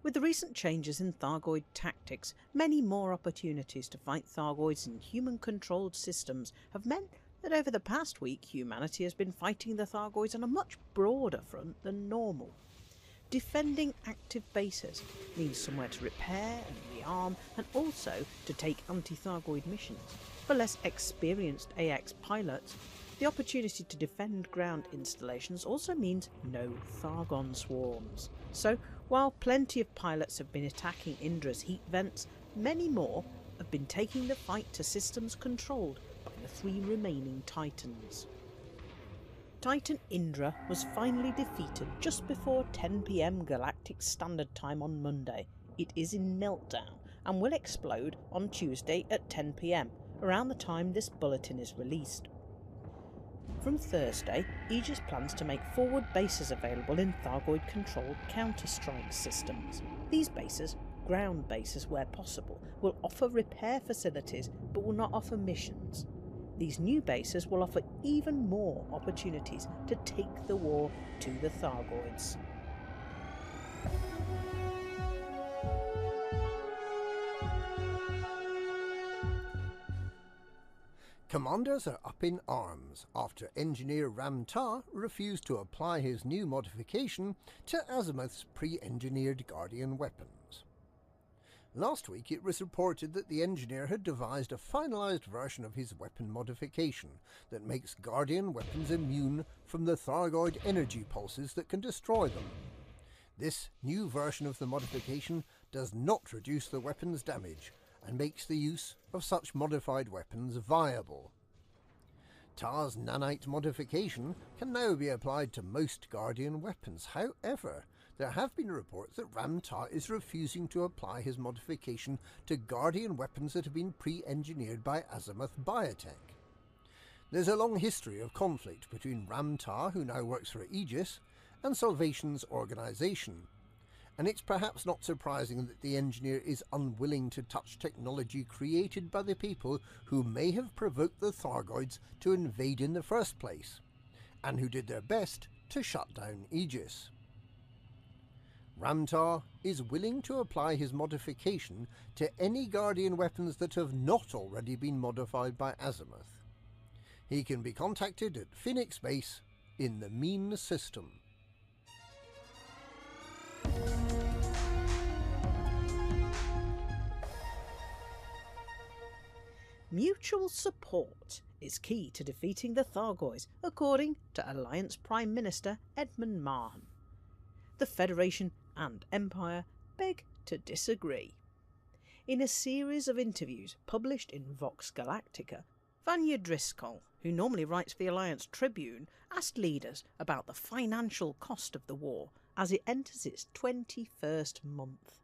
Speaker 15: With the recent changes in Thargoid tactics, many more opportunities to fight Thargoids in human-controlled systems have meant that over the past week humanity has been fighting the Thargoids on a much broader front than normal. Defending active bases means somewhere to repair and rearm, and also to take anti-Thargoid missions. For less experienced AX pilots, the opportunity to defend ground installations also means no Thargon swarms. So, while plenty of pilots have been attacking Indra's heat vents, many more have been taking the fight to systems controlled by the 3 remaining Titans. Titan Indra was finally defeated just before 10 PM Galactic Standard Time on Monday. It is in meltdown and will explode on Tuesday at 10 PM, around the time this bulletin is released. From Thursday, Aegis plans to make forward bases available in Thargoid-controlled counter-strike systems. These bases, ground bases where possible, will offer repair facilities but will not offer missions. These new bases will offer even more opportunities to take the war to the Thargoids.
Speaker 5: Commanders are up in arms after engineer Ram Tah refused to apply his new modification to Azimuth's pre-engineered Guardian weapons. Last week it was reported that the engineer had devised a finalised version of his weapon modification that makes Guardian weapons immune from the Thargoid energy pulses that can destroy them. This new version of the modification does not reduce the weapon's damage and makes the use of such modified weapons viable. Tah's nanite modification can now be applied to most Guardian weapons. However, there have been reports that Ram Tah is refusing to apply his modification to Guardian weapons that have been pre-engineered by Azimuth Biotech. There's a long history of conflict between Ram Tah, who now works for Aegis, and Salvation's organisation, and it's perhaps not surprising that the engineer is unwilling to touch technology created by the people who may have provoked the Thargoids to invade in the first place, and who did their best to shut down Aegis. Ram Tah is willing to apply his modification to any Guardian weapons that have not already been modified by Azimuth. He can be contacted at Phoenix Base in the Mean System.
Speaker 15: Mutual support is key to defeating the Thargoids, according to Alliance Prime Minister Edmund Marhan. The Federation and Empire beg to disagree. In a series of interviews published in Vox Galactica, Vanya Driscoll, who normally writes for the Alliance Tribune, asked leaders about the financial cost of the war as it enters its 21st month.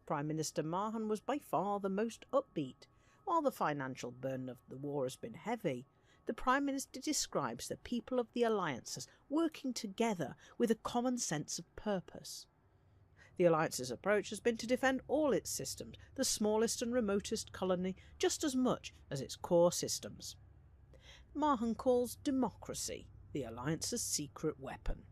Speaker 15: Prime Minister Marhan was by far the most upbeat. While the financial burden of the war has been heavy, the Prime Minister describes the people of the Alliance as working together with a common sense of purpose. The Alliance's approach has been to defend all its systems, the smallest and remotest colony, just as much as its core systems. Marhan calls democracy the Alliance's secret weapon.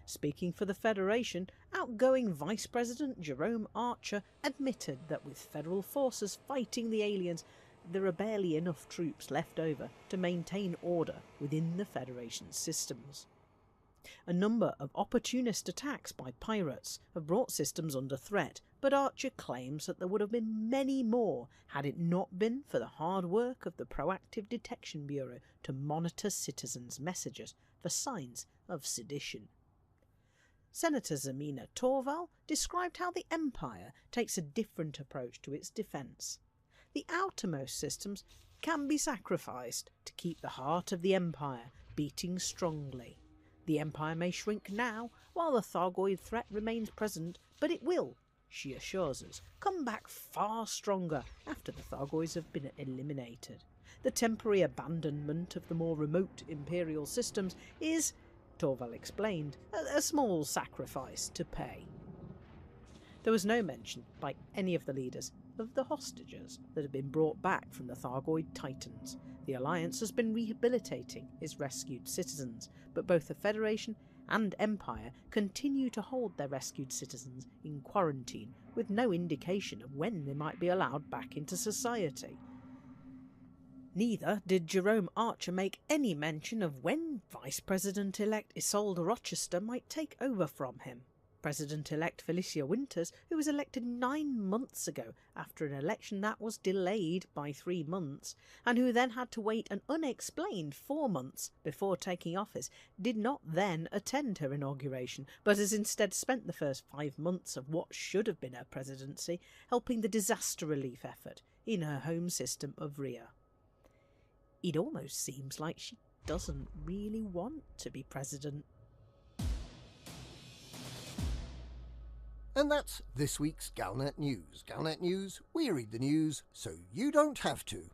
Speaker 15: Speaking for the Federation, outgoing Vice President Jerome Archer admitted that with federal forces fighting the aliens, there are barely enough troops left over to maintain order within the Federation's systems. A number of opportunist attacks by pirates have brought systems under threat, but Archer claims that there would have been many more had it not been for the hard work of the Proactive Detection Bureau to monitor citizens' messages for signs of sedition. Senator Zemina Torval described how the Empire takes a different approach to its defence. The outermost systems can be sacrificed to keep the heart of the Empire beating strongly. The Empire may shrink now while the Thargoid threat remains present, but it will, she assures us, come back far stronger after the Thargoids have been eliminated. The temporary abandonment of the more remote Imperial systems is, Torval explained, a small sacrifice to pay. There was no mention by any of the leaders of the hostages that have been brought back from the Thargoid Titans. The Alliance has been rehabilitating its rescued citizens, but both the Federation and Empire continue to hold their rescued citizens in quarantine with no indication of when they might be allowed back into society. Neither did Jerome Archer make any mention of when Vice President-elect Isolde Rochester might take over from him. President-elect Felicia Winters, who was elected 9 months ago after an election that was delayed by 3 months, and who then had to wait an unexplained 4 months before taking office, did not then attend her inauguration, but has instead spent the first 5 months of what should have been her presidency helping the disaster relief effort in her home system of Rhea. It almost seems like she doesn't really want to be president.
Speaker 5: And that's this week's Galnet News. Galnet News, we read the news so you don't have to.